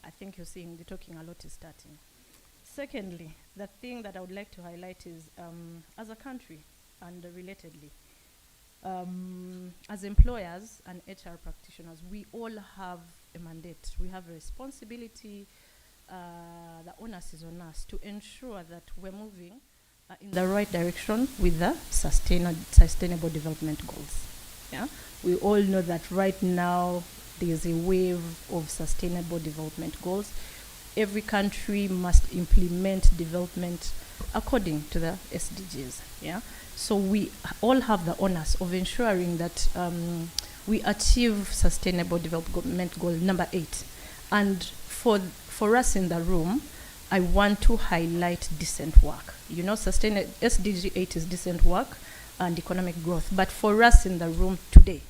I think you're seeing the talking a lot is starting. Secondly, the thing that I would like to highlight is, as a country, and relatedly, as employers and HR practitioners, we all have a mandate. We have a responsibility. The onus is on us to ensure that we're moving in the right direction with the sustainable development goals. Yeah, we all know that right now there is a wave of sustainable development goals. Every country must implement development according to the SDGs. Yeah, so we all have the onus of ensuring that we achieve sustainable development goal number 8. And for us in the room, I want to highlight decent work. You know, SDG 8 is decent work and economic growth. But for us in the room today,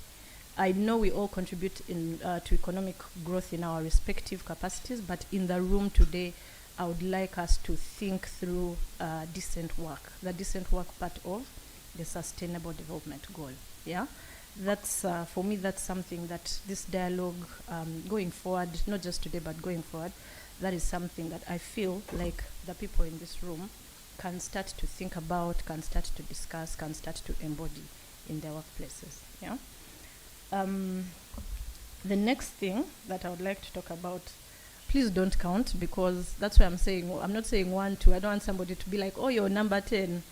I know we all contribute to economic growth in our respective capacities, but in the room today, I would like us to think through decent work, the decent work part of the sustainable development goal. Yeah, that's for me, that's something that this dialogue going forward, not just today, but going forward, that is something that I feel like the people in this room can start to think about, can start to discuss, can start to embody in their workplaces. Yeah. The next thing that I would like to talk about, please don't count, because that's why I'm saying, I'm not saying 1, 2. I don't want somebody to be like, oh, you're number 10.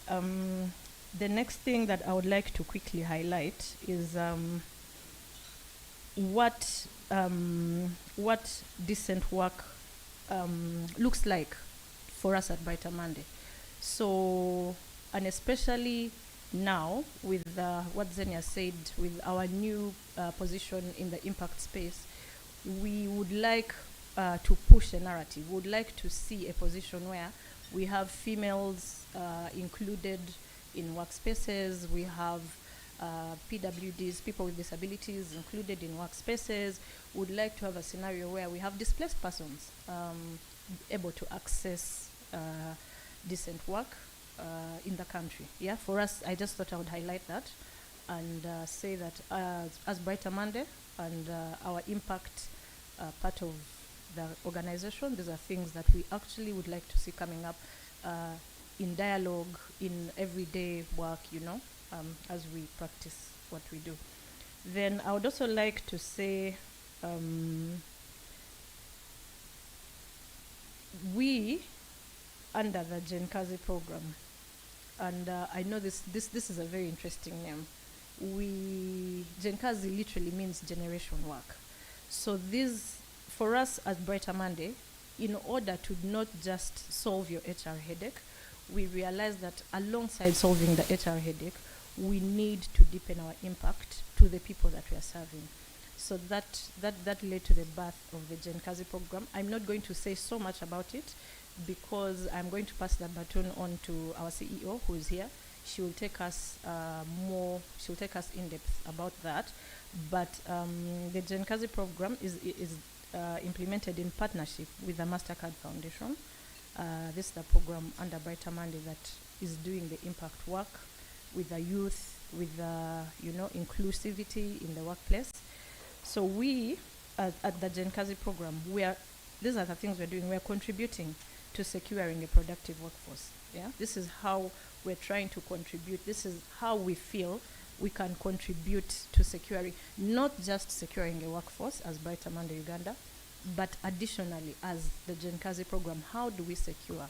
The next thing that I would like to quickly highlight is what decent work looks like for us at Brighter Monday. So, and especially now with what Xenia said, with our new position in the impact space, we would like to push a narrative. We would like to see a position where we have females included in workspaces, we have PWDs, people with disabilities, included in workspaces. Would like to have a scenario where we have displaced persons able to access decent work in the country. Yeah, for us, I just thought I would highlight that and say that as Brighter Monday and our impact part of the organization, these are things that we actually would like to see coming up in dialogue, in everyday work, you know, as we practice what we do. Then I would also like to say we, under the Genkazi program, and I know this is a very interesting name. Genkazi literally means generation work. So this, for us as Brighter Monday, in order to not just solve your HR headache, we realize that alongside solving the HR headache, we need to deepen our impact to the people that we are serving. So that led to the birth of the Genkazi program. I'm not going to say so much about it because I'm going to pass the baton on to our CEO, who is here. She will take us she'll take us in depth about that. But the Genkazi program is implemented in partnership with the MasterCard Foundation. This is the program under Brighter Monday that is doing the impact work with the youth, with the inclusivity in the workplace. So we at the Genkazi program, these are the things we're doing. We're contributing to securing a productive workforce. Yeah, this is how we're trying to contribute. This is how we feel we can contribute to securing, not just securing a workforce as Brighter Monday Uganda, but additionally as the Genkazi program, how do we secure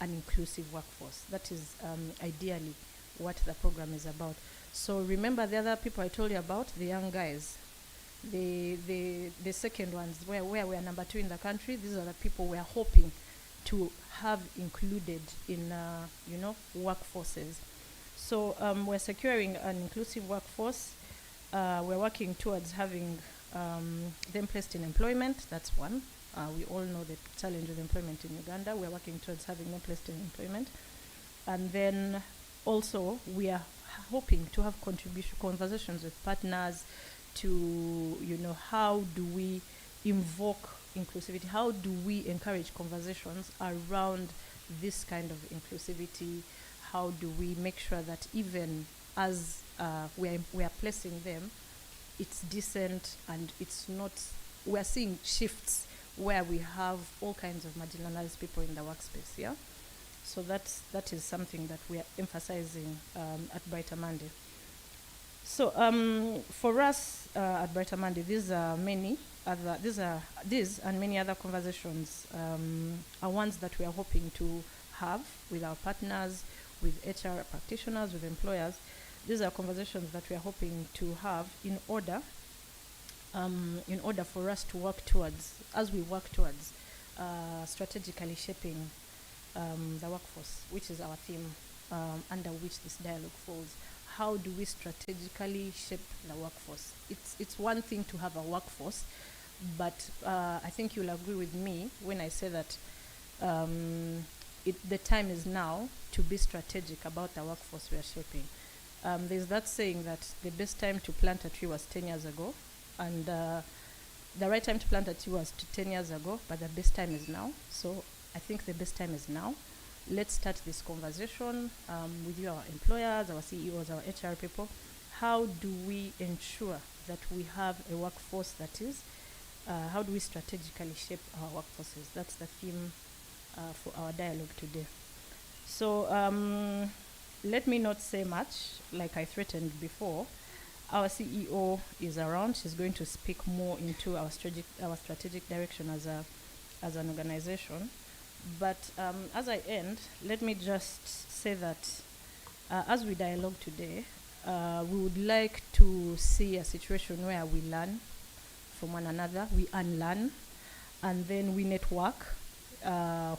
an inclusive workforce? That is ideally what the program is about. So remember the other people I told you about, the young guys, the second ones, where we are number 2 in the country. These are the people we are hoping to have included in workforces. So we're securing an inclusive workforce. We're working towards having them placed in employment. That's one. We all know the challenge of employment in Uganda. We're working towards having them placed in employment. And then also we are hoping to have conversations with partners to, how do we invoke inclusivity? How do we encourage conversations around this kind of inclusivity? How do we make sure that even as we are placing them, it's decent and it's not, we're seeing shifts where we have all kinds of marginalized people in the workspace. Yeah, so that is something that we are emphasizing at Brighter Monday. So for us at Brighter Monday, these and many other conversations are ones that we are hoping to have with our partners, with HR practitioners, with employers. These are conversations that we are hoping to have in order for us to work towards, strategically shaping the workforce, which is our theme under which this dialogue falls. How do we strategically shape the workforce? It's one thing to have a workforce, but I think you'll agree with me when I say that the time is now to be strategic about the workforce we are shaping. There's that saying that the best time to plant a tree was 10 years ago, and the right time to plant a tree was 10 years ago, but the best time is now. So I think the best time is now. Let's start this conversation with you, our employers, our CEOs, our HR people. How do we ensure that we have a workforce that is, how do we strategically shape our workforces? That's the theme for our dialogue today. So let me not say much, like I threatened before. Our CEO is around. She's going to speak more into our strategic direction as an organization. But as I end, let me just say that as we dialogue today, we would like to see a situation where we learn from one another, we unlearn, and then we network.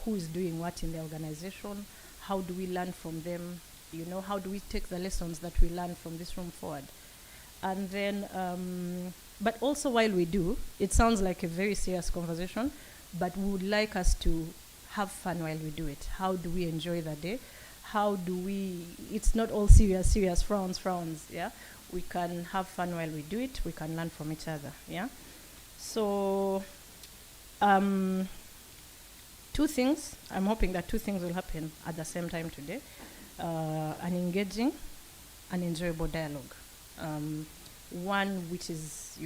Who is doing what in the organization? How do we learn from them? You know, how do we take the lessons that we learn from this room forward? And then, but also while we do, it sounds like a very serious conversation, but we would like us to have fun while we do it. How do we enjoy the day? How do we, it's not all serious, frowns, yeah? We can have fun while we do it. We can learn from each other, yeah? So, two things. I'm hoping that two things will happen at the same time today. An engaging and enjoyable dialogue. One which is,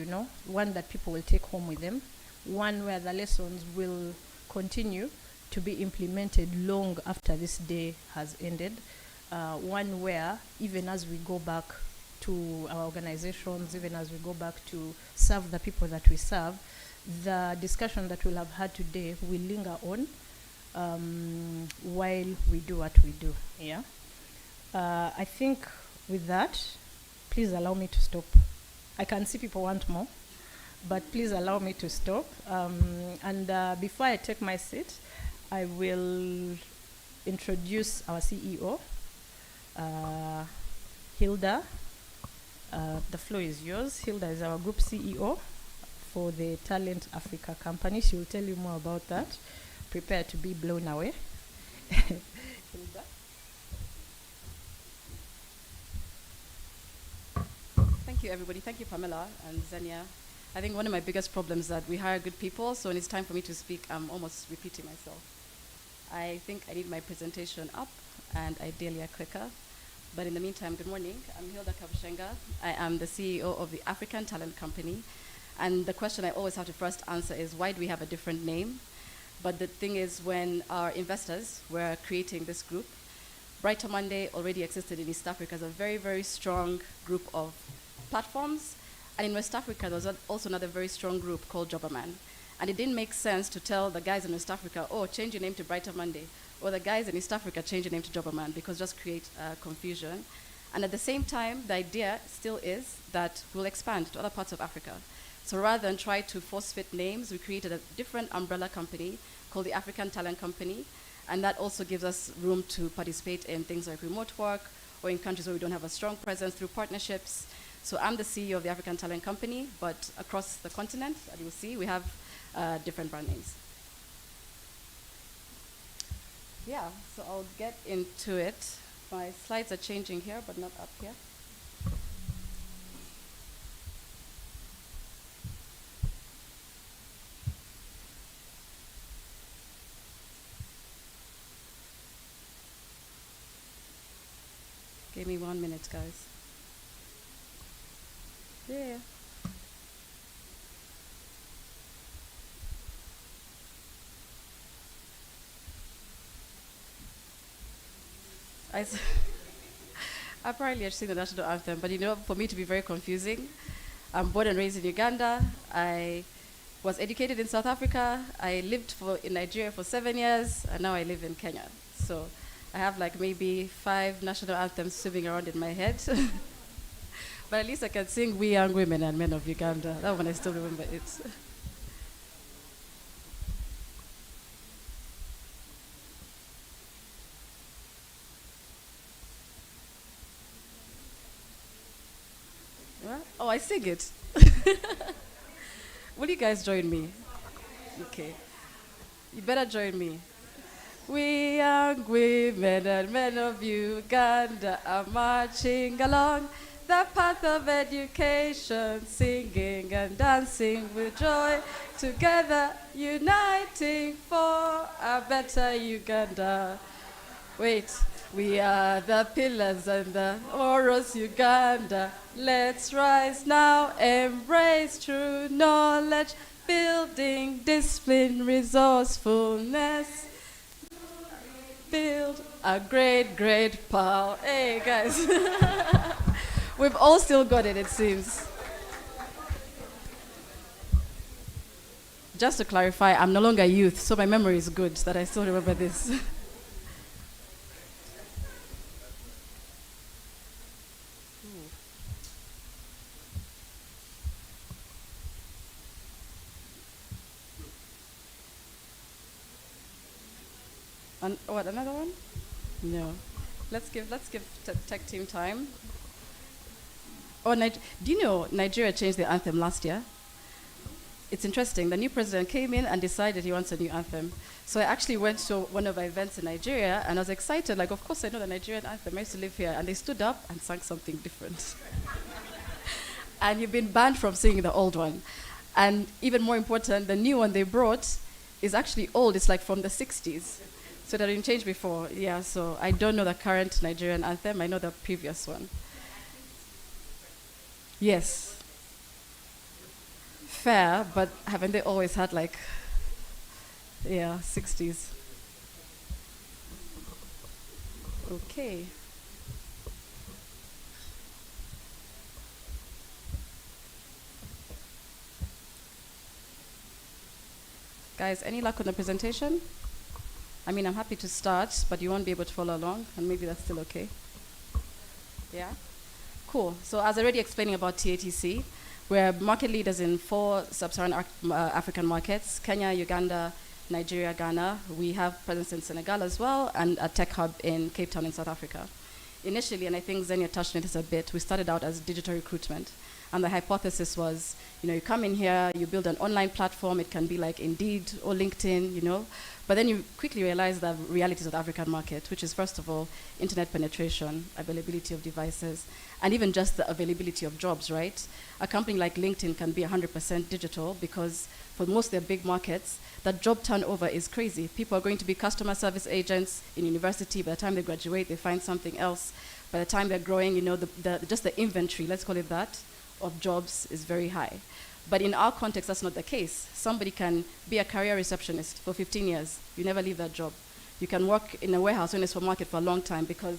one that people will take home with them. One where the lessons will continue to be implemented long after this day has ended. One where even as we go back to our organizations, even as we go back to serve the people that we serve, the discussion that we'll have had today will linger on while we do what we do. Yeah. I think with that, please allow me to stop. I can see people want more, but please allow me to stop. And before I take my seat, I will introduce our CEO, Hilda. The floor is yours. Hilda is our group CEO for the Talent Africa company. She will tell you more about that. Prepare to be blown away. Hilda. Thank you, everybody. Thank you, Pamela and Zenia. I think one of my biggest problems is that we hire good people, so when it's time for me to speak, I'm almost repeating myself. I think I need my presentation up, and ideally a clicker. But in the meantime, good morning. I'm Hilda Kabushenga. I am the CEO of the African Talent Company. And the question I always have to first answer is, why do we have a different name? But the thing is, when our investors were creating this group, Brighter Monday already existed in East Africa as a very, very strong group of platforms. And in West Africa, there was also another very strong group called Jobberman. And it didn't make sense to tell the guys in West Africa, oh, change your name to Brighter Monday. Or the guys in East Africa, change your name to Jobberman, because just create confusion. And at the same time, the idea still is that we'll expand to other parts of Africa. So rather than try to force-fit names, we created a different umbrella company called the African Talent Company. And that also gives us room to participate in things like remote work or in countries where we don't have a strong presence through partnerships. So I'm the CEO of the African Talent Company, but across the continent, as you'll see, we have different brand names. Yeah, so I'll get into it. My slides are changing here, but not up here. Give me 1 minute, guys. Yeah. apparently I sing the national anthem, but for me to be very confusing, I'm born and raised in Uganda. I was educated in South Africa. I lived in Nigeria for 7 years, and now I live in Kenya. So I have like maybe 5 national anthems swimming around in my head. But at least I can sing We Young Women and Men of Uganda. That one I still remember it. What? Oh, I sing it. Will you guys join me? Okay. You better join me. We young women and men of Uganda are marching along the path of education, singing and dancing with joy, together uniting for a better Uganda. Wait, we are the pillars and the Oros Uganda. Let's rise now, embrace true knowledge, building discipline, resourcefulness. Build a great, great power. Hey, guys. We've all still got it, it seems. Just to clarify, I'm no longer youth, so my memory is good that I still remember this. And what, another one? No. Let's give tech team time. Oh, do you know Nigeria changed the anthem last year? It's interesting. The new president came in and decided he wants a new anthem. So I actually went to one of our events in Nigeria, and I was excited. Like, of course I know the Nigerian anthem. I used to live here. And they stood up and sang something different. And you've been banned from singing the old one. And even more important, the new one they brought is actually old. It's like from the 60s. So that didn't change before. Yeah, so I don't know the current Nigerian anthem. I know the previous one. Yes. Fair, but haven't they always had 60s? Okay. Guys, any luck on the presentation? I mean, I'm happy to start, but you won't be able to follow along, and maybe that's still okay. Yeah? Cool. So as already explaining about TATC, we're market leaders in 4 sub-Saharan African markets: Kenya, Uganda, Nigeria, Ghana. We have presence in Senegal as well, and a tech hub in Cape Town in South Africa. Initially, and I think Xenia touched on this a bit, we started out as digital recruitment. And the hypothesis was, you come in here, you build an online platform. It can be like Indeed or LinkedIn, But then you quickly realize the realities of the African market, which is, first of all, internet penetration, availability of devices, and even just the availability of jobs, right? A company like LinkedIn can be 100% digital because for most of their big markets, the job turnover is crazy. People are going to be customer service agents in university. By the time they graduate, they find something else. By the time they're growing, just the inventory, let's call it that, of jobs is very high. But in our context, that's not the case. Somebody can be a career receptionist for 15 years. You never leave that job. You can work in a warehouse or in a supermarket for a long time because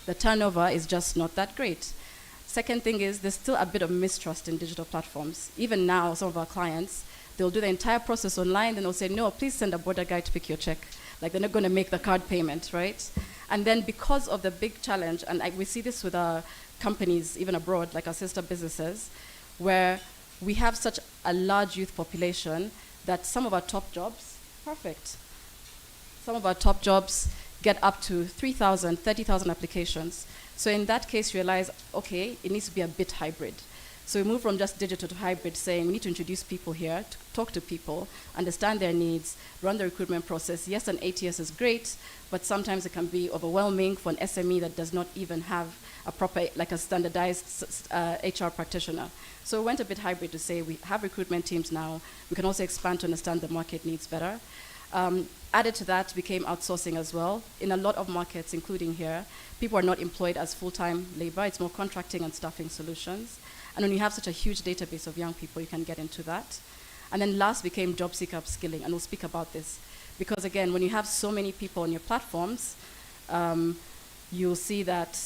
the turnover is just not that great. Second thing is there's still a bit of mistrust in digital platforms. Even now, some of our clients, they'll do the entire process online, then they'll say, no, please send a border guy to pick your check. Like, they're not going to make the card payment, right? And then because of the big challenge, and we see this with our companies, even abroad, like our sister businesses, where we have such a large youth population that some of our top jobs, some of our top jobs get up to 3,000, 30,000 applications. So in that case, you realize, okay, it needs to be a bit hybrid. So we move from just digital to hybrid, saying we need to introduce people here, to talk to people, understand their needs, run the recruitment process. Yes, an ATS is great, but sometimes it can be overwhelming for an SME that does not even have a proper, like a standardized HR practitioner. So we went a bit hybrid to say we have recruitment teams now. We can also expand to understand the market needs better. Added to that became outsourcing as well. In a lot of markets, including here, people are not employed as full-time labor. It's more contracting and staffing solutions. And when you have such a huge database of young people, you can get into that. And then last became job seeker upskilling, and we'll speak about this. Because again, when you have so many people on your platforms, you'll see that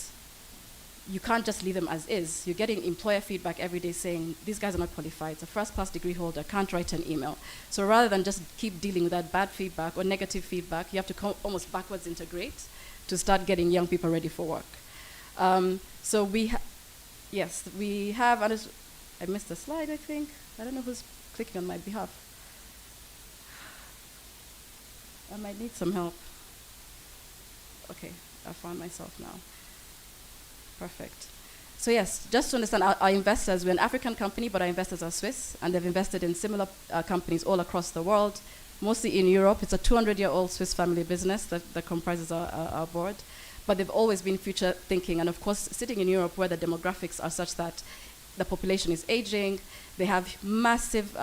you can't just leave them as is. You're getting employer feedback every day saying, these guys are not qualified. It's a first-class degree holder, can't write an email. So rather than just keep dealing with that bad feedback or negative feedback, you have to almost backwards integrate to start getting young people ready for work. So we have, I missed a slide, I think. I don't know who's clicking on my behalf. I might need some help. Okay, I found myself now. Perfect. So yes, just to understand, our investors, we're an African company, but our investors are Swiss, and they've invested in similar companies all across the world, mostly in Europe. It's a 200-year-old Swiss family business that comprises our board, but they've always been future thinking, and of course, sitting in Europe where the demographics are such that the population is aging, they have massive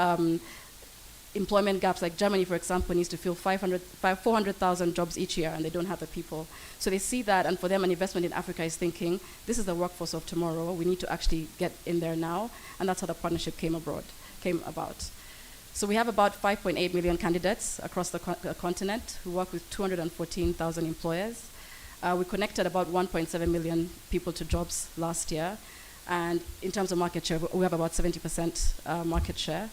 employment gaps. Like Germany, for example, needs to fill 400,000 jobs each year, and they don't have the people. So they see that, and for them, an investment in Africa is thinking, this is the workforce of tomorrow. We need to actually get in there now, and that's how the partnership came about. So we have about 5.8 million candidates across the continent who work with 214,000 employers. We connected about 1.7 million people to jobs last year, and in terms of market share, we have about 70% market share.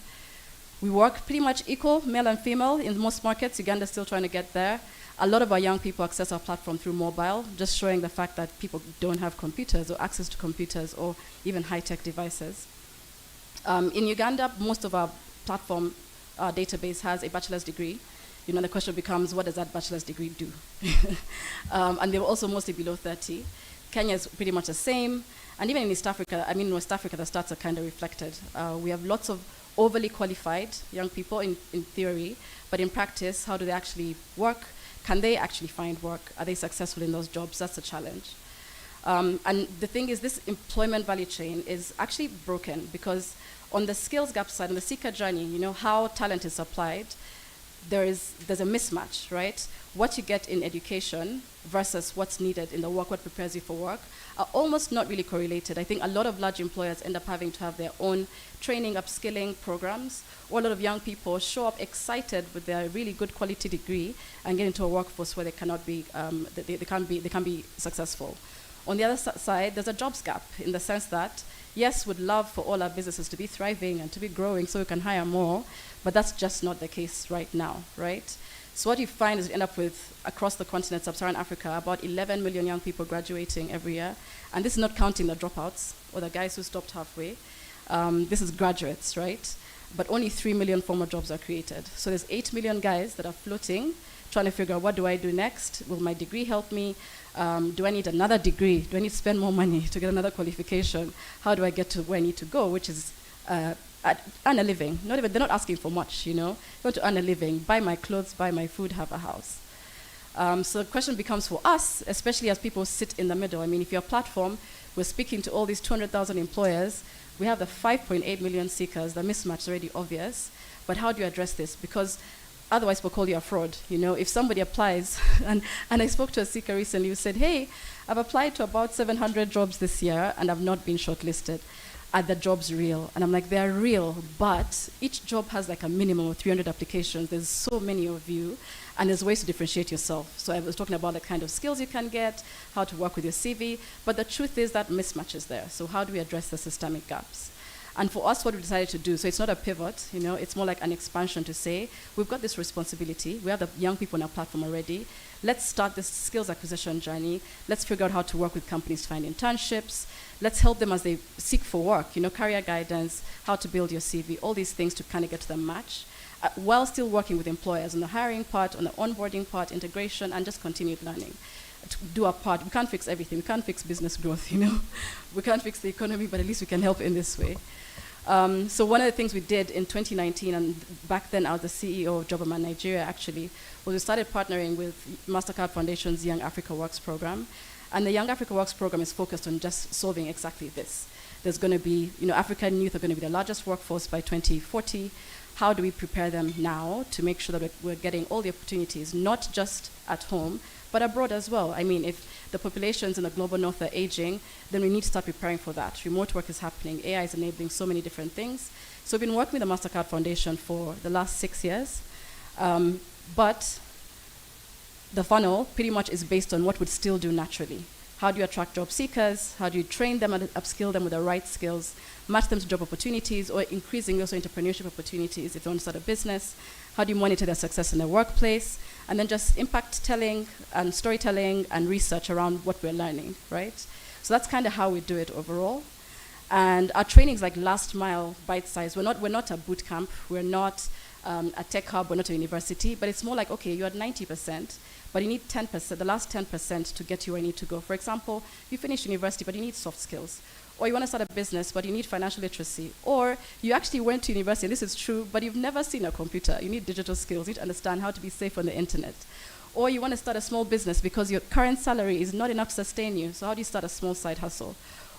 We work pretty much equal, male and female, in most markets. Uganda's still trying to get there. A lot of our young people access our platform through mobile, just showing the fact that people don't have computers or access to computers or even high-tech devices. In Uganda, most of our platform database has a bachelor's degree. You know, the question becomes, what does that bachelor's degree do? And they're also mostly below 30. Kenya is pretty much the same. And even in West Africa, the stats are kind of reflected. We have lots of overly qualified young people in theory, but in practice, how do they actually work? Can they actually find work? Are they successful in those jobs? That's a challenge. And the thing is, this employment value chain is actually broken because on the skills gap side, on the seeker journey, you know, how talent is applied, there's a mismatch, right? What you get in education versus what's needed in the work, what prepares you for work, are almost not really correlated. I think a lot of large employers end up having to have their own training, upskilling programs, or a lot of young people show up excited with their really good quality degree and get into a workforce where they cannot be, they can't be successful. On the other side, there's a jobs gap in the sense that, yes, we'd love for all our businesses to be thriving and to be growing so we can hire more, but that's just not the case right now, right? So what you find is you end up with, across the continent, sub-Saharan Africa, about 11 million young people graduating every year. And this is not counting the dropouts or the guys who stopped halfway. This is graduates, right? But only 3 million formal jobs are created. So there's 8 million guys that are floating, trying to figure out, what do I do next? Will my degree help me? Do I need another degree? Do I need to spend more money to get another qualification? How do I get to where I need to go, which is earn a living. They're not asking for much, you know. They want to earn a living, buy my clothes, buy my food, have a house. So the question becomes for us, especially as people sit in the middle. I mean, if you're a platform, we're speaking to all these 200,000 employers. We have the 5.8 million seekers. The mismatch is already obvious. But how do you address this? Because otherwise we'll call you a fraud. You know, if somebody applies, and I spoke to a seeker recently who said, hey, I've applied to about 700 jobs this year and I've not been shortlisted. Are the jobs real? And I'm like, they're real, but each job has like a minimum of 300 applications. There's so many of you, and there's ways to differentiate yourself. So I was talking about the kind of skills you can get, how to work with your CV, but the truth is that mismatch is there. So how do we address the systemic gaps? And for us, what we decided to do, so it's not a pivot, you know, it's more like an expansion to say, we've got this responsibility, we have the young people on our platform already, let's start this skills acquisition journey, let's figure out how to work with companies to find internships, let's help them as they seek for work, you know, career guidance, how to build your CV, all these things to kind of get to the match, while still working with employers on the hiring part, on the onboarding part, integration, and just continued learning. To do our part. We can't fix everything. We can't fix business growth, you know. We can't fix the economy, but at least we can help in this way. So one of the things we did in 2019, and back then I was the CEO of Jobberman Nigeria actually, was we started partnering with MasterCard Foundation's Young Africa Works program. And the Young Africa Works program is focused on just solving exactly this. There's going to be, you know, African youth are going to be the largest workforce by 2040. How do we prepare them now to make sure that we're getting all the opportunities, not just at home, but abroad as well? I mean, if the populations in the global north are aging, then we need to start preparing for that. Remote work is happening. AI is enabling so many different things. So we've been working with the MasterCard Foundation for the last 6 years. But the funnel pretty much is based on what would still do naturally. How do you attract job seekers? How do you train them and upskill them with the right skills, match them to job opportunities, or increasing also entrepreneurship opportunities if they want to start a business? How do you monitor their success in the workplace? And then just impact telling and storytelling and research around what we're learning, right? So that's kind of how we do it overall. And our training is like last mile, bite size. We're not a boot camp. We're not a tech hub. We're not a university. But it's more like, okay, you're at 90%, but you need 10%, the last 10% to get you where you need to go. For example, you finish university, but you need soft skills. Or you want to start a business, but you need financial literacy. Or you actually went to university, and this is true, but you've never seen a computer. You need digital skills. You need to understand how to be safe on the internet. Or you want to start a small business because your current salary is not enough to sustain you. So how do you start a small side hustle?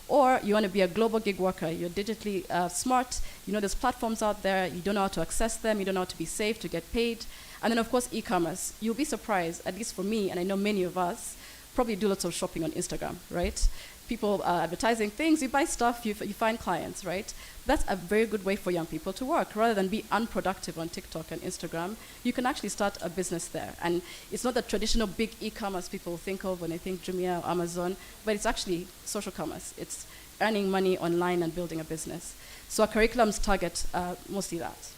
Or you want to be a global gig worker. You're digitally smart. You know there's platforms out there. You don't know how to access them. You don't know how to be safe, to get paid. And then, of course, e-commerce. You'll be surprised, at least for me, and I know many of us, probably do lots of shopping on Instagram, right? People are advertising things. You buy stuff. You find clients, right? That's a very good way for young people to work. Rather than be unproductive on TikTok and Instagram, you can actually start a business there. And it's not the traditional big e-commerce people think of when they think Jumia or Amazon, but it's actually social commerce. It's earning money online and building a business. So our curriculums target mostly that.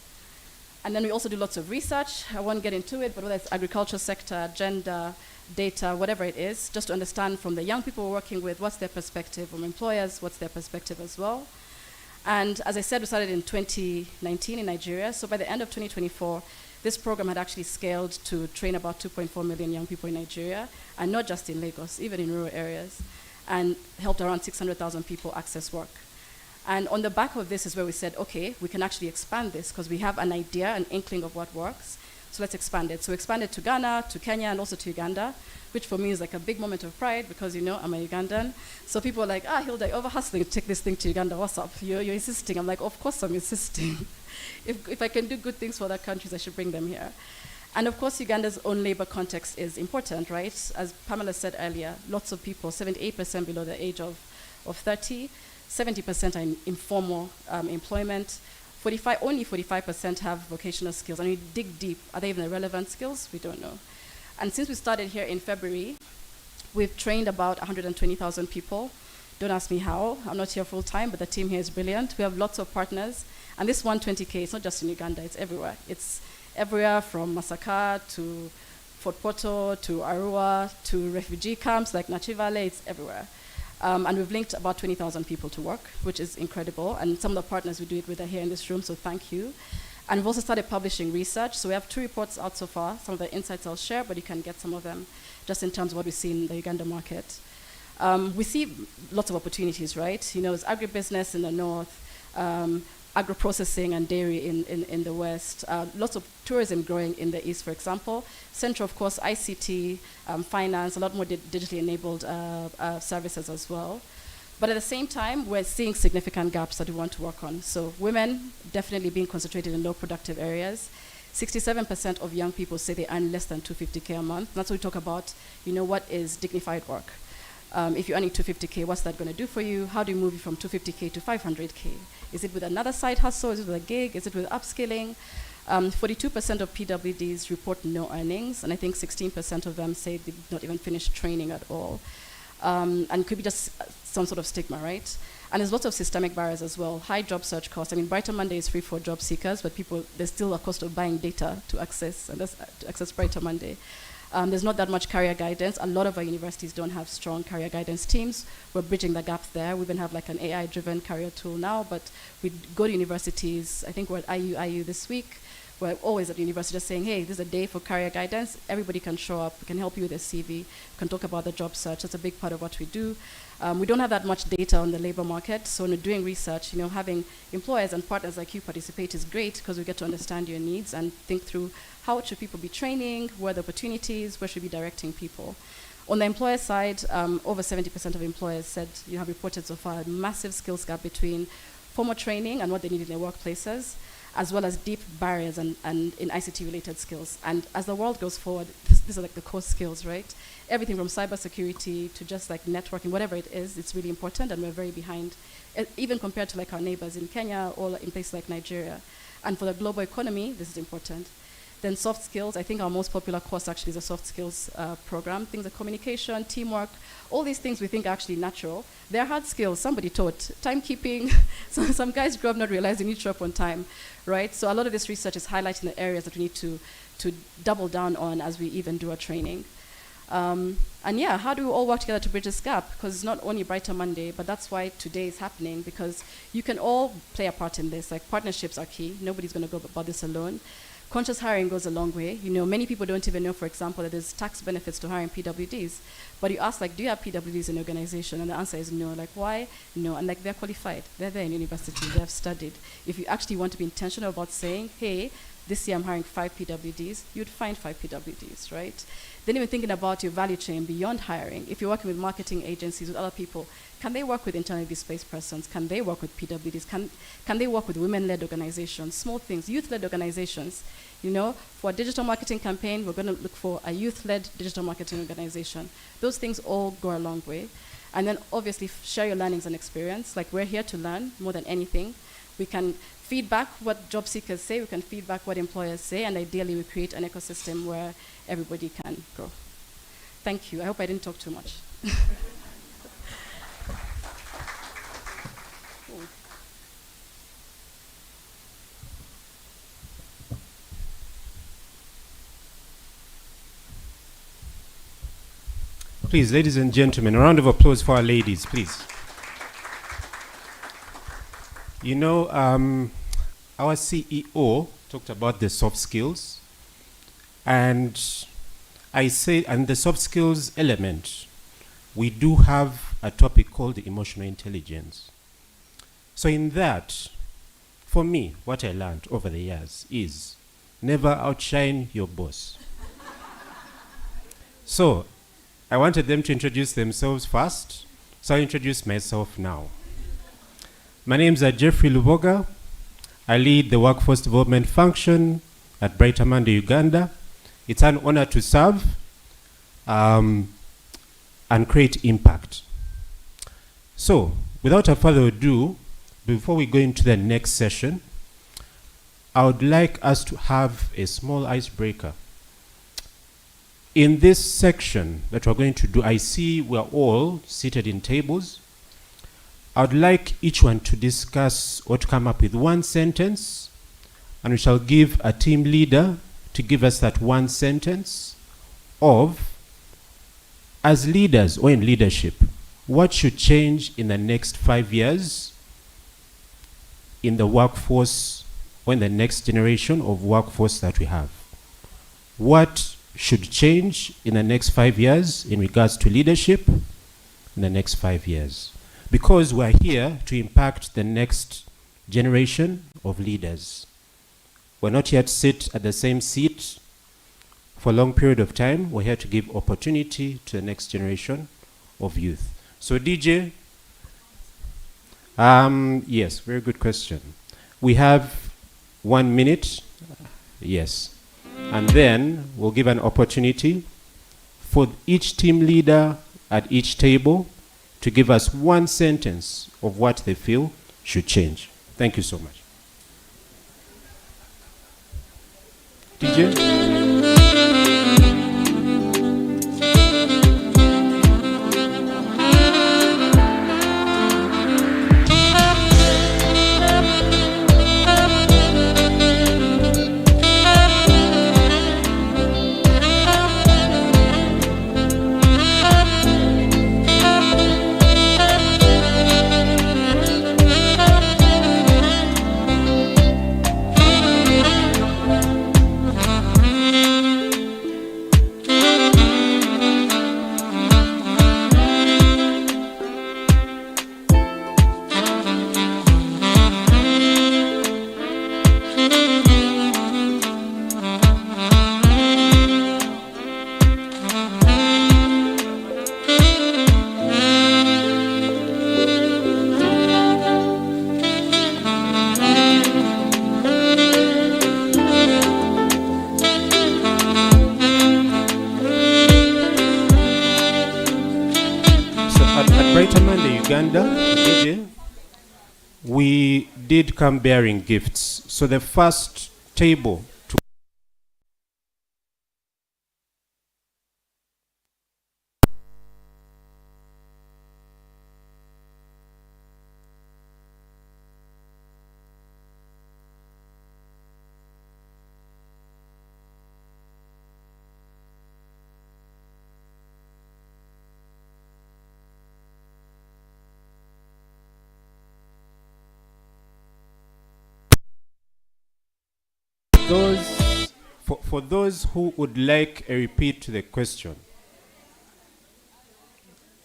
And then we also do lots of research. I won't get into it, but whether it's agriculture sector, gender, data, whatever it is, just to understand from the young people we're working with, what's their perspective, from employers, what's their perspective as well. And as I said, we started in 2019 in Nigeria. So by the end of 2024, this program had actually scaled to train about 2.4 million young people in Nigeria, and not just in Lagos, even in rural areas, and helped around 600,000 people access work. And on the back of this is where we said, okay, we can actually expand this because we have an idea, an inkling of what works. So let's expand it. So we expanded to Ghana, to Kenya, and also to Uganda, which for me is like a big moment of pride because, you know, I'm a Ugandan. So people are like, Hilda, you're over-hustling to take this thing to Uganda. What's up? You're insisting. I'm like, of course I'm insisting. if I can do good things for other countries, I should bring them here. And of course, Uganda's own labor context is important, right? As Pamela said earlier, lots of people, 78% below the age of 30, 70% are in informal employment. Only 45% have vocational skills. And we dig deep. Are they even relevant skills? We don't know. And since we started here in February, we've trained about 120,000 people. Don't ask me how. I'm not here full time, but the team here is brilliant. We have lots of partners. And this 120K, it's not just in Uganda, it's everywhere. It's everywhere from Masaka to Fort Porto to Arua to refugee camps like Nachivale, it's everywhere. And we've linked about 20,000 people to work, which is incredible. And some of the partners we do it with are here in this room, so thank you. And we've also started publishing research. So we have 2 reports out so far. Some of the insights I'll share, but you can get some of them just in terms of what we see in the Uganda market. We see lots of opportunities, right? You know, it's agribusiness in the north, agro-processing and dairy in the west, lots of tourism growing in the east, for example. Central, of course, ICT, finance, a lot more digitally enabled services as well. But at the same time, we're seeing significant gaps that we want to work on. So women definitely being concentrated in low productive areas. 67% of young people say they earn less than 250K a month. That's what we talk about, you know, what is dignified work? If you're earning 250K, what's that going to do for you? How do you move from 250K to 500K? Is it with another side hustle? Is it with a gig? Is it with upskilling? 42% of PWDs report no earnings, and I think 16% of them say they did not even finish training at all. And it could be just some sort of stigma, right? And there's lots of systemic barriers as well. High job search costs. I mean, Brighter Monday is free for job seekers, but there's still a cost of buying data to access, and that's to access Brighter Monday. There's not that much career guidance. A lot of our universities don't have strong career guidance teams. We're bridging the gap there. We even have like an AI-driven career tool now, but we go to universities. I think we're at IU this week. We're always at the university just saying, hey, this is a day for career guidance. Everybody can show up. We can help you with a CV. We can talk about the job search. That's a big part of what we do. We don't have that much data on the labor market. So when we're doing research, you know, having employers and partners like you participate is great because we get to understand your needs and think through how should people be training, where are the opportunities, where should we be directing people. On the employer side, over 70% of employers said, you have reported so far, a massive skills gap between formal training and what they need in their workplaces, as well as deep barriers and in ICT-related skills. And as the world goes forward, these are like the core skills, right? Everything from cybersecurity to just like networking, whatever it is, it's really important, and we're very behind, even compared to like our neighbors in Kenya or in places like Nigeria. And for the global economy, this is important. Then soft skills, I think our most popular course actually is a soft skills program. Things like communication, teamwork, all these things we think are actually natural. They're hard skills, somebody taught. Timekeeping, so some guys grew up not realizing you need to show up on time, right? So a lot of this research is highlighting the areas that we need to double down on as we even do our training. And yeah, how do we all work together to bridge this gap? Because it's not only Brighter Monday, but that's why today is happening, because you can all play a part in this. Like, partnerships are key. Nobody's going to go about this alone. Conscious hiring goes a long way. You know, many people don't even know, for example, that there's tax benefits to hiring PWDs. But you ask, like, do you have PWDs in your organization? And the answer is no. Like, why? No. And like, they're qualified. They're there in university. They have studied. If you actually want to be intentional about saying, hey, this year I'm hiring 5 PWDs, you'd find 5 PWDs, right? Then even thinking about your value chain beyond hiring. If you're working with marketing agencies, with other people, can they work with internally displaced persons? Can they work with PWDs? Can they work with women-led organizations? Small things, youth-led organizations. You know, for a digital marketing campaign, we're going to look for a youth-led digital marketing organization. Those things all go a long way. And then obviously share your learnings and experience. Like, we're here to learn more than anything. We can feedback what job seekers say, we can feedback what employers say, and ideally we create an ecosystem where everybody can grow. Thank you. I hope I didn't talk too much. Please, ladies and gentlemen, a round of applause for our ladies, please. You know, our CEO talked about the soft skills, and I say, and the soft skills element, we do have a topic called emotional intelligence. So in that, for me, what I learned over the years is never outshine your boss. So I wanted them to introduce themselves first, so I introduce myself now. My name is Jeffrey Luboga. I lead the workforce development function at Brighter Monday, Uganda. It's an honor to serve and create impact. So, without a further ado, before we go into the next session, I would like us to have a small icebreaker. In this section that we're going to do, I see we're all seated in tables. I would like each one to discuss or to come up with one sentence, and we shall give a team leader to give us that one sentence of, as leaders or in leadership, what should change in the next 5 years in the workforce or in the next generation of workforce that we have. What should change in the next 5 years in regards to leadership in the next 5 years? Because we're here to impact the next generation of leaders. We're not here to sit at the same seat for a long period of time. We're here to give opportunity to the next generation of youth. So DJ, yes, very good question. We have 1 minute, yes. And then we'll give an opportunity for each team leader at each table to give us one sentence of what they feel should change. Thank you so much. DJ? We did come bearing gifts. So the first table for those who would like a repeat to the question,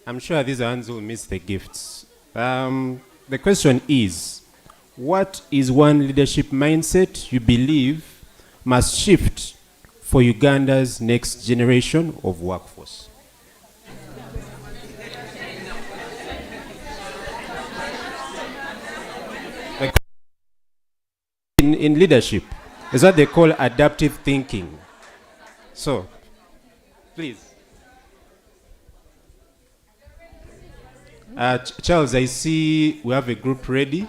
I'm sure these are ones who will miss the gifts. The question is, what is one leadership mindset you believe must shift for Uganda's next generation of workforce? In leadership, is what they call adaptive thinking. So, please. Charles, I see we have a group ready.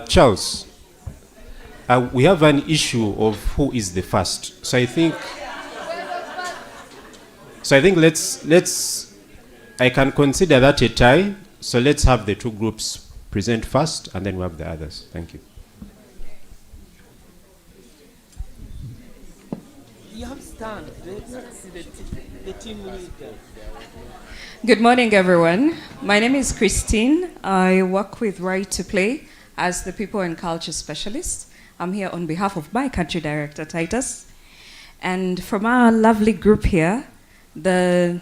Charles, we have an issue of who is the first. So I think I can consider that a tie. So let's have the two groups present first, and then we have the others. Thank you. You have stand. Let's see the team leader. Good morning, everyone. My name is Christine. I work with Right to Play as the People and Culture Specialist. I'm here on behalf of my country director, Titus. And from our lovely group here, the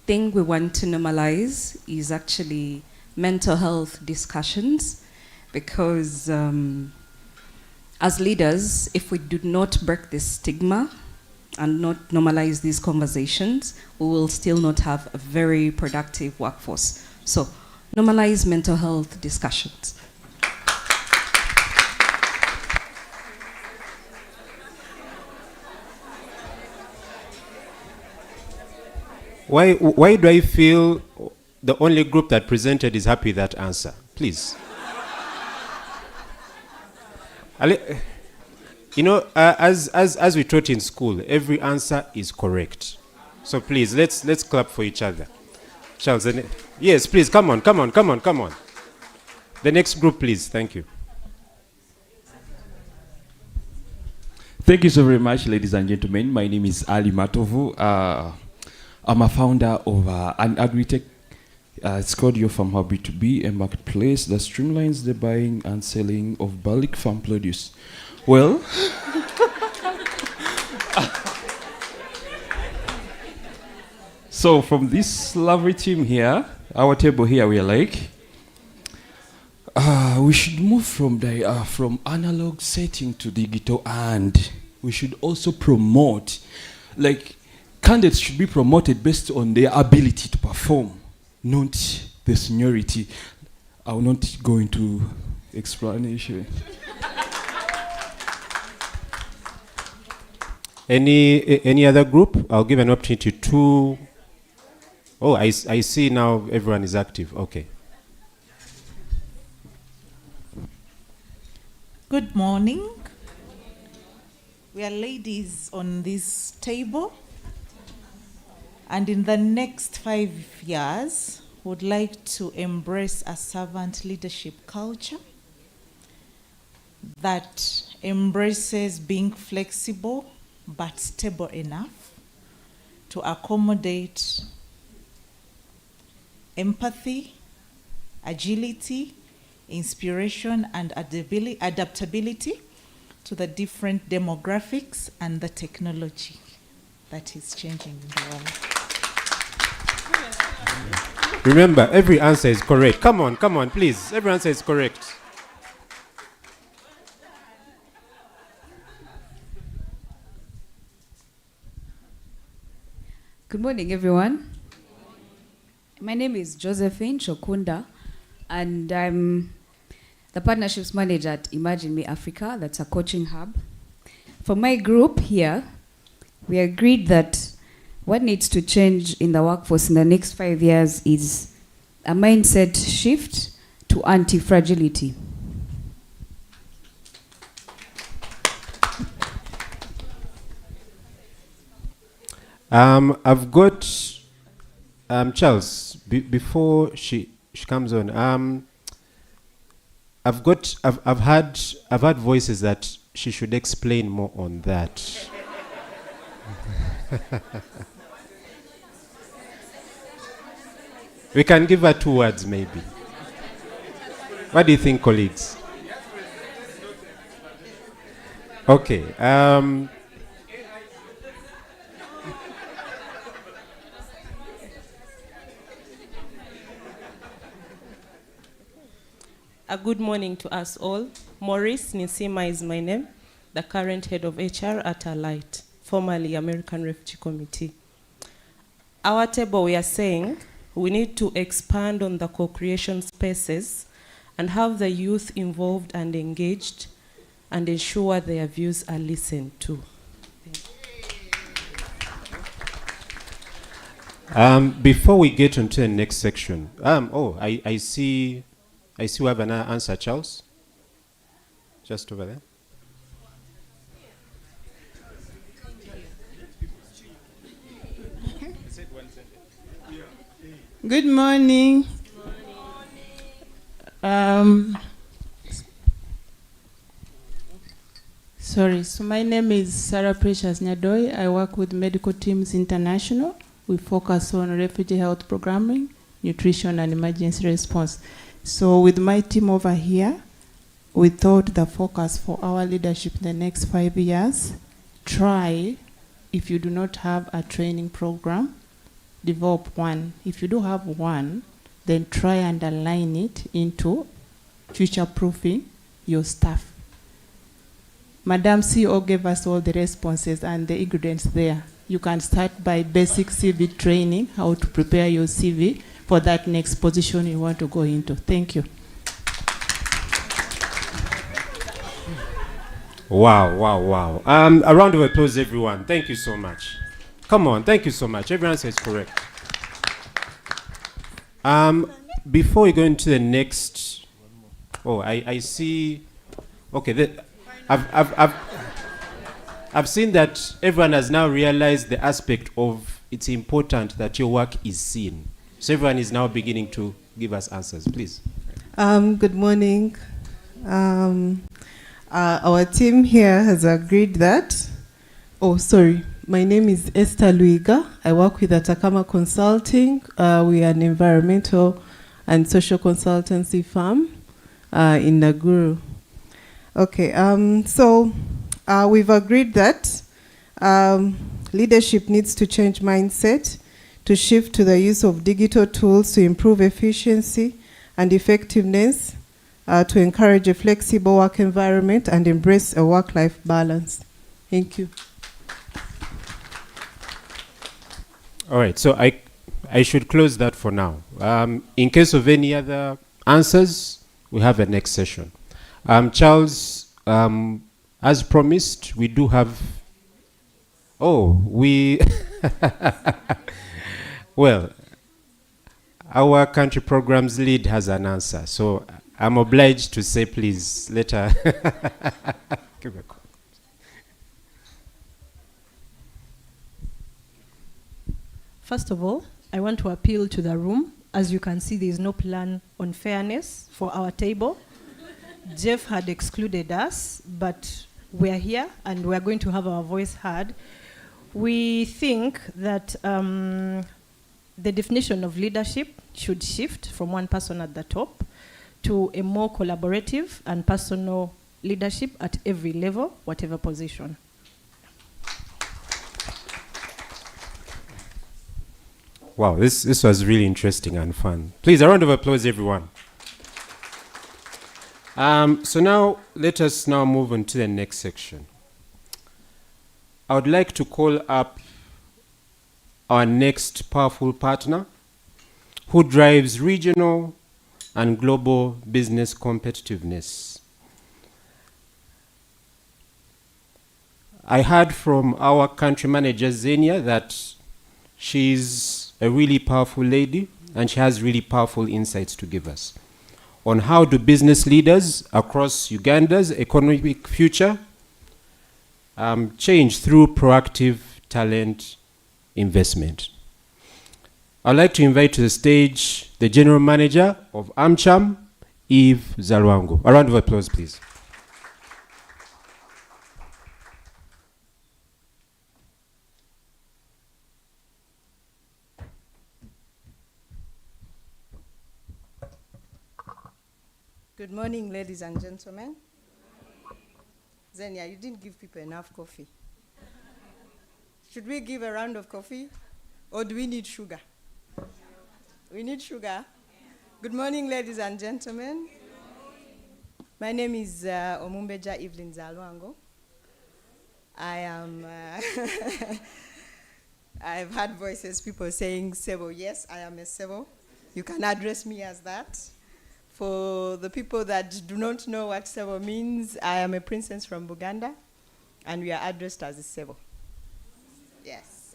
thing we want to normalize is actually mental health discussions, because as leaders, if we do not break this stigma and not normalize these conversations, we will still not have a very productive workforce. So, normalize mental health discussions. Why do I feel the only group that presented is happy with that answer? Please. You know, as we taught in school, every answer is correct. So please, let's clap for each other. Charles, yes, please, come on. The next group, please. Thank you. Thank you so very much, ladies and gentlemen. My name is Ali Matovu. I'm a founder of an agri-tech. It's called Your Farm Hub B2B, a marketplace that streamlines the buying and selling of bulk farm produce. Well, so from this lovely team here, our table here, we are like, we should move from analog setting to digital, and we should also promote, like, candidates should be promoted based on their ability to perform, not the seniority. I will not go into explanation. Any other group? I'll give an opportunity to. Oh, I see now everyone is active. Okay. Good morning. We are ladies on this table. And in the next 5 years, would like to embrace a servant leadership culture that embraces being flexible but stable enough to accommodate empathy, agility, inspiration, and adaptability to the different demographics and the technology that is changing in the world. Remember, every answer is correct. Come on, please. Every answer is correct. Good morning, everyone. My name is Josephine Chokunda, and I'm the Partnerships Manager at Imagine Me Africa. That's a coaching hub. For my group here, we agreed that what needs to change in the workforce in the next 5 years is a mindset shift to anti-fragility. I've got Charles. Before she comes on, I've had voices that she should explain more on that. We can give her 2 words, maybe. What do you think, colleagues? Okay. A good morning to us all. Maurice Nisima is my name, the current head of HR at Alight, formerly American Refugee Committee. Our table, we are saying we need to expand on the co-creation spaces and have the youth involved and engaged and ensure their views are listened to. Before we get into the next section, I see we have an answer, Charles. Just over there. Good morning. So my name is Sarah Precious Nyadoy. I work with Medical Teams International. We focus on refugee health programming, nutrition, and emergency response. So with my team over here, we thought the focus for our leadership in the next 5 years, try, if you do not have a training program, develop one. If you do have one, then try and align it into future-proofing your staff. Madam CEO gave us all the responses and the ingredients there. You can start by basic CV training, how to prepare your CV for that next position you want to go into. Thank you. Wow. A round of applause, everyone. Thank you so much. Come on, thank you so much. Every answer is correct. Before we go into the next, I see. Okay, I've seen that everyone has now realized the aspect of it's important that your work is seen. So everyone is now beginning to give us answers, please. Good morning. Our team here has agreed that. My name is Esther Luiga. I work with Atakama Consulting. We are an environmental and social consultancy firm in Naguru. Okay, we've agreed that leadership needs to change mindset to shift to the use of digital tools to improve efficiency and effectiveness, to encourage a flexible work environment and embrace a work-life balance. Thank you. All right, so I should close that for now. In case of any other answers, we have a next session. Charles, as promised, we do have... Well, our country programs lead has an answer, so I'm obliged to say, please, let her... Give a call. First of all, I want to appeal to the room. As you can see, there is no plan on fairness for our table. Jeff had excluded us, but we're here and we're going to have our voice heard. We think that the definition of leadership should shift from one person at the top to a more collaborative and personal leadership at every level, whatever position. Wow, this was really interesting and fun. Please, a round of applause, everyone. So now, let us now move on to the next section. I would like to call up our next powerful partner who drives regional and global business competitiveness. I heard from our country manager, Zenia, that she's a really powerful lady and she has really powerful insights to give us on how do business leaders across Uganda's economic future change through proactive talent investment. I'd like to invite to the stage the General Manager of AmCham, Eve Zalwango. A round of applause, please. Good morning, ladies and gentlemen. Zenia, you didn't give people enough coffee. Should we give a round of coffee? Or do we need sugar? We need sugar. Good morning, ladies and gentlemen. My name is Omumbeja Evelyn Zalwango. I am, I've heard voices, people saying Sebo. Yes, I am a Sebo. You can address me as that. For the people that do not know what Sebo means, I am a princess from Buganda, and we are addressed as a Sebo. Yes.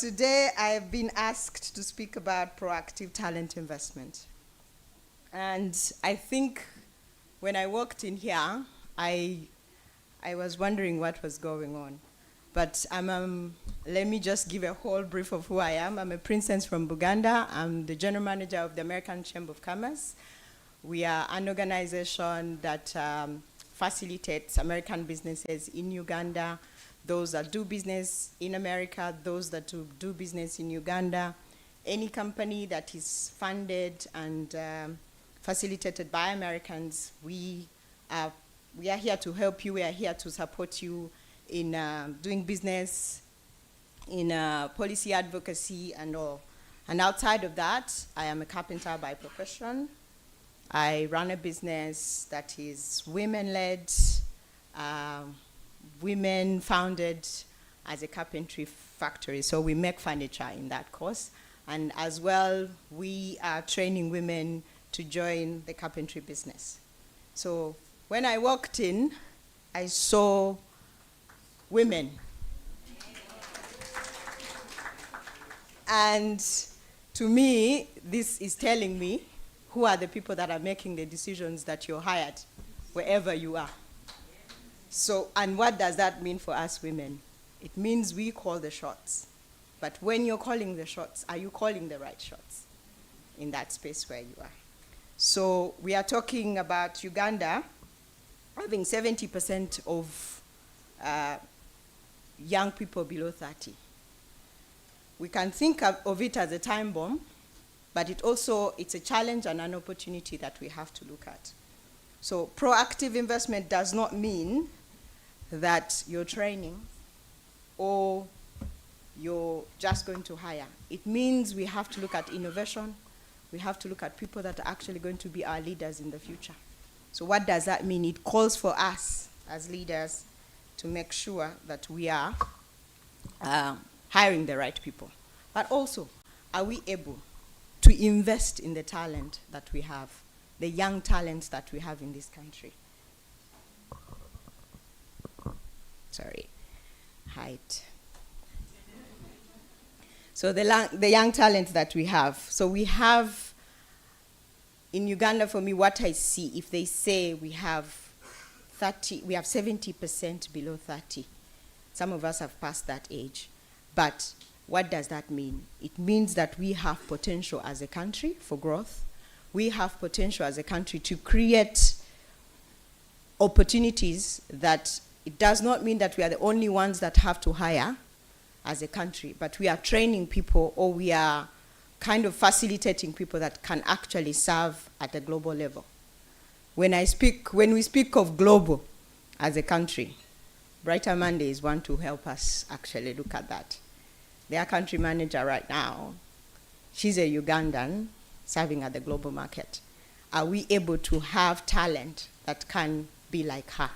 Today, I have been asked to speak about proactive talent investment. And I think when I walked in here, I was wondering what was going on. But let me just give a whole brief of who I am. I'm a princess from Buganda. I'm the general manager of the American Chamber of Commerce. We are an organization that facilitates American businesses in Uganda, those that do business in America, those that do business in Uganda. Any company that is funded and facilitated by Americans, we are here to help you. We are here to support you in doing business, in policy advocacy and all. And outside of that, I am a carpenter by profession. I run a business that is women-led, women-founded as a carpentry factory. So we make furniture in that course. And as well, we are training women to join the carpentry business. So when I walked in, I saw women. And to me, this is telling me who are the people that are making the decisions that you're hired, wherever you are. So, and what does that mean for us women? It means we call the shots. But when you're calling the shots, are you calling the right shots in that space where you are? So we are talking about Uganda having 70% of young people below 30. We can think of it as a time bomb, but it's a challenge and an opportunity that we have to look at. So proactive investment does not mean that you're training or you're just going to hire. It means we have to look at innovation. We have to look at people that are actually going to be our leaders in the future. So what does that mean? It calls for us as leaders to make sure that we are hiring the right people. But also, are we able to invest in the talent that we have, the young talents that we have in this country? Sorry, height. So the young talent that we have. So we have, in Uganda, for me, what I see, if they say we have 70% below 30. Some of us have passed that age. But what does that mean? It means that we have potential as a country for growth. We have potential as a country to create opportunities that it does not mean that we are the only ones that have to hire as a country, but we are training people, or we are kind of facilitating people that can actually serve at a global level. When we speak of global as a country, Brighter Monday is one to help us actually look at that. Their country manager right now, she's a Ugandan serving at the global market. Are we able to have talent that can be like her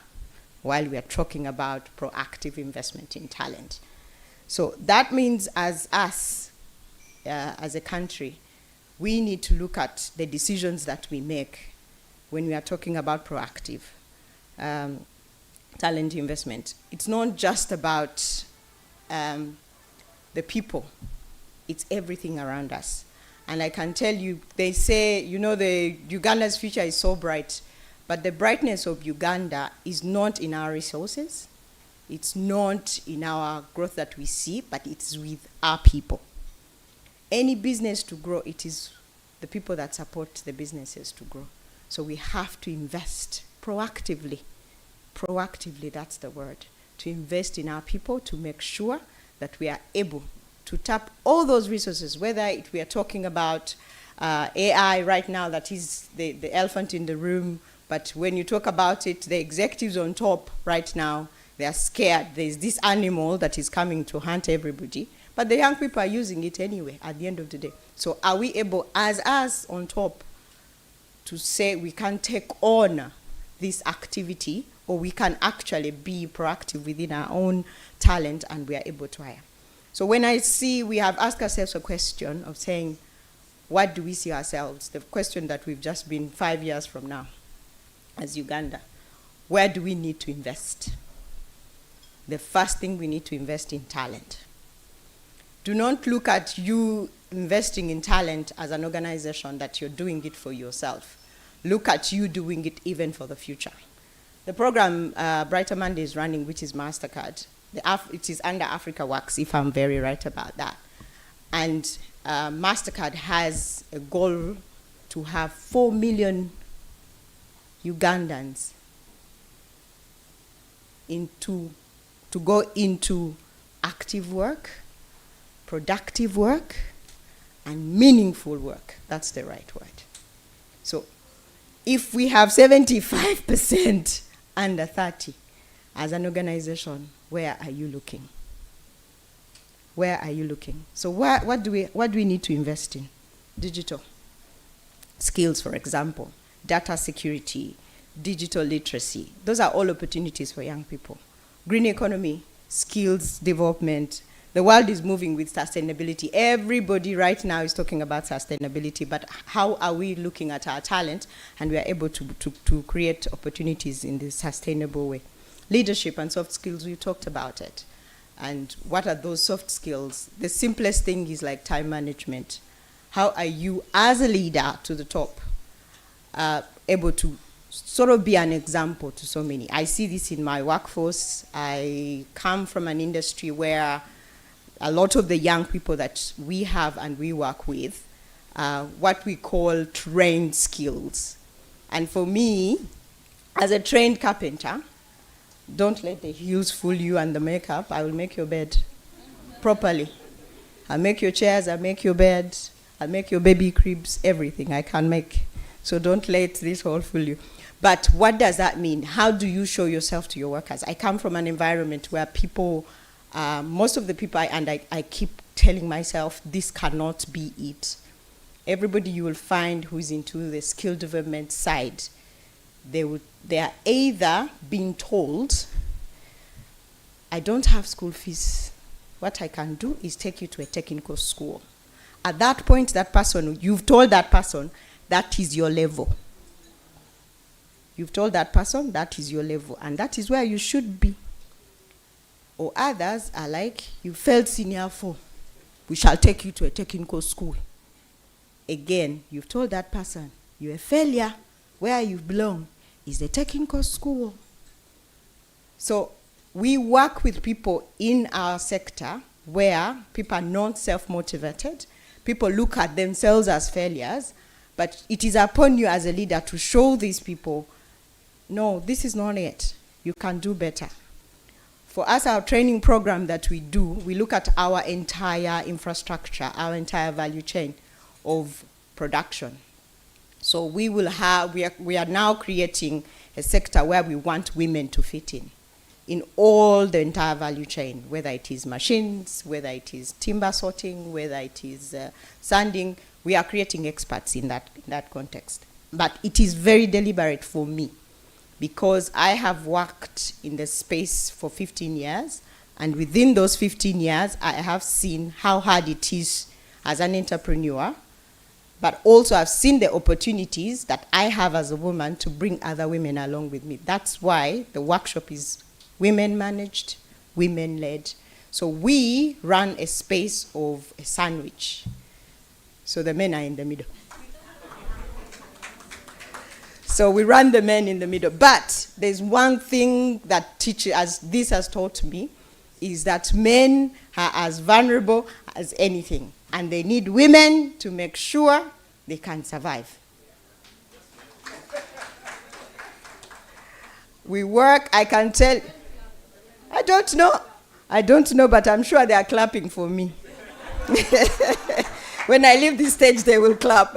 while we are talking about proactive investment in talent? So that means as us, as a country, we need to look at the decisions that we make when we are talking about proactive talent investment. It's not just about the people, it's everything around us. And I can tell you, they say, the Uganda's future is so bright, but the brightness of Uganda is not in our resources, it's not in our growth that we see, but it's with our people. Any business to grow, it is the people that support the businesses to grow. So we have to invest proactively. Proactively, that's the word. To invest in our people, to make sure that we are able to tap all those resources, whether we are talking about AI right now, that is the elephant in the room, but when you talk about it, the executives on top right now, they are scared. There's this animal that is coming to hunt everybody, but the young people are using it anyway at the end of the day. So are we able, as us on top, to say we can take on this activity, or we can actually be proactive within our own talent, and we are able to hire? So when I see, we have asked ourselves a question of saying, what do we see ourselves? The question that we've just been 5 years from now as Uganda. Where do we need to invest? The first thing, we need to invest in talent. Do not look at you investing in talent as an organization that you're doing it for yourself. Look at you doing it even for the future. The program Brighter Monday is running, which is MasterCard, it is under Africa Works, if I'm very right about that. And MasterCard has a goal to have 4 million Ugandans to go into active work, productive work, and meaningful work. That's the right word. So if we have 75% under 30 as an organization, where are you looking? Where are you looking? So what do we need to invest in? Digital skills, for example, data security, digital literacy. Those are all opportunities for young people. Green economy, skills development. The world is moving with sustainability. Everybody right now is talking about sustainability, but how are we looking at our talent, and we are able to create opportunities in this sustainable way? Leadership and soft skills, we talked about it. And what are those soft skills? The simplest thing is like time management. How are you, as a leader to the top, able to sort of be an example to so many? I see this in my workforce. I come from an industry where a lot of the young people that we have and we work with, what we call trained skills. And for me, as a trained carpenter, don't let the heels fool you and the makeup. I will make your bed properly. I'll make your chairs, I'll make your bed, I'll make your baby cribs, everything I can make. So don't let this all fool you. But what does that mean? How do you show yourself to your workers? I come from an environment where people, most of the people, I keep telling myself, this cannot be it. Everybody you will find who's into the skill development side, they are either being told, I don't have school fees. What I can do is take you to a technical school. At that point, that person, you've told that person, that is your level. You've told that person, that is your level, and that is where you should be. Or others are like, you failed senior 4. We shall take you to a technical school. Again, you've told that person, you're a failure. Where you belong is the technical school. So we work with people in our sector where people are not self-motivated. People look at themselves as failures, but it is upon you as a leader to show these people, no, this is not it. You can do better. For us, our training program that we do, we look at our entire infrastructure, our entire value chain of production. So we are now creating a sector where we want women to fit in all the entire value chain, whether it is machines, whether it is timber sorting, whether it is sanding. We are creating experts in that context. But it is very deliberate for me, because I have worked in the space for 15 years, and within those 15 years, I have seen how hard it is as an entrepreneur, but also I've seen the opportunities that I have as a woman to bring other women along with me. That's why the workshop is women-managed, women-led. So we run a space of a sandwich. So the men are in the middle. So we run the men in the middle. But there's one thing that this has taught me, is that men are as vulnerable as anything. And they need women to make sure they can survive. We work, I can tell. I don't know, but I'm sure they are clapping for me. When I leave this stage, they will clap.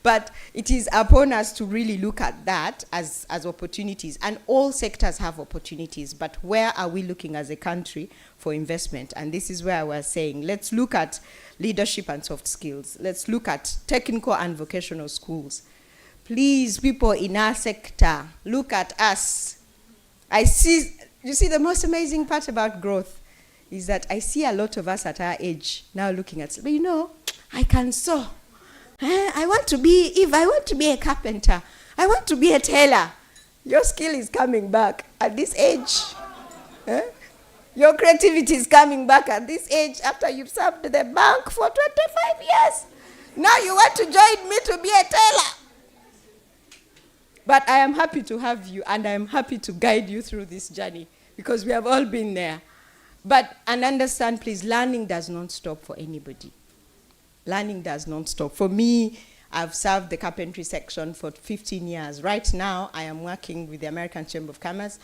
But it is upon us to really look at that as opportunities. And all sectors have opportunities, but where are we looking as a country for investment? And this is where we're saying, let's look at leadership and soft skills. Let's look at technical and vocational schools. Please, people in our sector, look at us. You see, the most amazing part about growth is that I see a lot of us at our age now looking at, but I can sew. If I want to be a carpenter, I want to be a tailor. Your skill is coming back at this age. Your creativity is coming back at this age after you've served the bank for 25 years. Now you want to join me to be a tailor. But I am happy to have you, and I am happy to guide you through this journey, because we have all been there. And understand, please, learning does not stop for anybody. Learning does not stop. For me, I've served the carpentry section for 15 years. Right now, I am working with the American Chamber of Commerce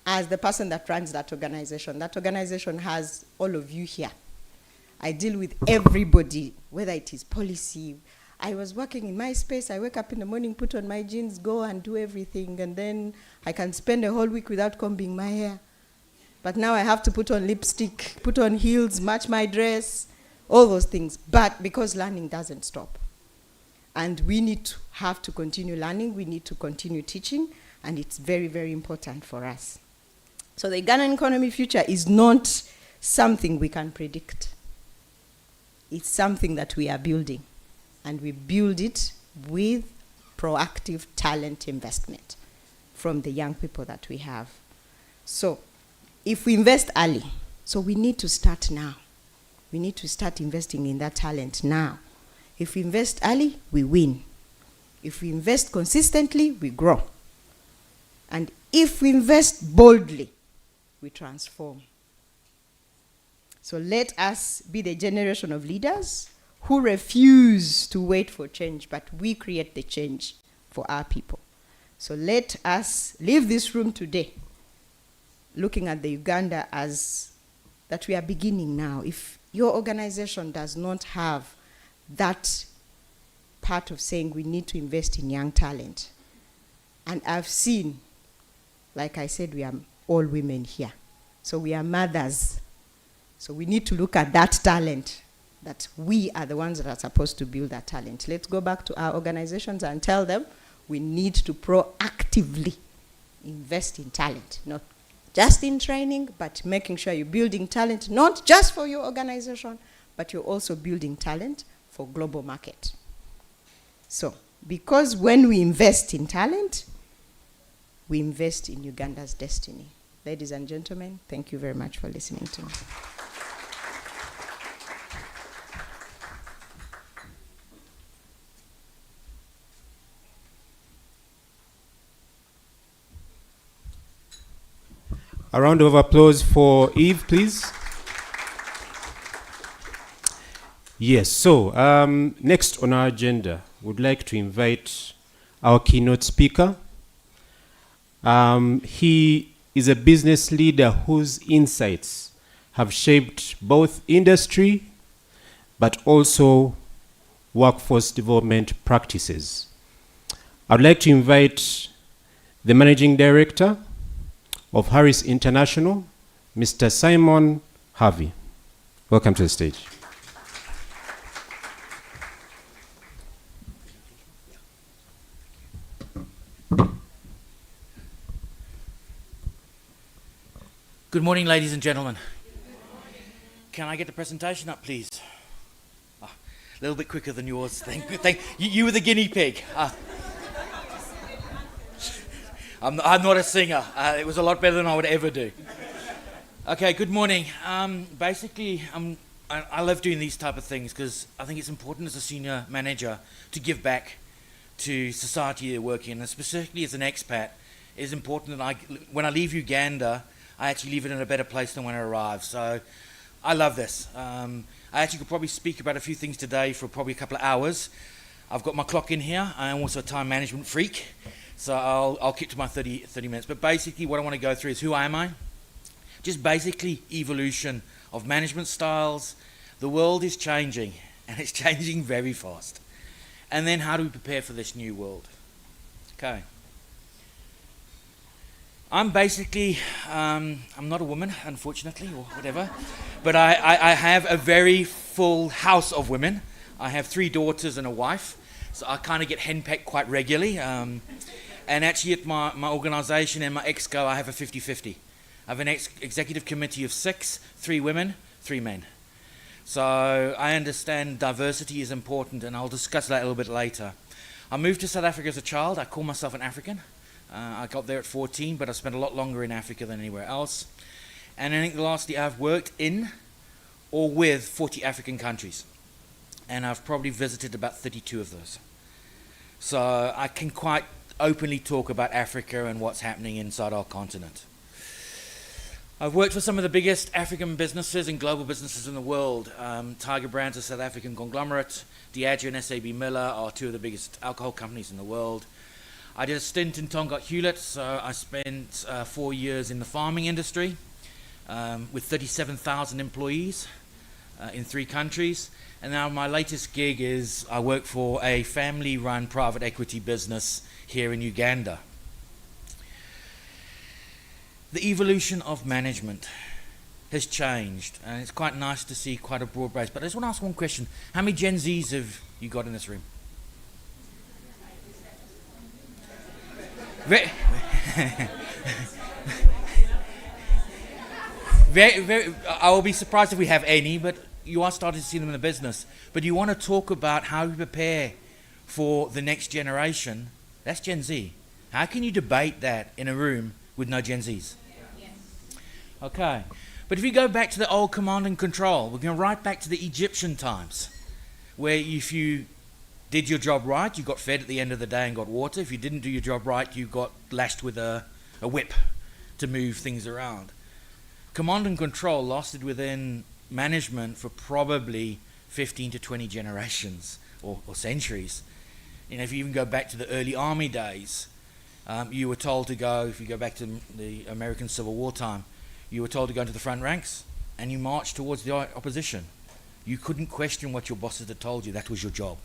as the person that runs that organization. That organization has all of you here. I deal with everybody, whether it is policy. I was working in my space. I wake up in the morning, put on my jeans, go and do everything, and then I can spend a whole week without combing my hair. But now I have to put on lipstick, put on heels, match my dress, all those things. But because learning doesn't stop. And we have to continue learning, we need to continue teaching, and it's very, very important for us. So the Ghanaian economy future is not something we can predict. It's something that we are building. And we build it with proactive talent investment from the young people that we have. So if we invest early, so we need to start now. We need to start investing in that talent now. If we invest early, we win. If we invest consistently, we grow. And if we invest boldly, we transform. So let us be the generation of leaders who refuse to wait for change, but we create the change for our people. So let us leave this room today looking at the Uganda as that we are beginning now. If your organization does not have that part of saying we need to invest in young talent, and I've seen, like I said, we are all women here. So we are mothers. So we need to look at that talent, that we are the ones that are supposed to build that talent. Let's go back to our organizations and tell them we need to proactively invest in talent, not just in training, but making sure you're building talent, not just for your organization, but you're also building talent for global market. So, because when we invest in talent, we invest in Uganda's destiny. Ladies and gentlemen, thank you very much for listening to me. A round of applause for Eve, please. Yes, so next on our agenda, we'd like to invite our keynote speaker. He is a business leader whose insights have shaped both industry but also workforce development practices. I'd like to invite the Managing Director of Harris International, Mr. Simon Harvey. Welcome to the stage. Good morning, ladies and gentlemen. Can I get the presentation up, please? A little bit quicker than yours. Thank you. You were the guinea pig. I'm not a singer. It was a lot better than I would ever do. Okay, good morning. Basically, I love doing these type of things because I think it's important as a senior manager to give back to society you work in, and specifically as an expat, it is important that when I leave Uganda, I actually leave it in a better place than when I arrived. So I love this. I actually could probably speak about a few things today for probably a couple of hours. I've got my clock in here. I am also a time management freak. So I'll keep to my 30 minutes. But basically what I want to go through is who am I? Just basically evolution of management styles. The world is changing, and it's changing very fast. And then how do we prepare for this new world? Okay. I'm basically, I'm not a woman, unfortunately, or whatever, but I have a very full house of women. I have 3 daughters and a wife, so I kind of get henpecked quite regularly. And actually at my organization and my exco, I have a 50-50. I have an executive committee of 6, 3 women, 3 men. So I understand diversity is important, and I'll discuss that a little bit later. I moved to South Africa as a child. I call myself an African. I got there at 14, but I spent a lot longer in Africa than anywhere else. And I think the last year I've worked in or with 40 African countries. And I've probably visited about 32 of those. So I can quite openly talk about Africa and what's happening inside our continent. I've worked for some of the biggest African businesses and global businesses in the world. Tiger Brands, a South African conglomerate. Diageo and SAB Miller are 2 of the biggest alcohol companies in the world. I did a stint in Tongaat Hewlett, so I spent 4 years in the farming industry with 37,000 employees in 3 countries. And now my latest gig is I work for a family-run private equity business here in Uganda. The evolution of management has changed, and it's quite nice to see quite a broad base. But I just want to ask one question. How many Gen Zs have you got in this room? I will be surprised if we have any, but you are starting to see them in the business. But you want to talk about how you prepare for the next generation. That's Gen Z. How can you debate that in a room with no Gen Zs? Okay. But if you go back to the old command and control, we're going right back to the Egyptian times, where if you did your job right, you got fed at the end of the day and got water. If you didn't do your job right, you got lashed with a whip to move things around. Command and control lasted within management for probably 15 to 20 generations or centuries. You know, if you even go back to the early army days, you were told to go, if you go back to the American Civil War time, you were told to go into the front ranks and you marched towards the opposition. You couldn't question what your bosses had told you. That was your job.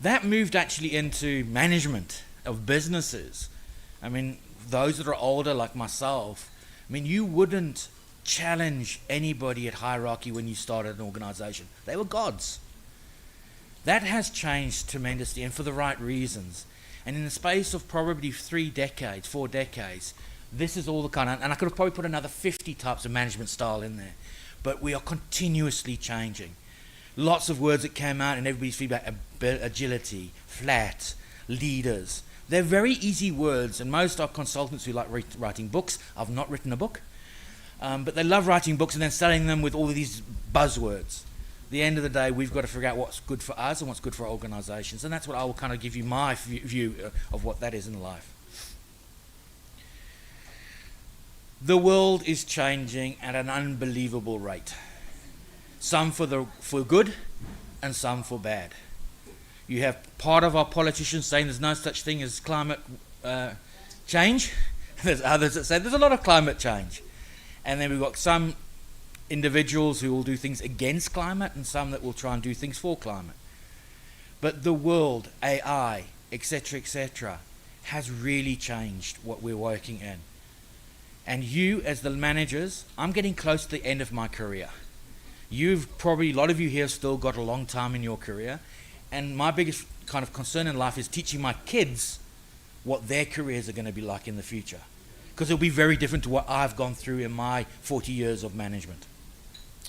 That moved actually into management of businesses. I mean, those that are older like myself, I mean, you wouldn't challenge anybody at hierarchy when you started an organization. They were gods. That has changed tremendously, and for the right reasons. And in the space of probably 4 decades, this is all the kind of, and I could have probably put another 50 types of management style in there, but we are continuously changing. Lots of words that came out and everybody's feedback: agility, flat, leaders. They're very easy words, and most are consultants who like writing books. I've not written a book, but they love writing books and then selling them with all of these buzzwords. At the end of the day, we've got to figure out what's good for us and what's good for our organizations, and that's what I will kind of give you my view of what that is in life. The world is changing at an unbelievable rate. Some for good and some for bad. You have part of our politicians saying there's no such thing as climate change. There's others that say there's a lot of climate change. And then we've got some individuals who will do things against climate and some that will try and do things for climate. But the world, AI, etc., has really changed what we're working in. And you, as the managers, I'm getting close to the end of my career. You've probably, a lot of you here, still got a long time in your career. And my biggest kind of concern in life is teaching my kids what their careers are going to be like in the future. Because it'll be very different to what I've gone through in my 40 years of management.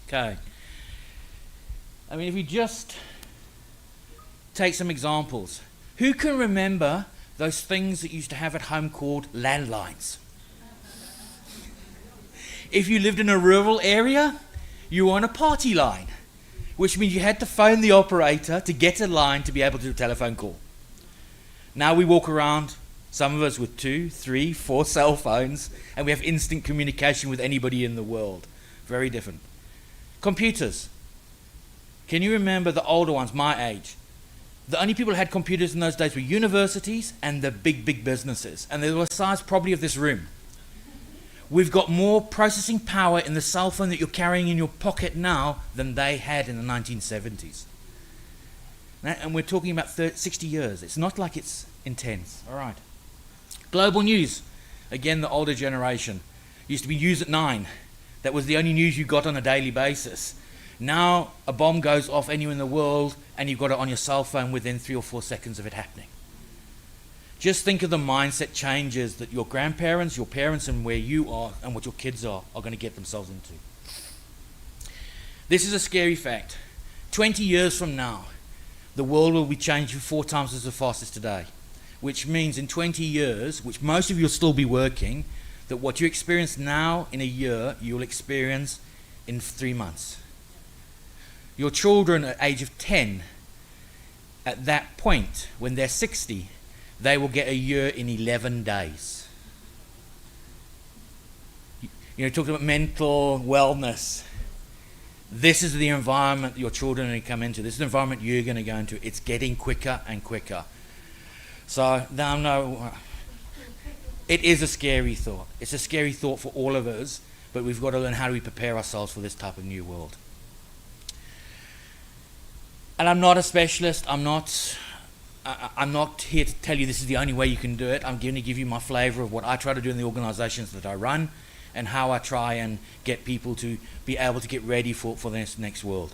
Okay. I mean, if we just take some examples. Who can remember those things that you used to have at home called landlines? If you lived in a rural area, you were on a party line, which means you had to phone the operator to get a line to be able to do a telephone call. Now we walk around, some of us with 2, 3, 4 cell phones, and we have instant communication with anybody in the world. Very different. Computers. Can you remember the older ones, my age? The only people who had computers in those days were universities and the big businesses. And they were the size probably of this room. We've got more processing power in the cell phone that you're carrying in your pocket now than they had in the 1970s. And we're talking about 60 years. It's not like it's intense. All right. Global news. Again, the older generation. Used to be news at 9. That was the only news you got on a daily basis. Now a bomb goes off anywhere in the world and you've got it on your cell phone within 3 or 4 seconds of it happening. Just think of the mindset changes that your grandparents, your parents, and where you are and what your kids are going to get themselves into. This is a scary fact. 20 years from now, the world will be changing 4 times as fast as today, which means in 20 years, which most of you will still be working, that what you experience now in a year, you'll experience in 3 months. Your children at age of 10, at that point, when they're 60, they will get a year in 11 days. You know, talking about mental wellness. This is the environment your children are going to come into. This is the environment you're going to go into. It's getting quicker and quicker. So, no, it is a scary thought. It's a scary thought for all of us, but we've got to learn how do we prepare ourselves for this type of new world. And I'm not a specialist. I'm not here to tell you this is the only way you can do it. I'm going to give you my flavor of what I try to do in the organizations that I run and how I try and get people to be able to get ready for this next world.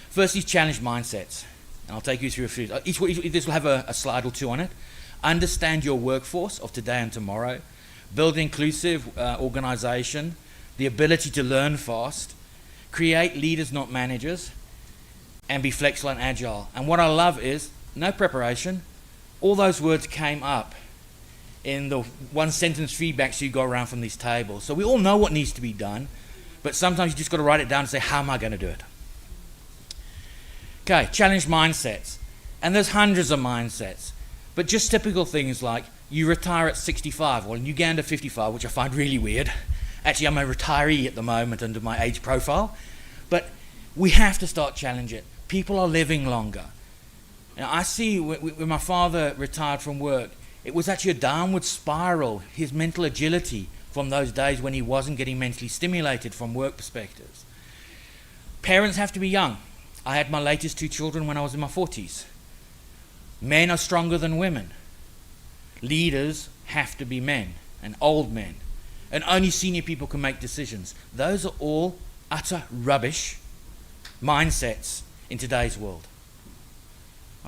Firstly, challenge mindsets. And I'll take you through a few. This will have a slide or 2 on it. Understand your workforce of today and tomorrow. Build an inclusive organization. The ability to learn fast. Create leaders, not managers. And be flexible and agile. And what I love is no preparation. All those words came up in the 1-sentence feedbacks you go around from these tables. So we all know what needs to be done, but sometimes you just got to write it down and say, how am I going to do it? Okay, challenge mindsets. And there's hundreds of mindsets, but just typical things like you retire at 65, or in Uganda 55, which I find really weird. Actually, I'm a retiree at the moment under my age profile, but we have to start challenging it. People are living longer. Now, I see when my father retired from work, it was actually a downward spiral, his mental agility from those days when he wasn't getting mentally stimulated from work perspectives. Parents have to be young. I had my latest 2 children when I was in my 40s. Men are stronger than women. Leaders have to be men and old men. And only senior people can make decisions. Those are all utter rubbish mindsets in today's world.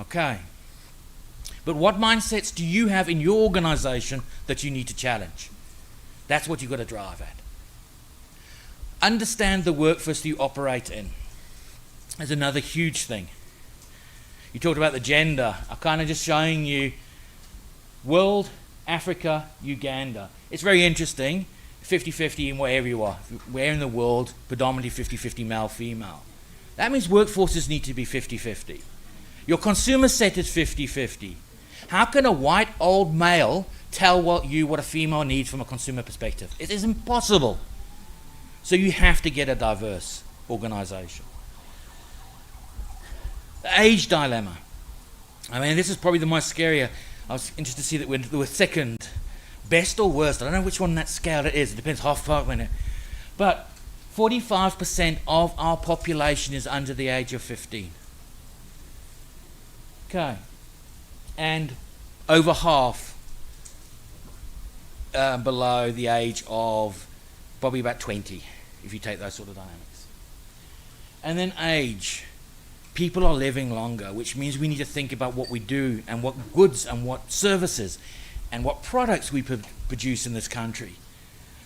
Okay. But what mindsets do you have in your organization that you need to challenge? That's what you've got to drive at. Understand the workforce you operate in. There's another huge thing. You talked about the gender. I'm kind of just showing you world, Africa, Uganda. It's very interesting. 50-50 in wherever you are. Where in the world, predominantly 50-50 male, female. That means workforces need to be 50-50. Your consumer set is 50-50. How can a white old male tell what a female needs from a consumer perspective? It is impossible. So you have to get a diverse organization. The age dilemma. I mean, this is probably the most scarier. I was interested to see that we're second best or worst. I don't know which one on that scale it is. It depends how far when it. But 45% of our population is under the age of 15. Okay. And over half below the age of probably about 20, if you take those sort of dynamics. And then age. People are living longer, which means we need to think about what we do and what goods and what services and what products we produce in this country.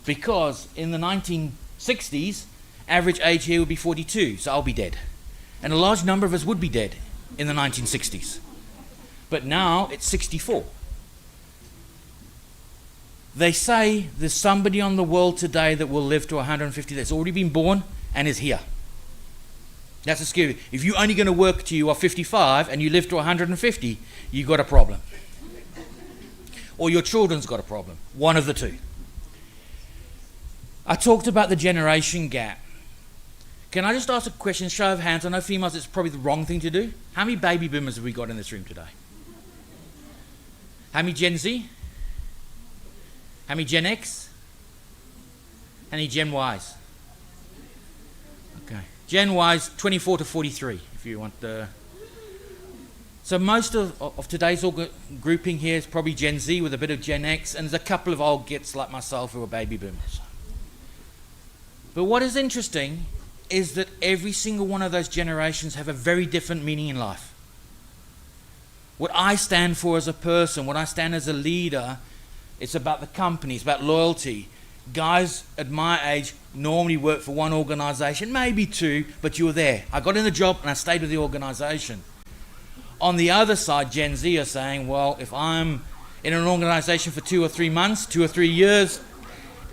Because in the 1960s, average age here would be 42, so I'll be dead. And a large number of us would be dead in the 1960s. But now it's 64. They say there's somebody on the world today that will live to 150 that's already been born and is here. That's a scary. If you're only going to work till you are 55 and you live to 150, you've got a problem. Or your children's got a problem. One of the two. I talked about the generation gap. Can I just ask a question, show of hands? I know females, it's probably the wrong thing to do. How many baby boomers have we got in this room today? How many Gen Z? How many Gen X? How many Gen Ys? Okay. Gen Ys, 24 to 43, if you want the... So most of today's grouping here is probably Gen Z with a bit of Gen X, and there's a couple of old gits like myself who are baby boomers. But what is interesting is that every single one of those generations have a very different meaning in life. What I stand for as a person, what I stand as a leader, it's about the company, it's about loyalty. Guys at my age normally work for one organization, maybe two, but you were there. I got in the job and I stayed with the organization. On the other side, Gen Z are saying, well, if I'm in an organization for 2 or 3 months, 2 or 3 years,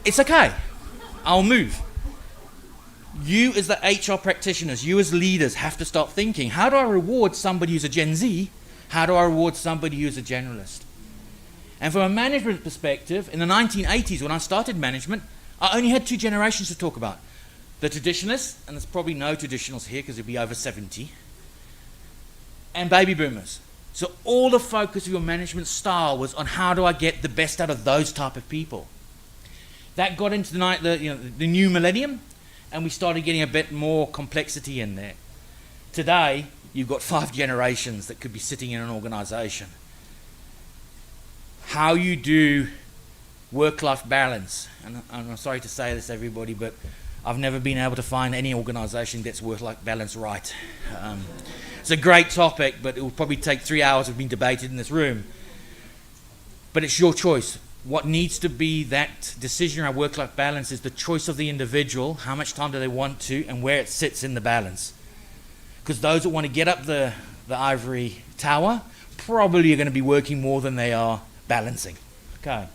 it's okay. I'll move. You as the HR practitioners, you as leaders have to start thinking, how do I reward somebody who's a Gen Z? How do I reward somebody who's a generalist? And from a management perspective, in the 1980s when I started management, I only had 2 generations to talk about. The traditionalists, and there's probably no traditionals here because it'll be over 70, and baby boomers. So all the focus of your management style was on how do I get the best out of those type of people. That got into the new millennium, and we started getting a bit more complexity in there. Today, you've got 5 generations that could be sitting in an organization. How you do work-life balance, and I'm sorry to say this, everybody, but I've never been able to find any organization that gets work-life balance right. It's a great topic, but it will probably take 3 hours of being debated in this room. But it's your choice. What needs to be that decision around work-life balance is the choice of the individual, how much time do they want to, and where it sits in the balance. Because those that want to get up the ivory tower probably are going to be working more than they are balancing. Okay.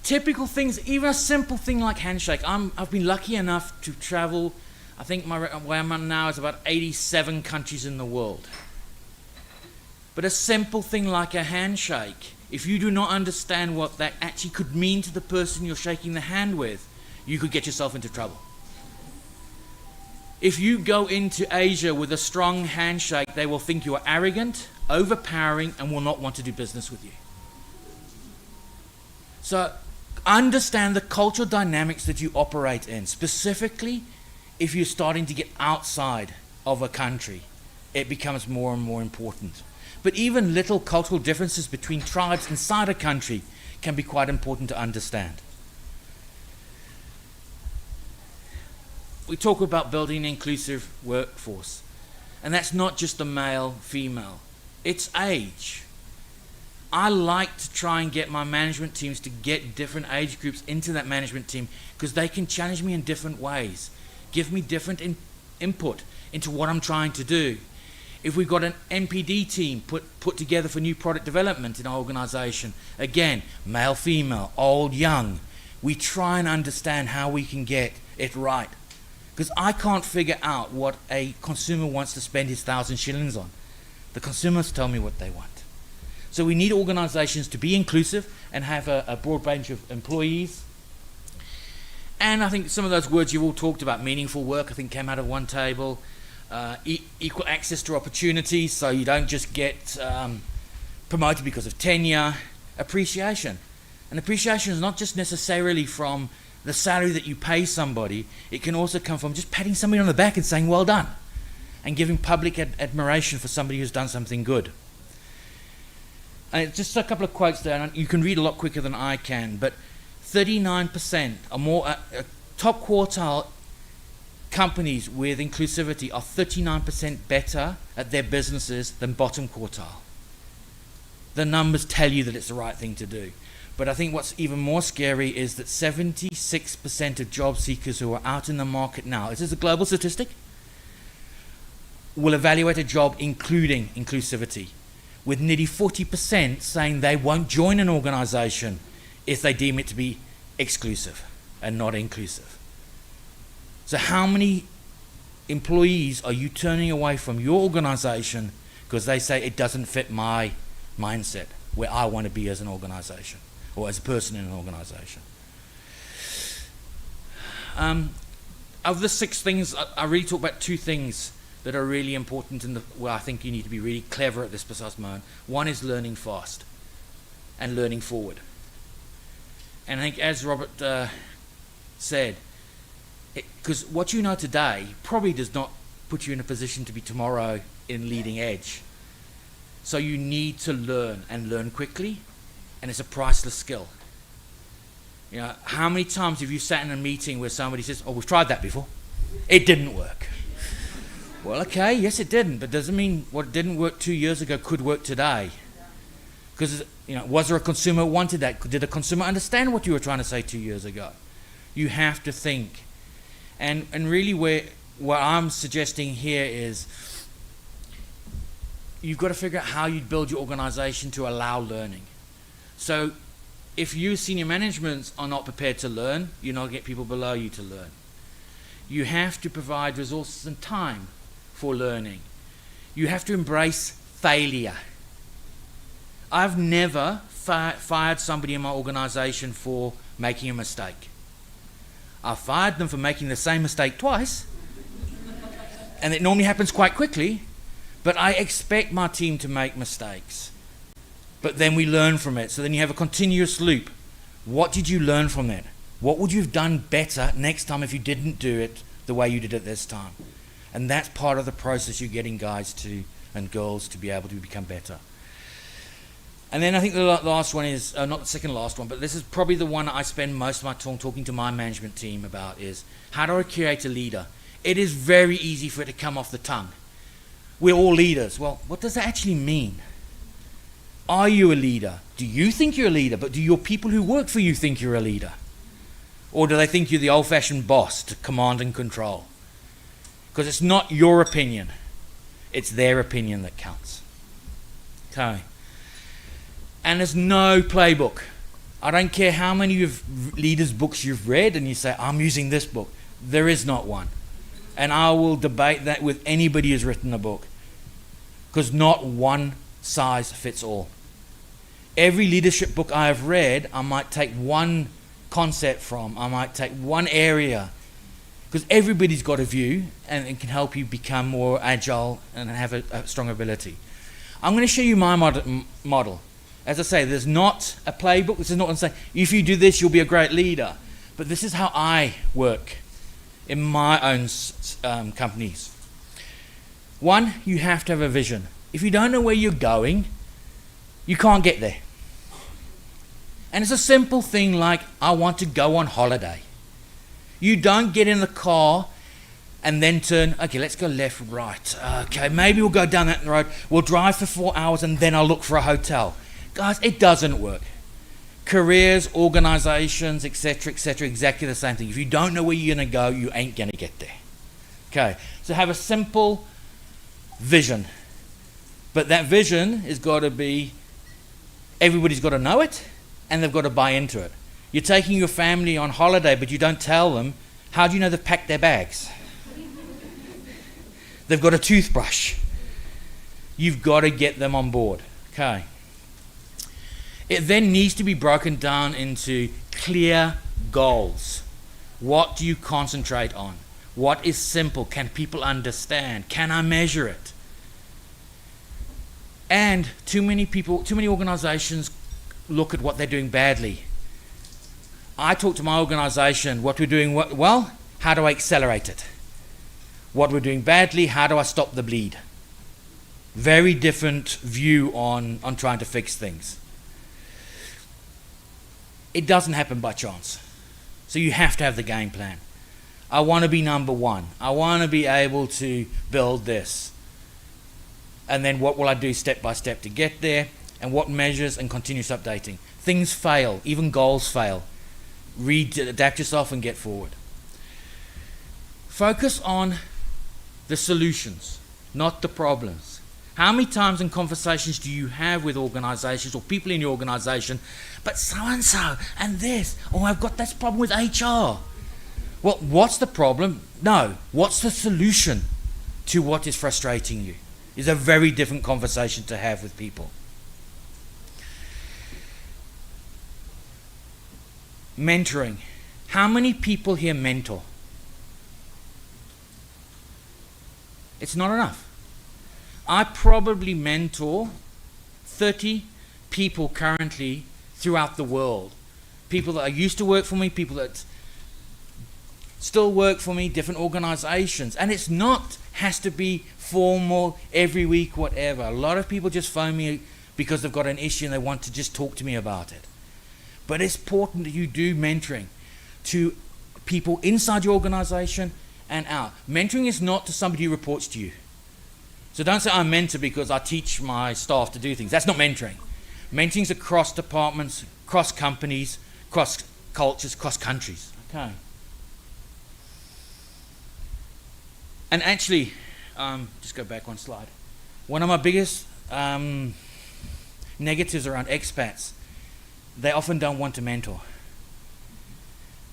Typical things, even a simple thing like handshake. I've been lucky enough to travel, I think where I'm at now is about 87 countries in the world. But a simple thing like a handshake, if you do not understand what that actually could mean to the person you're shaking the hand with, you could get yourself into trouble. If you go into Asia with a strong handshake, they will think you are arrogant, overpowering, and will not want to do business with you. So understand the cultural dynamics that you operate in. Specifically, if you're starting to get outside of a country, it becomes more and more important. But even little cultural differences between tribes inside a country can be quite important to understand. We talk about building an inclusive workforce. And that's not just the male, female. It's age. I like to try and get my management teams to get different age groups into that management team because they can challenge me in different ways, give me different input into what I'm trying to do. If we've got an NPD team put together for new product development in our organization, again, male, female, old, young, we try and understand how we can get it right. Because I can't figure out what a consumer wants to spend his 1,000 shillings on. The consumers tell me what they want. So we need organizations to be inclusive and have a broad range of employees. And I think some of those words you've all talked about, meaningful work, I think came out of one table. Equal access to opportunities, so you don't just get promoted because of tenure. Appreciation. And appreciation is not just necessarily from the salary that you pay somebody. It can also come from just patting somebody on the back and saying, well done, and giving public admiration for somebody who's done something good. And just a couple of quotes there, and you can read a lot quicker than I can, but 39% or more, top quartile companies with inclusivity are 39% better at their businesses than bottom quartile. The numbers tell you that it's the right thing to do. But I think what's even more scary is that 76% of job seekers who are out in the market now, this is a global statistic, will evaluate a job including inclusivity, with nearly 40% saying they won't join an organization if they deem it to be exclusive and not inclusive. So how many employees are you turning away from your organization because they say it doesn't fit my mindset, where I want to be as an organization or as a person in an organization? Of the 6 things, I really talk about 2 things that are really important where I think you need to be really clever at this precise moment. One is learning fast and learning forward. And I think, as Robert said, because what you know today probably does not put you in a position to be tomorrow in leading edge. So you need to learn and learn quickly, and it's a priceless skill. You know, how many times have you sat in a meeting where somebody says, "Oh, we've tried that before. It didn't work." Well, okay, yes, it didn't, but doesn't mean what didn't work 2 years ago could work today. Because, you know, was there a consumer who wanted that? Did the consumer understand what you were trying to say 2 years ago? You have to think. And really what I'm suggesting here is you've got to figure out how you build your organization to allow learning. So if you senior management are not prepared to learn, you're not going to get people below you to learn. You have to provide resources and time for learning. You have to embrace failure. I've never fired somebody in my organization for making a mistake. I fired them for making the same mistake twice, and it normally happens quite quickly, but I expect my team to make mistakes. But then we learn from it, so then you have a continuous loop. What did you learn from that? What would you have done better next time if you didn't do it the way you did it this time? And that's part of the process you're getting guys to and girls to be able to become better. And then I think the last one is, not the second last one, but this is probably the one I spend most of my time talking to my management team about, is how do I create a leader? It is very easy for it to come off the tongue. We're all leaders. Well, what does that actually mean? Are you a leader? Do you think you're a leader, but do your people who work for you think you're a leader? Or do they think you're the old-fashioned boss to command and control? Because it's not your opinion. It's their opinion that counts. Okay. And there's no playbook. I don't care how many leaders' books you've read and you say, I'm using this book. There is not one. And I will debate that with anybody who's written a book. Because not one size fits all. Every leadership book I have read, I might take one concept from. I might take one area. Because everybody's got a view and it can help you become more agile and have a strong ability. I'm going to show you my model. As I say, there's not a playbook. This is not going to say, if you do this, you'll be a great leader. But this is how I work in my own companies. One, you have to have a vision. If you don't know where you're going, you can't get there. And it's a simple thing like, I want to go on holiday. You don't get in the car and then turn, okay, let's go left, right. Okay, maybe we'll go down that road. We'll drive for 4 hours and then I'll look for a hotel. Guys, it doesn't work. Careers, organizations, etc., exactly the same thing. If you don't know where you're going to go, you ain't going to get there. Okay, so have a simple vision. But that vision has got to be, everybody's got to know it and they've got to buy into it. You're taking your family on holiday, but you don't tell them, how do you know they've packed their bags? They've got a toothbrush. You've got to get them on board. Okay. It then needs to be broken down into clear goals. What do you concentrate on? What is simple? Can people understand? Can I measure it? And too many organizations look at what they're doing badly. I talk to my organization, what we're doing well, how do I accelerate it? What we're doing badly, how do I stop the bleed? Very different view on trying to fix things. It doesn't happen by chance. So you have to have the game plan. I want to be number one. I want to be able to build this. And then what will I do step by step to get there? And what measures and continuous updating. Things fail, even goals fail. Adapt yourself and get forward. Focus on the solutions, not the problems. How many times in conversations do you have with organizations or people in your organization, but so-and-so and this, or I've got this problem with HR. Well, what's the problem? No. What's the solution to what is frustrating you? Is a very different conversation to have with people. Mentoring. How many people here mentor? It's not enough. I probably mentor 30 people currently throughout the world. People that used to work for me, people that still work for me, different organizations. And it's not, has to be formal, every week, whatever. A lot of people just phone me because they've got an issue and they want to just talk to me about it. But it's important that you do mentoring to people inside your organization and out. Mentoring is not to somebody who reports to you. So don't say I'm mentor because I teach my staff to do things. That's not mentoring. Mentoring is across departments, cross companies, cross cultures, cross countries. Okay. And actually, just go back one slide. One of my biggest negatives around expats, they often don't want to mentor.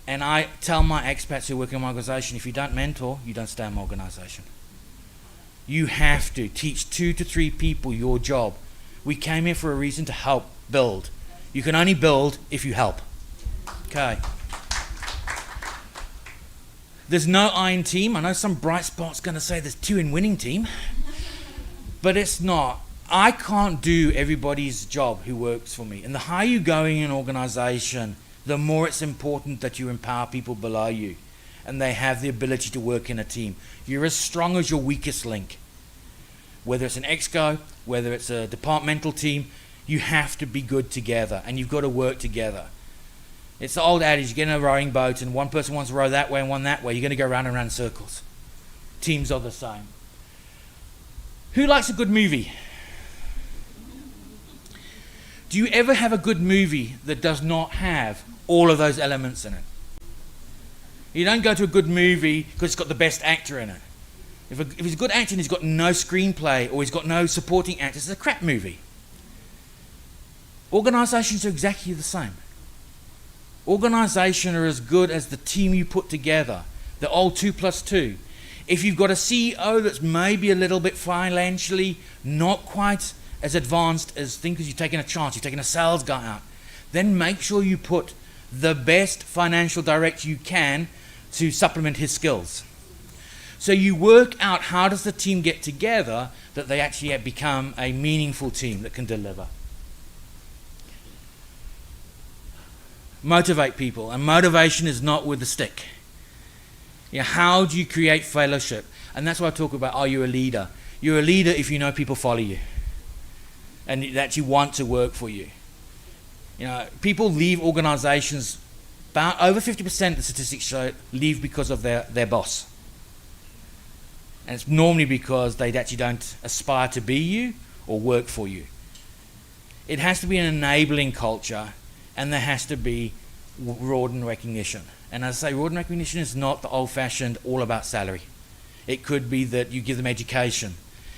And I tell my expats who work in my organization, if you don't mentor, you don't stay in my organization. You have to teach 2 to 3 people your job. We came here for a reason to help build. You can only build if you help. Okay. There's no I in team. I know some bright spot's going to say there's 2 in winning team. But it's not. I can't do everybody's job who works for me. And the higher you go in an organization, the more it's important that you empower people below you and they have the ability to work in a team. You're as strong as your weakest link. Whether it's an exco, whether it's a departmental team, you have to be good together and you've got to work together. It's the old adage, you get in a rowing boat and one person wants to row that way and one that way, you're going to go round and round in circles. Teams are the same. Who likes a good movie? Do you ever have a good movie that does not have all of those elements in it? You don't go to a good movie because it's got the best actor in it. If he's a good actor and he's got no screenplay or he's got no supporting actors, it's a crap movie. Organizations are exactly the same. Organizations are as good as the team you put together, the old 2+2. If you've got a CEO that's maybe a little bit financially not quite as advanced as because you've taken a chance, you've taken a sales guy out, then make sure you put the best financial director you can to supplement his skills. So you work out how does the team get together that they actually become a meaningful team that can deliver. Motivate people, and motivation is not with a stick. Yeah, how do you create fellowship? And that's why I talk about, are you a leader? You're a leader if you know people follow you and that you want to work for you. You know, people leave organizations, about over 50% of the statistics show leave because of their boss. And it's normally because they actually don't aspire to be you or work for you. It has to be an enabling culture, and there has to be reward and recognition. And as I say, reward and recognition is not the old-fashioned all about salary. It could be that you give them education.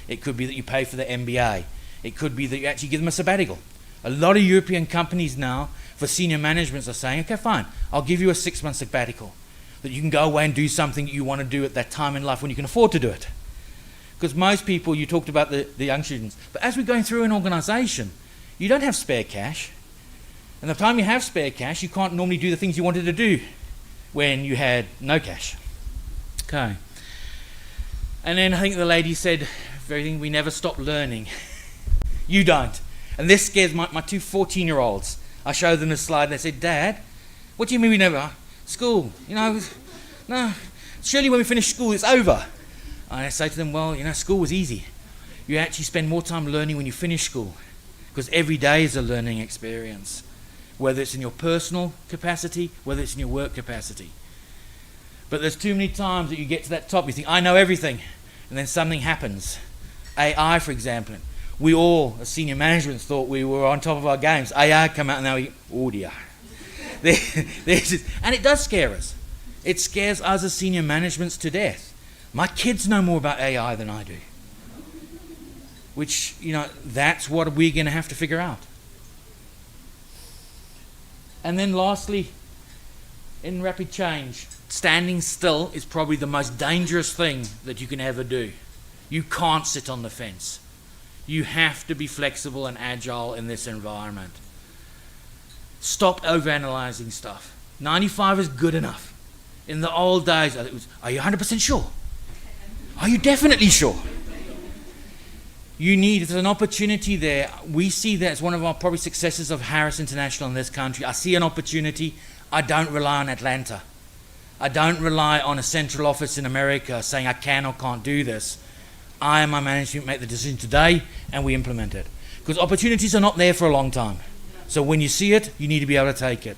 It could be that you pay for their MBA. It could be that you actually give them a sabbatical. A lot of European companies now, for senior managements, are saying, okay, fine, I'll give you a 6-month sabbatical, that you can go away and do something that you want to do at that time in life when you can afford to do it. Because most people, you talked about the young students, but as we're going through an organization, you don't have spare cash. And the time you have spare cash, you can't normally do the things you wanted to do. when you had no cash. Okay. And then I think the lady said, everything, we never stop learning. You don't. And this scares my two 14-year-olds. I showed them the slide and they said, Dad, what do you mean we never? School, no, surely when we finish school it's over. And I say to them, well, school was easy. You actually spend more time learning when you finish school, because every day is a learning experience, whether it's in your personal capacity, whether it's in your work capacity. But there's too many times that you get to that top, you think, I know everything, and then something happens. AI, for example. We all, as senior management, thought we were on top of our games. AI come out and now we, oh dear. And it does scare us. It scares us as senior managements to death. My kids know more about AI than I do. Which, that's what we're going to have to figure out. And then lastly, in rapid change, standing still is probably the most dangerous thing that you can ever do. You can't sit on the fence. You have to be flexible and agile in this environment. Stop overanalyzing stuff. 95 is good enough. In the old days, it was, are you 100% sure? Are you definitely sure? There's an opportunity there. We see that as one of our probably successes of Harris International in this country. I see an opportunity. I don't rely on Atlanta. I don't rely on a central office in America saying I can or can't do this. I and my management make the decision today and we implement it. Because opportunities are not there for a long time. So when you see it, you need to be able to take it.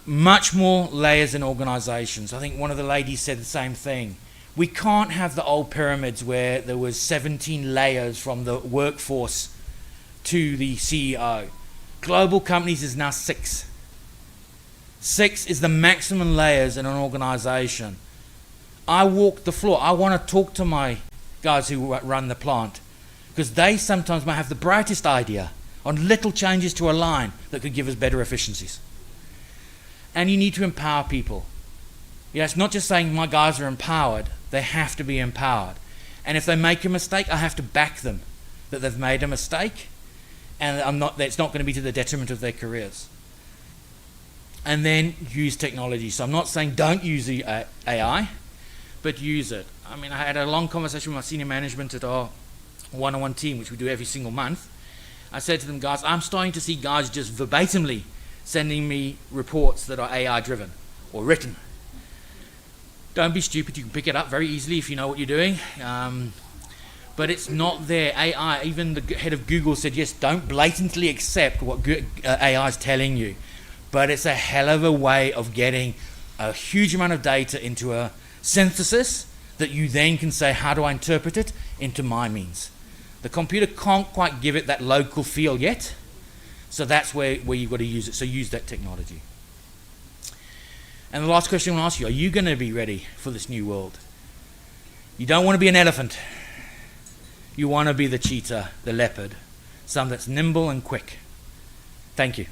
Much more layers in organizations. I think one of the ladies said the same thing. We can't have the old pyramids where there was 17 layers from the workforce to the CEO. Global companies is now 6. 6 is the maximum layers in an organization. I walk the floor. I want to talk to my guys who run the plant, because they sometimes might have the brightest idea on little changes to a line that could give us better efficiencies. And you need to empower people. It's not just saying my guys are empowered. They have to be empowered. And if they make a mistake, I have to back them that they've made a mistake, and it's not going to be to the detriment of their careers. And then use technology. So I'm not saying don't use the AI, but use it. I mean, I had a long conversation with my senior management at our one-on-one team, which we do every single month. I said to them, guys, I'm starting to see guys just verbatimly sending me reports that are AI driven or written. Don't be stupid. You can pick it up very easily if you know what you're doing. But it's not there. AI, even the head of Google said, yes, don't blatantly accept what AI is telling you. But it's a hell of a way of getting a huge amount of data into a synthesis that you then can say, how do I interpret it into my means? The computer can't quite give it that local feel yet. So that's where you've got to use it. So use that technology. And the last question I want to ask you, are you going to be ready for this new world? You don't want to be an elephant. You want to be the cheetah, the leopard, something that's nimble and quick. Thank you.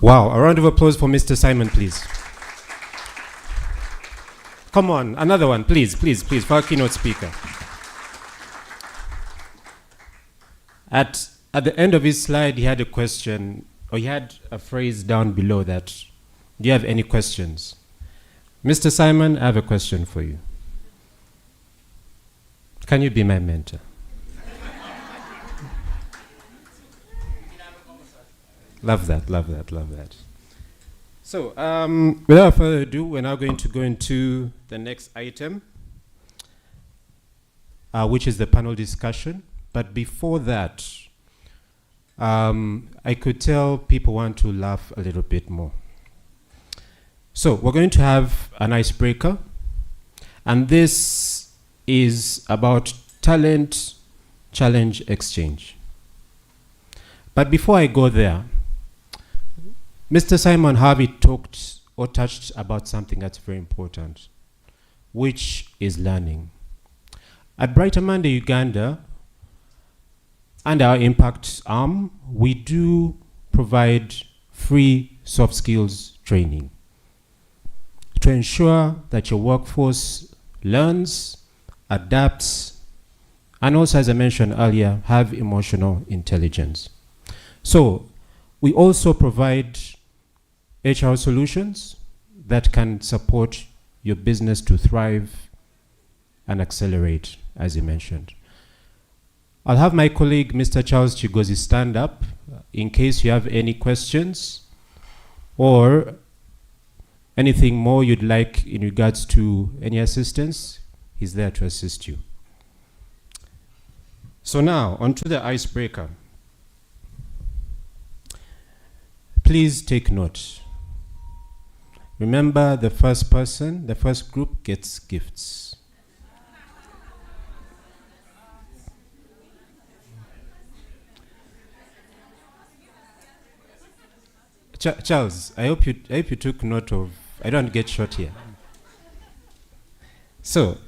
Wow, a round of applause for Mr. Simon, please. Come on, another one, please, for our keynote speaker. At the end of his slide, he had a question, or he had a phrase down below that, do you have any questions? Mr. Simon, I have a question for you. Can you be my mentor? Love that. So, without further ado, we're now going to go into the next item, which is the panel discussion. But before that, I could tell people want to laugh a little bit more. So, we're going to have an icebreaker, and this is about talent challenge exchange. But before I go there, Mr. Simon Harvey talked or touched about something that's very important, which is learning. At Brighter Monday Uganda, and our impact arm, we do provide free soft skills training to ensure that your workforce learns, adapts, and also, as I mentioned earlier, have emotional intelligence. So we also provide HR solutions that can support your business to thrive and accelerate, as you mentioned. I'll have my colleague, Mr. Charles Chigozi, stand up in case you have any questions or anything more you'd like in regards to any assistance. He's there to assist you. So now, onto the icebreaker. Please take note. Remember, the first person, the first group gets gifts. Charles, I hope you took note of, I don't get short here. So,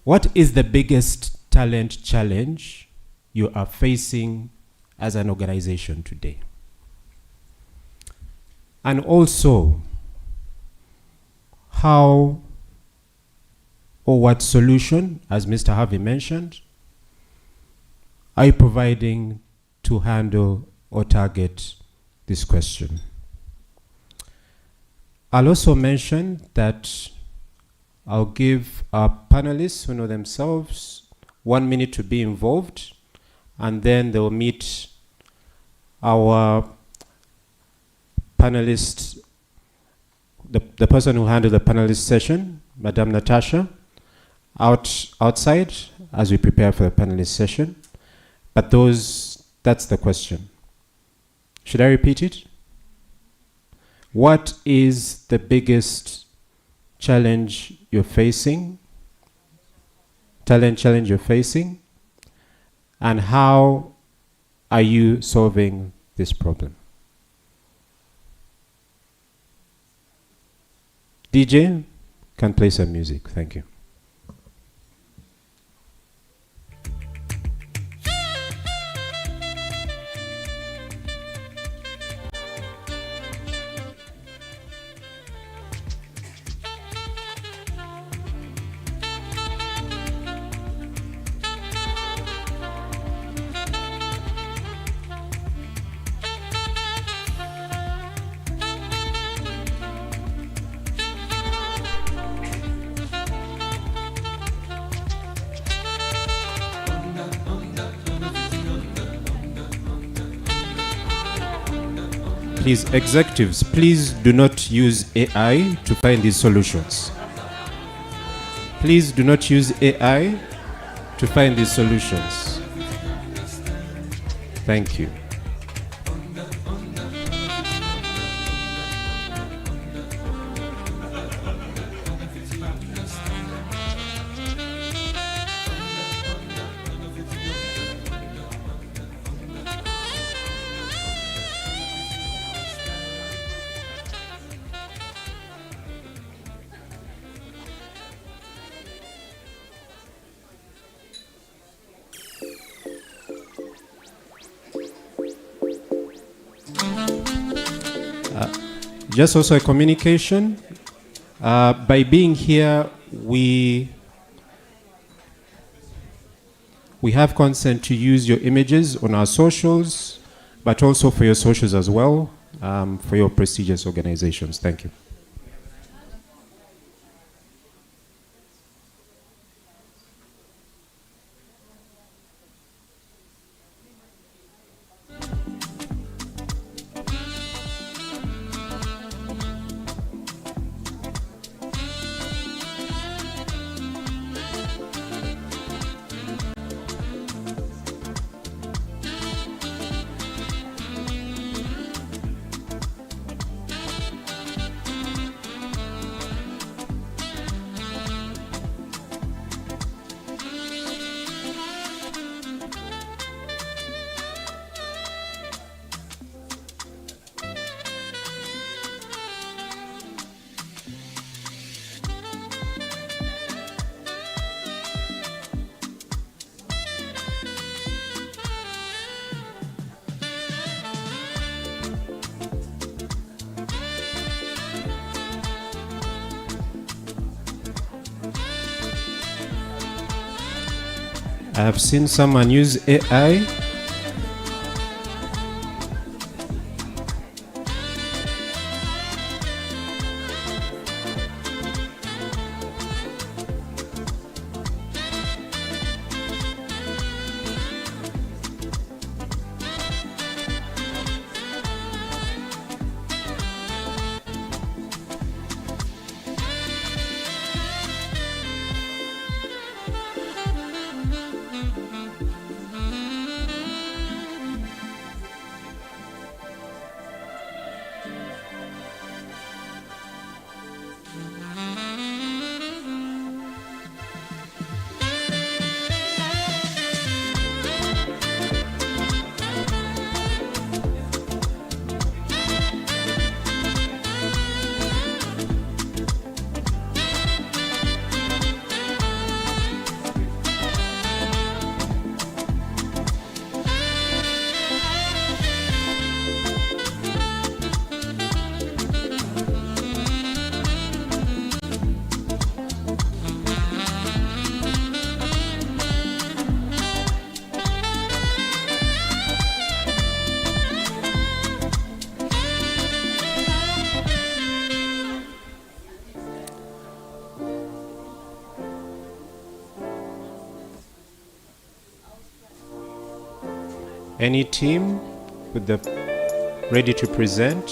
what is the biggest talent challenge you are facing as an organization today? And also, how or what solution, as Mr. Harvey mentioned, are you providing to handle or target this question? I'll also mention that I'll give our panelists who know themselves 1 minute to be involved, and then they'll meet our panelist, the person who handled the panelist session, Madame Natasha, outside as we prepare for the panelist session. But that's the question. Should I repeat it? What is the biggest challenge you're facing? Talent challenge you're facing? And how are you solving this problem? DJ can play some music. Thank you. Please, executives, please do not use AI to find these solutions. Please do not use AI to find these solutions. Thank you. Just also a communication. By being here, we have consent to use your images on our socials, but also for your socials as well, for your prestigious organizations. Thank you. I have seen someone use AI. Any team with the ready to present?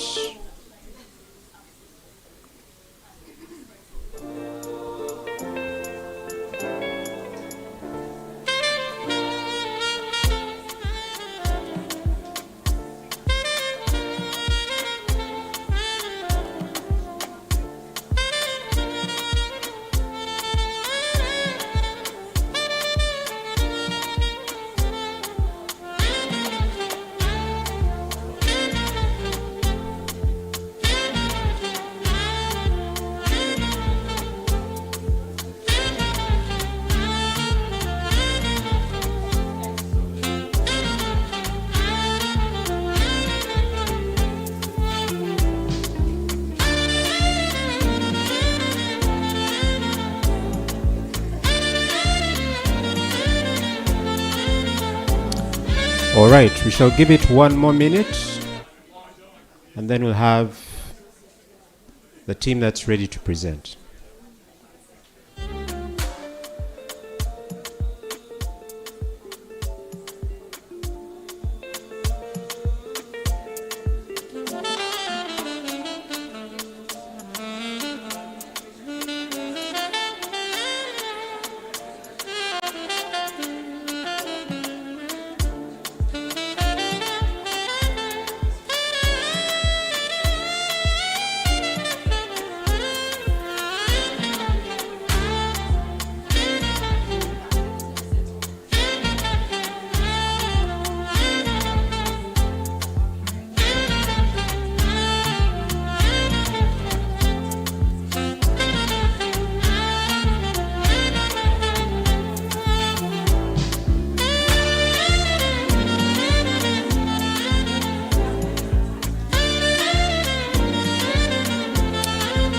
All right, we shall give it 1 more minute, and then we'll have the team that's ready to present.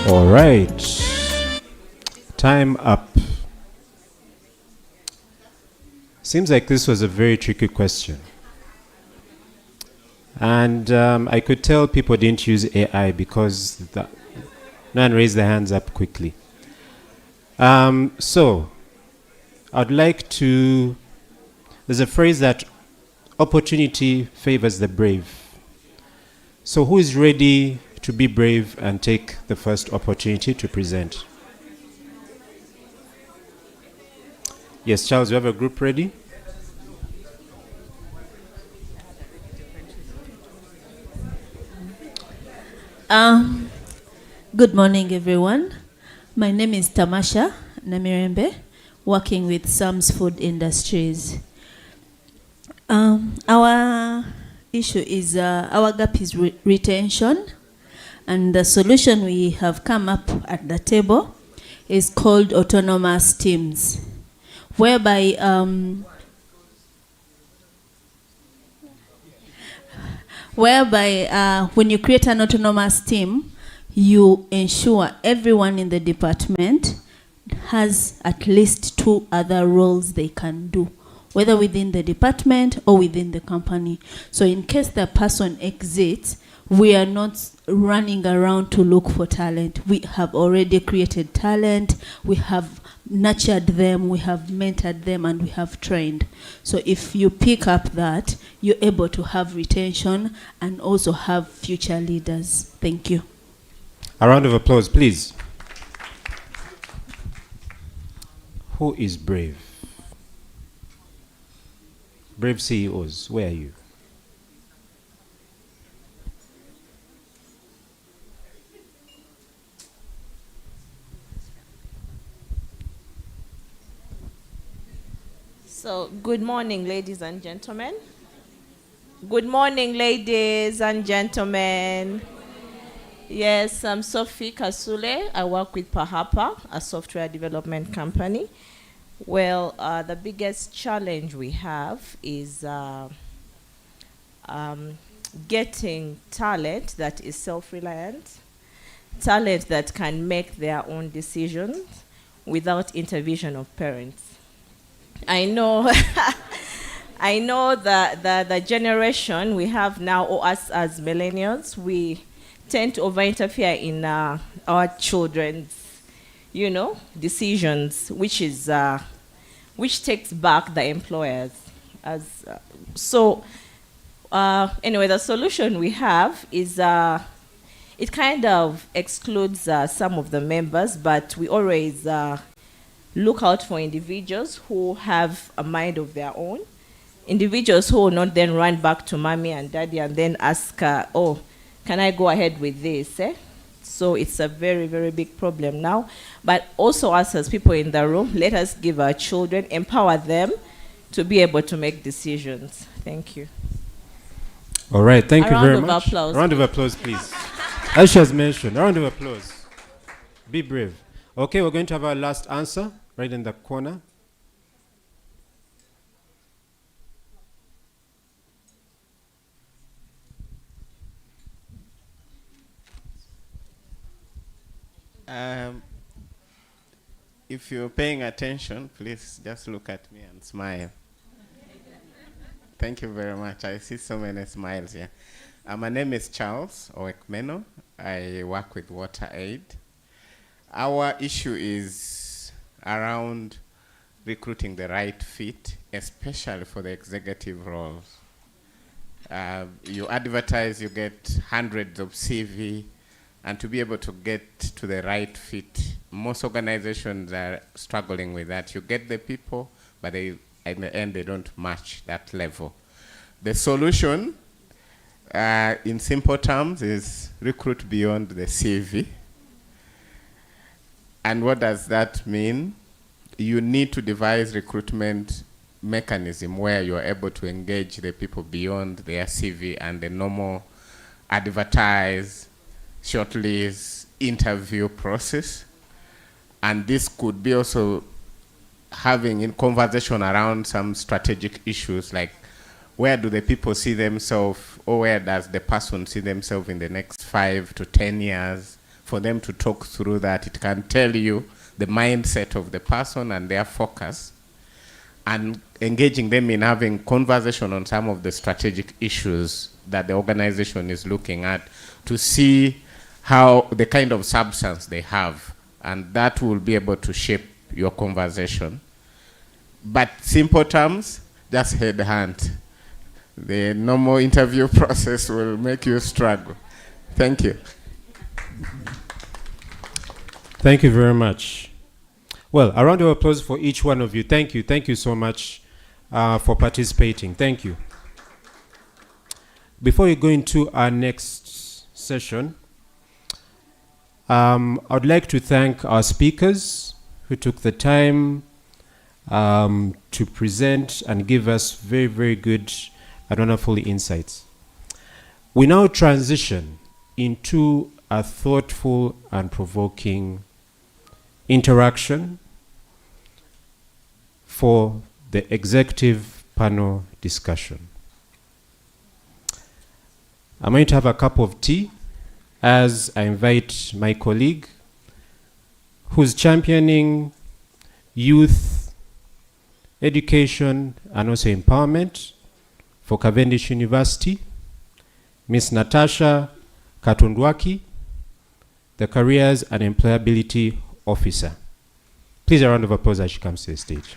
All right, time up. Seems like this was a very tricky question. And I could tell people didn't use AI because no one raised their hands up quickly. So, I'd like to, there's a phrase that opportunity favors the brave. So who is ready to be brave and take the first opportunity to present? Yes, Charles, you have a group ready? Good morning, everyone. My name is Tamasha Namirembe, working with Sam's Food Industries. Our issue is, our gap is retention, and the solution we have come up at the table is called autonomous teams, whereby when you create an autonomous team, you ensure everyone in the department has at least 2 other roles they can do whether within the department or within the company. So in case the person exits, we are not running around to look for talent. We have already created talent, we have nurtured them, we have mentored them, and we have trained. So if you pick up that, you're able to have retention and also have future leaders. Thank you. A round of applause, please. Who is brave? Brave CEOs, where are you? So, good morning, ladies and gentlemen. Good morning, ladies and gentlemen. Yes, I'm Sophie Kasule. I work with Pahapa, a software development company. Well, the biggest challenge we have is getting talent that is self-reliant, talent that can make their own decisions without intervention of parents. I know I know the generation we have now, or us as millennials, we tend to over-interfere in our children's, decisions, which takes back the employers. Anyway, the solution we have is it kind of excludes some of the members, but we always look out for individuals who have a mind of their own, individuals who will not then run back to mommy and daddy and then ask, oh, can I go ahead with this? So it's a very, very big problem now. But also us as people in the room, let us give our children, empower them to be able to make decisions. Thank you. All right, thank you very much. A round of applause, please. As she has mentioned, a round of applause. Be brave. Okay, we're going to have our last answer right in the corner. If you're paying attention, please just look at me and smile. Thank you very much. I see so many smiles here. My name is Charles Owekmeno. I work with WaterAid. Our issue is around recruiting the right fit, especially for the executive roles. You advertise, you get hundreds of CV, and to be able to get to the right fit, most organizations are struggling with that. You get the people, but in the end, they don't match that level. The solution, in simple terms, is recruit beyond the CV. And what does that mean? You need to devise recruitment mechanism where you're able to engage the people beyond their CV and the normal advertise, shortlist, interview process. And this could be also having in conversation around some strategic issues like where do the people see themselves, or where does the person see themselves in the next 5 to 10 years? For them to talk through that, it can tell you the mindset of the person and their focus, and engaging them in having conversation on some of the strategic issues that the organization is looking at to see how the kind of substance they have, and that will be able to shape your conversation. But simple terms, just headhunt. The normal interview process will make you struggle. Thank you. Thank you very much. Well, a round of applause for each one of you. Thank you. Thank you so much for participating. Thank you. Before we go into our next session, I'd like to thank our speakers who took the time to present and give us very, very good and wonderful insights. We now transition into a thoughtful and provoking interaction for the executive panel discussion. I'm going to have a cup of tea as I invite my colleague who's championing youth education and also empowerment for Cavendish University, Ms. Natasha Katundwaki, the Careers and Employability Officer. Please a round of applause as she comes to the stage.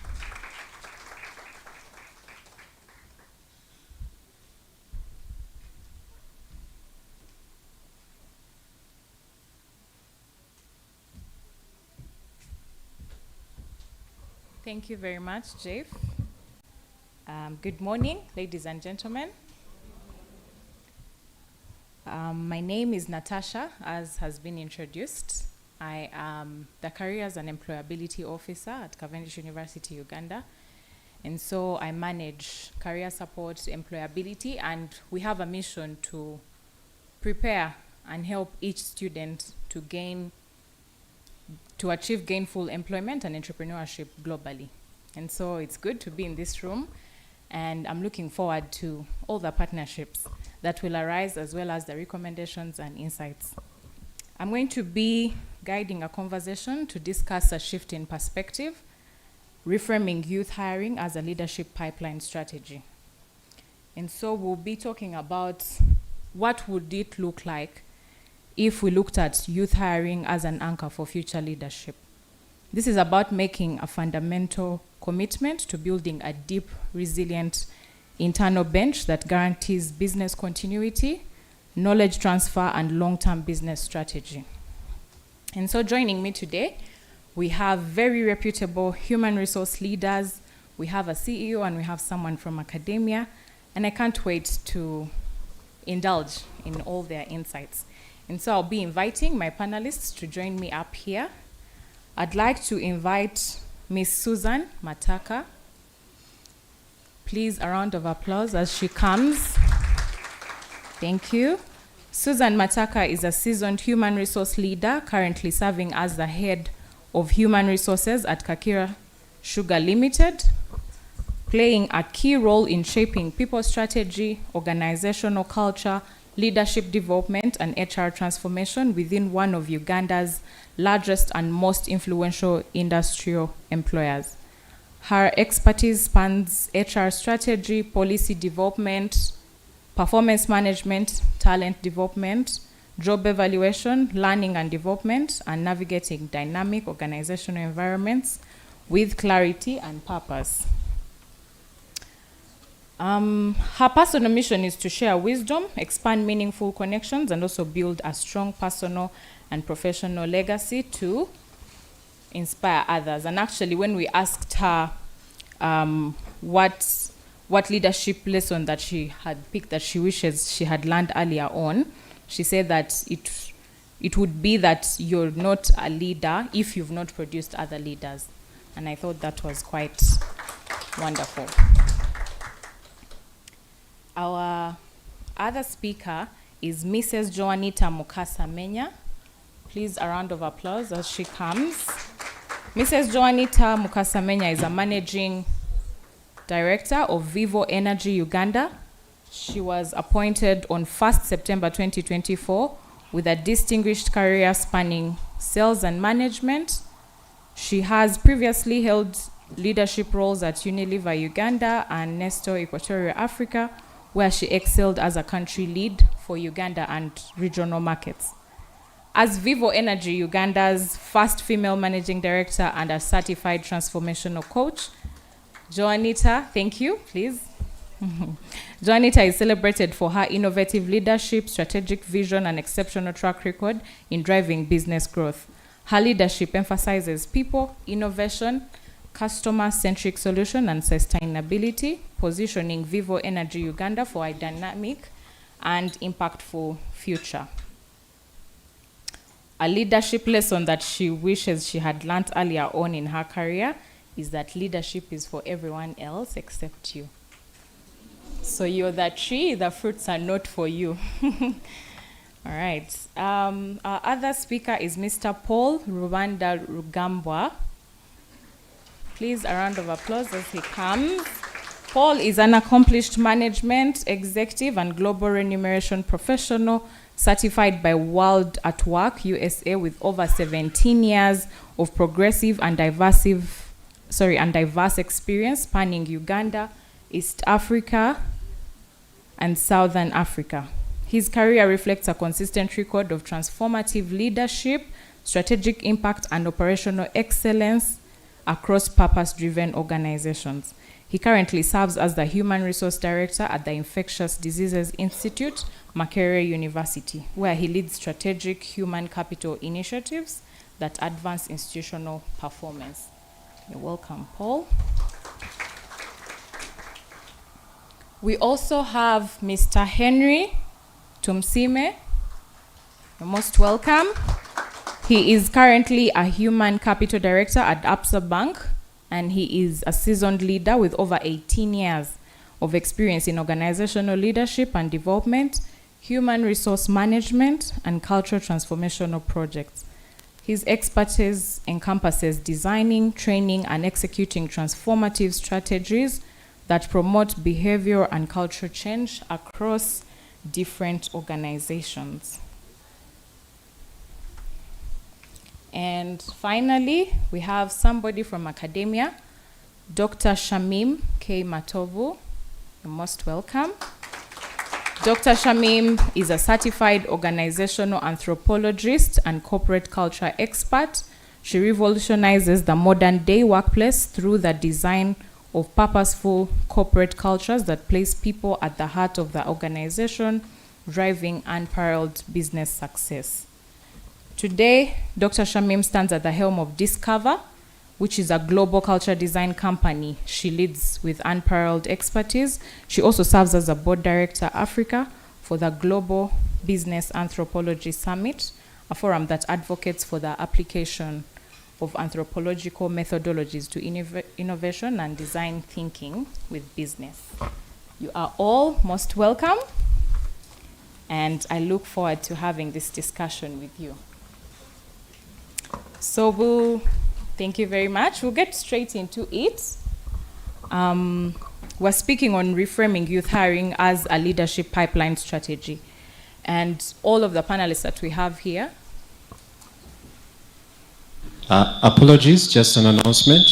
Thank you very much, Jeff. Good morning, ladies and gentlemen. My name is Natasha, as has been introduced. I am the Careers and Employability Officer at Cavendish University, Uganda. And so I manage career support, employability, and we have a mission to prepare and help each student to achieve gainful employment and entrepreneurship globally. And so it's good to be in this room, and I'm looking forward to all the partnerships that will arise, as well as the recommendations and insights. I'm going to be guiding a conversation to discuss a shift in perspective, reframing youth hiring as a leadership pipeline strategy. And so we'll be talking about what would it look like if we looked at youth hiring as an anchor for future leadership. This is about making a fundamental commitment to building a deep, resilient internal bench that guarantees business continuity, knowledge transfer, and long-term business strategy. And so joining me today, we have very reputable human resource leaders, we have a CEO, and we have someone from academia, and I can't wait to indulge in all their insights. And so I'll be inviting my panelists to join me up here. I'd like to invite Ms. Susan Mataka. Please, a round of applause as she comes. Thank you. Susan Mataka is a seasoned human resource leader, currently serving as the head of human resources at Kakira Sugar Limited, playing a key role in shaping people strategy, organizational culture, leadership development, and HR transformation within one of Uganda's largest and most influential industrial employers. Her expertise spans HR strategy, policy development, performance management, talent development, job evaluation, learning and development, and navigating dynamic organizational environments with clarity and purpose. Her personal mission is to share wisdom, expand meaningful connections, and also build a strong personal and professional legacy to inspire others. And actually, when we asked her what leadership lesson that she had picked that she wishes she had learned earlier on, she said that it would be that you're not a leader if you've not produced other leaders. And I thought that was quite wonderful. Our other speaker is Mrs. Joanita Mukasa Menya. Please, a round of applause as she comes. Mrs. Joanita Mukasa Menya is a managing director of Vivo Energy Uganda. She was appointed on 1st September 2024 with a distinguished career spanning sales and management. She has previously held leadership roles at Unilever Uganda and Nestle Equatorial Africa, where she excelled as a country lead for Uganda and regional markets. As Vivo Energy Uganda's first female managing director and a certified transformational coach, Joanita, thank you, please. Joanita is celebrated for her innovative leadership, strategic vision, and exceptional track record in driving business growth. Her leadership emphasizes people, innovation, customer-centric solution, and sustainability, positioning Vivo Energy Uganda for a dynamic and impactful future. A leadership lesson that she wishes she had learned earlier on in her career is that leadership is for everyone else except you. So you're the tree, the fruits are not for you. All right. Our other speaker is Mr. Paul Rwanda Rugambwa. Please, a round of applause as he comes. Paul is an accomplished management, executive, and global remuneration professional, certified by World at Work USA with over 17 years of progressive and diverse and diverse experience spanning Uganda, East Africa, and Southern Africa. His career reflects a consistent record of transformative leadership, strategic impact, and operational excellence across purpose-driven organizations. He currently serves as the Human Resource Director at the Infectious Diseases Institute, Makerere University, where he leads strategic human capital initiatives that advance institutional performance. You're welcome, Paul. We also have Mr. Henry Tumsime. You're most welcome. He is currently a Human Capital Director at Absa Bank, and he is a seasoned leader with over 18 years of experience in organizational leadership and development, human resource management, and cultural transformational projects. His expertise encompasses designing, training, and executing transformative strategies that promote behavior and cultural change across different organizations. And finally, we have somebody from academia, Dr. Shamim K. Matovu. You're most welcome. Dr. Shamim is a certified organizational anthropologist and corporate culture expert. She revolutionizes the modern day workplace through the design of purposeful corporate cultures that place people at the heart of the organization, driving unparalleled business success. Today, Dr. Shamim stands at the helm of Discover, which is a global culture design company she leads with unparalleled expertise. She also serves as a board director Africa for the Global Business Anthropology Summit, a forum that advocates for the application of anthropological methodologies to innovation and design thinking with business. You are all most welcome, and I look forward to having this discussion with you. So thank you very much. We'll get straight into it. We're speaking on reframing youth hiring as a leadership pipeline strategy. And all of the panelists that we have here. Apologies, just an announcement.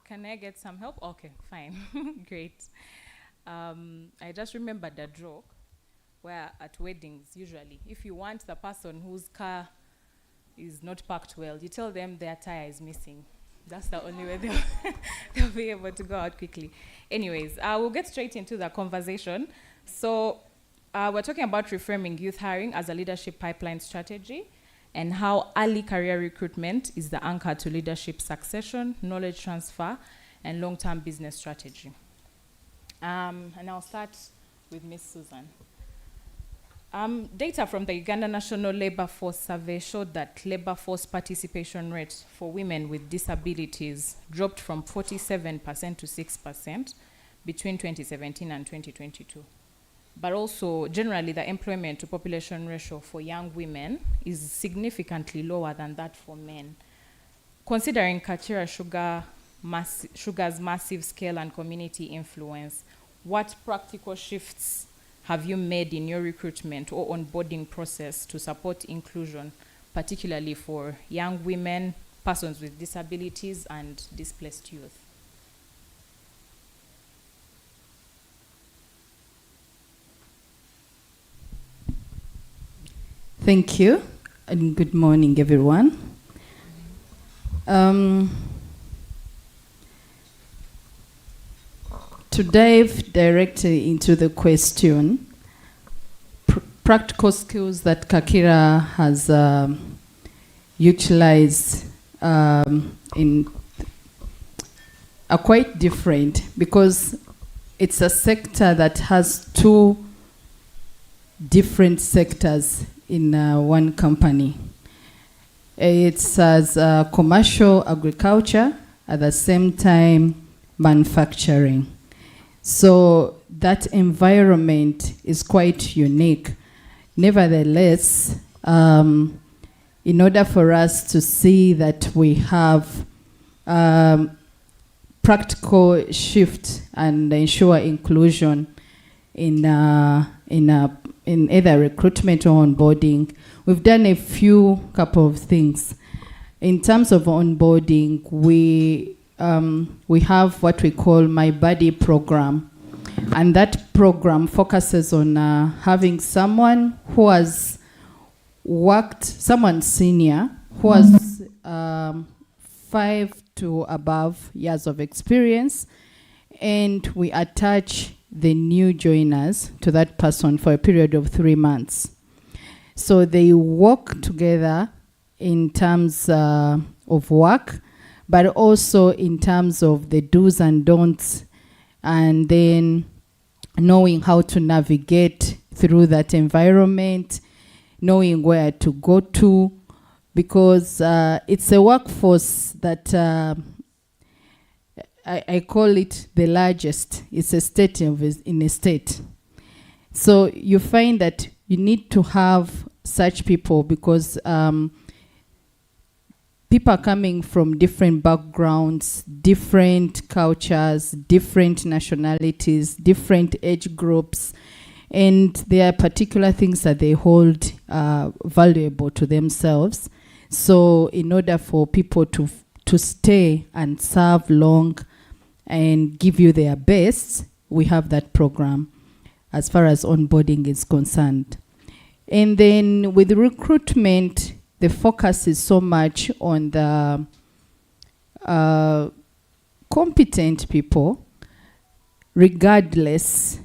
Can I get some help? Okay, fine. Great. I just remembered a joke where at weddings, usually, if you want the person whose car is not parked well, you tell them their tire is missing. That's the only way they'll be able to go out quickly. Anyways, we'll get straight into the conversation. So we're talking about reframing youth hiring as a leadership pipeline strategy, and how early career recruitment is the anchor to leadership succession, knowledge transfer, and long-term business strategy. And I'll start with Ms. Susan. Data from the Uganda National Labour Force Survey showed that labour force participation rate for women with disabilities dropped from 47% to 6% between 2017 and 2022. But also, generally, the employment to population ratio for young women is significantly lower than that for men. Considering Kachira Sugar's massive scale and community influence, what practical shifts have you made in your recruitment or onboarding process to support inclusion, particularly for young women, persons with disabilities, and displaced youth? Thank you, and good morning, everyone. To dive directly into the question, practical skills that Kakira has utilized in are quite different, because it's a sector that has two different sectors in one company. It's as commercial agriculture, at the same time manufacturing. So that environment is quite unique. Nevertheless, in order for us to see that we have practical shift and ensure inclusion in either recruitment or onboarding, we've done a couple of things. In terms of onboarding, we have what we call My Buddy program, and that program focuses on having someone who has worked, someone senior who has 5 to above years of experience, and we attach the new joiners to that person for a period of 3 months. So they work together in terms of work, but also in terms of the do's and don'ts, and then knowing how to navigate through that environment, knowing where to go to, because it's a workforce that I call it the largest. It's a state in a state. So you find that you need to have such people because people are coming from different backgrounds, different cultures, different nationalities, different age groups, and there are particular things that they hold valuable to themselves. So in order for people to stay and serve long and give you their best, we have that program as far as onboarding is concerned. And then with recruitment, the focus is so much on the competent people, regardless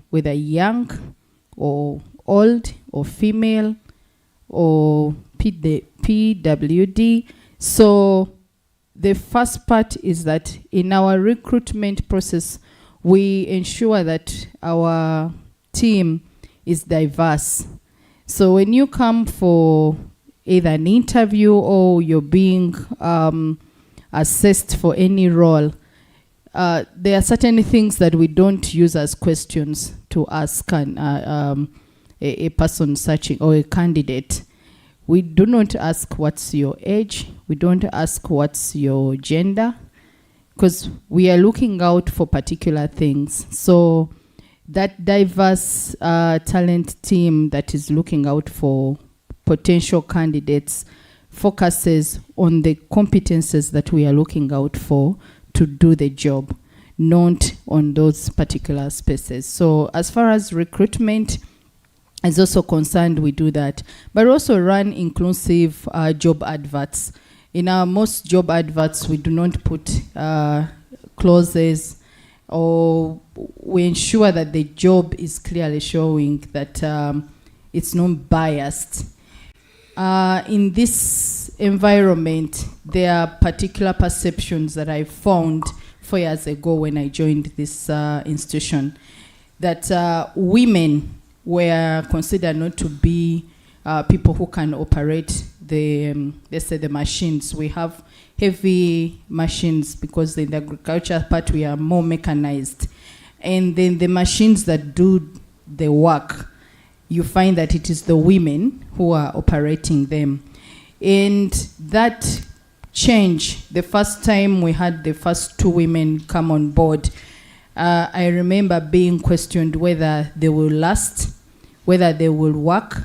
whether young or old or female or PWD. So the first part is that in our recruitment process, we ensure that our team is diverse. So when you come for either an interview or you're being assessed for any role, there are certain things that we don't use as questions to ask a person searching or a candidate. We do not ask what's your age. We don't ask what's your gender, because we are looking out for particular things. So that diverse talent team that is looking out for potential candidates focuses on the competences that we are looking out for to do the job, not on those particular spaces. So as far as recruitment is also concerned, we do that. But also run inclusive job adverts. In our most job adverts, we do not put clauses, or we ensure that the job is clearly showing that it's not biased. In this environment, there are particular perceptions that I found 4 years ago when I joined this institution, that women were considered not to be people who can operate the, let's say, the machines. We have heavy machines because in the agriculture part we are more mechanized. And then the machines that do the work, you find that it is the women who are operating them. And that change, the first time we had the first 2 women come on board, I remember being questioned whether they will last, whether they will work.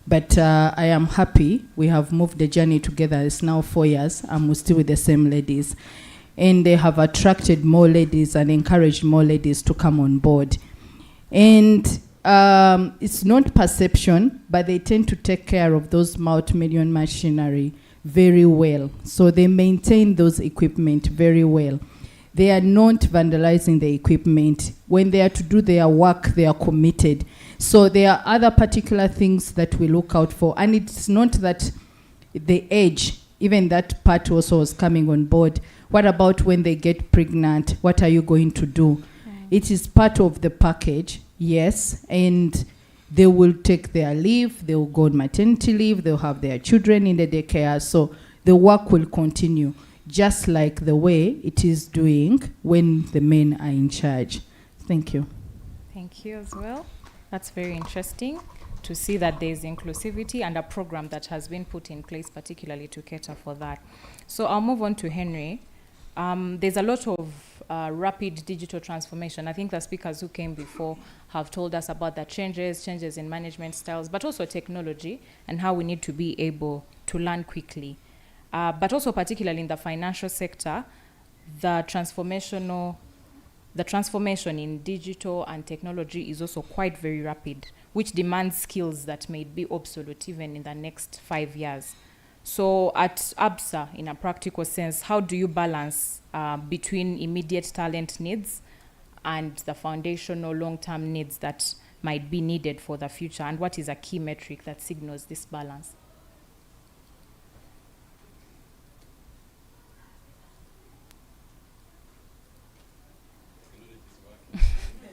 But I am happy we have moved the journey together. It's now 4 years and we're still with the same ladies. And they have attracted more ladies and encouraged more ladies to come on board. And it's not perception, but they tend to take care of those multi-million machinery very well. So they maintain those equipment very well. They are not vandalizing the equipment. When they are to do their work, they are committed. So there are other particular things that we look out for. And it's not that the age, even that part also was coming on board. What about when they get pregnant? What are you going to do? It is part of the package, yes, and they will take their leave, they will go on maternity leave, they'll have their children in the daycare, so the work will continue, just like the way it is doing when the men are in charge. Thank you. Thank you as well. That's very interesting to see that there's inclusivity and a program that has been put in place particularly to cater for that. So I'll move on to Henry. There's a lot of rapid digital transformation. I think the speakers who came before have told us about the changes in management styles, but also technology and how we need to be able to learn quickly. But also particularly in the financial sector, the transformation in digital and technology is also quite very rapid, which demands skills that may be obsolete even in the next 5 years. So at ABSA, in a practical sense, how do you balance between immediate talent needs and the foundational long-term needs that might be needed for the future? And what is a key metric that signals this balance?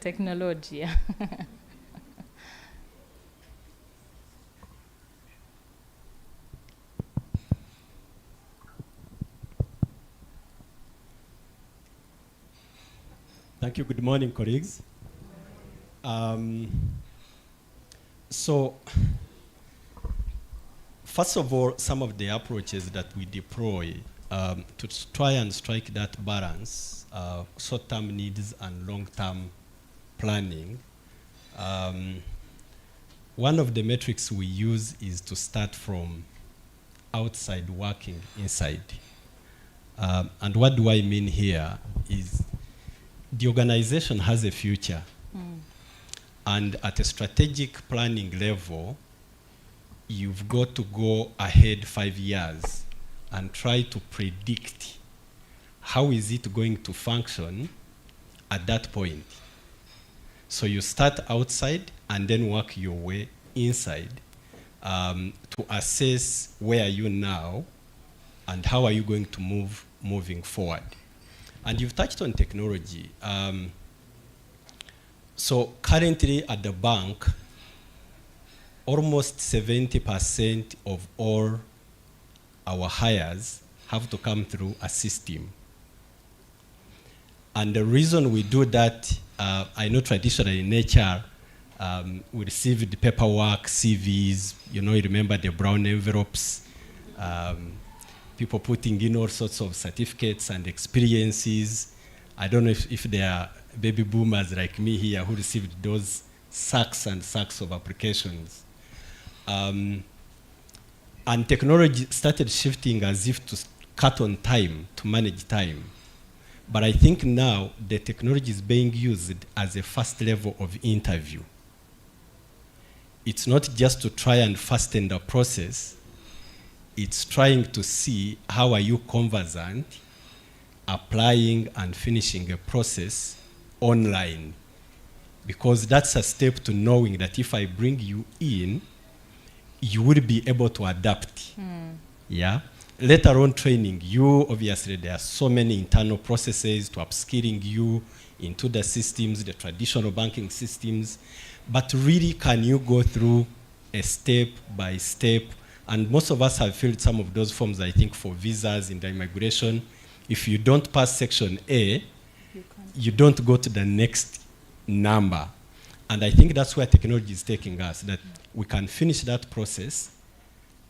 Technology, yeah. Thank you. Good morning, colleagues. So, first of all, some of the approaches that we deploy to try and strike that balance, short-term needs and long-term planning. One of the metrics we use is to start from outside working inside. And what do I mean here is the organization has a future. And at a strategic planning level, you've got to go ahead 5 years and try to predict how is it going to function at that point. So you start outside and then work your way inside to assess where are you now and how are you going to moving forward. And you've touched on technology. So currently at the bank, almost 70% of all our hires have to come through a system. And the reason we do that, I know traditionally in HR, we receive the paperwork, CVs, you remember the brown envelopes, people putting in all sorts of certificates and experiences. I don't know if there are baby boomers like me here who received those sacks and sacks of applications. And technology started shifting as if to cut on time, to manage time. But I think now the technology is being used as a first level of interview. It's not just to try and fasten the process, it's trying to see how are you conversant, applying and finishing a process online. Because that's a step to knowing that if I bring you in, you will be able to adapt. Yeah? Later on training, you obviously there are so many internal processes to upskilling you into the systems, the traditional banking systems, but really can you go through a step by step? And most of us have filled some of those forms, I think, for visas in the immigration. If you don't pass section A, you don't go to the next number. And I think that's where technology is taking us, that we can finish that process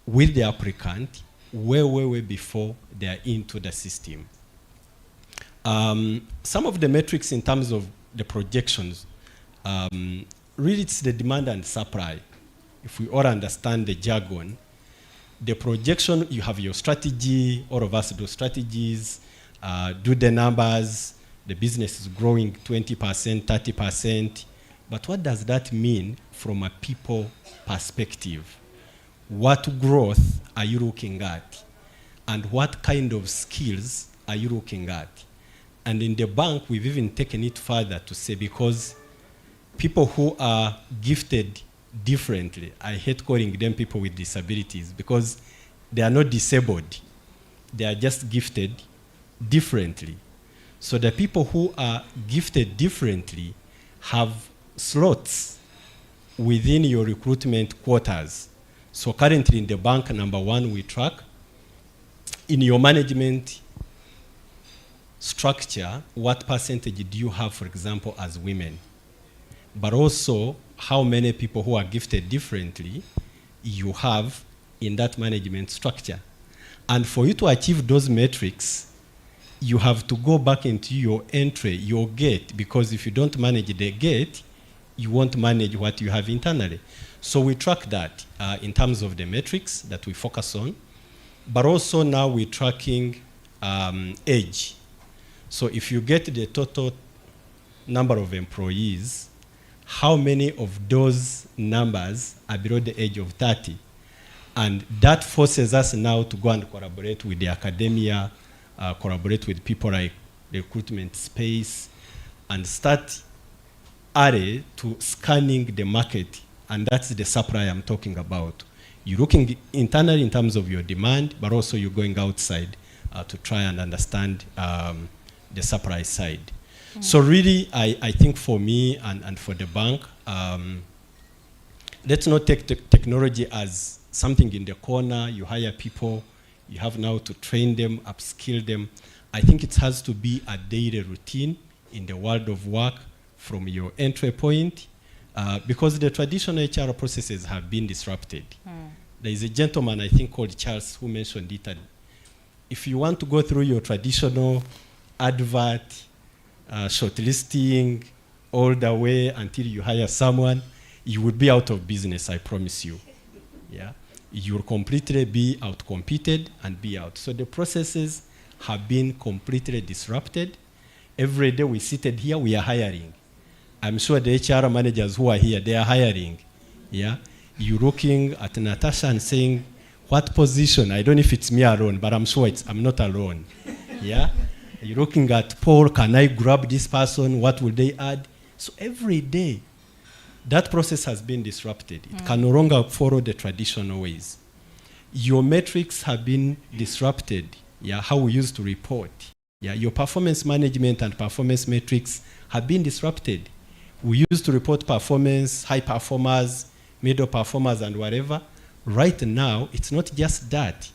with the applicant way before they are into the system. Some of the metrics in terms of the projections, really it's the demand and supply. If we all understand the jargon, the projection, you have your strategy, all of us do strategies, do the numbers, the business is growing 20%, 30%, but what does that mean from a people perspective? What growth are you looking at? And what kind of skills are you looking at? And in the bank, we've even taken it further to say, because people who are gifted differently, I hate calling them people with disabilities because they are not disabled. They are just gifted differently. So the people who are gifted differently have slots within your recruitment quotas. So currently in the bank, number one, we track in your management structure, what percentage do you have, for example, as women? But also how many people who are gifted differently you have in that management structure. And for you to achieve those metrics, you have to go back into your entry, your gate, because if you don't manage the gate, you won't manage what you have internally. So we track that in terms of the metrics that we focus on, but also now we're tracking age. So if you get the total number of employees, how many of those numbers are below the age of 30? And that forces us now to go and collaborate with the academia, collaborate with people like the recruitment space, and start early to scanning the market. And that's the supply I'm talking about. You're looking internally in terms of your demand, but also you're going outside to try and understand the supply side. So really, I think for me and for the bank, let's not take technology as something in the corner. You hire people, you have now to train them, upskill them. I think it has to be a daily routine in the world of work from your entry point, because the traditional HR processes have been disrupted. There is a gentleman, I think, called Charles, who mentioned it. And if you want to go through your traditional advert, shortlisting, all the way until you hire someone, you would be out of business, I promise you. Yeah, you'll completely be out-competed and be out. So the processes have been completely disrupted. Every day we seated here, we are hiring. I'm sure the HR managers who are here, they are hiring. Yeah, you're looking at Natasha and saying, what position? I don't know if it's me alone, but I'm sure I'm not alone. Yeah. You're looking at Paul, can I grab this person? What will they add? So every day, that process has been disrupted. It can no longer follow the traditional ways. Your metrics have been disrupted. Yeah, how we used to report. Yeah, your performance management and performance metrics have been disrupted. We used to report performance, high performers, middle performers, and whatever. Right now, it's not just that.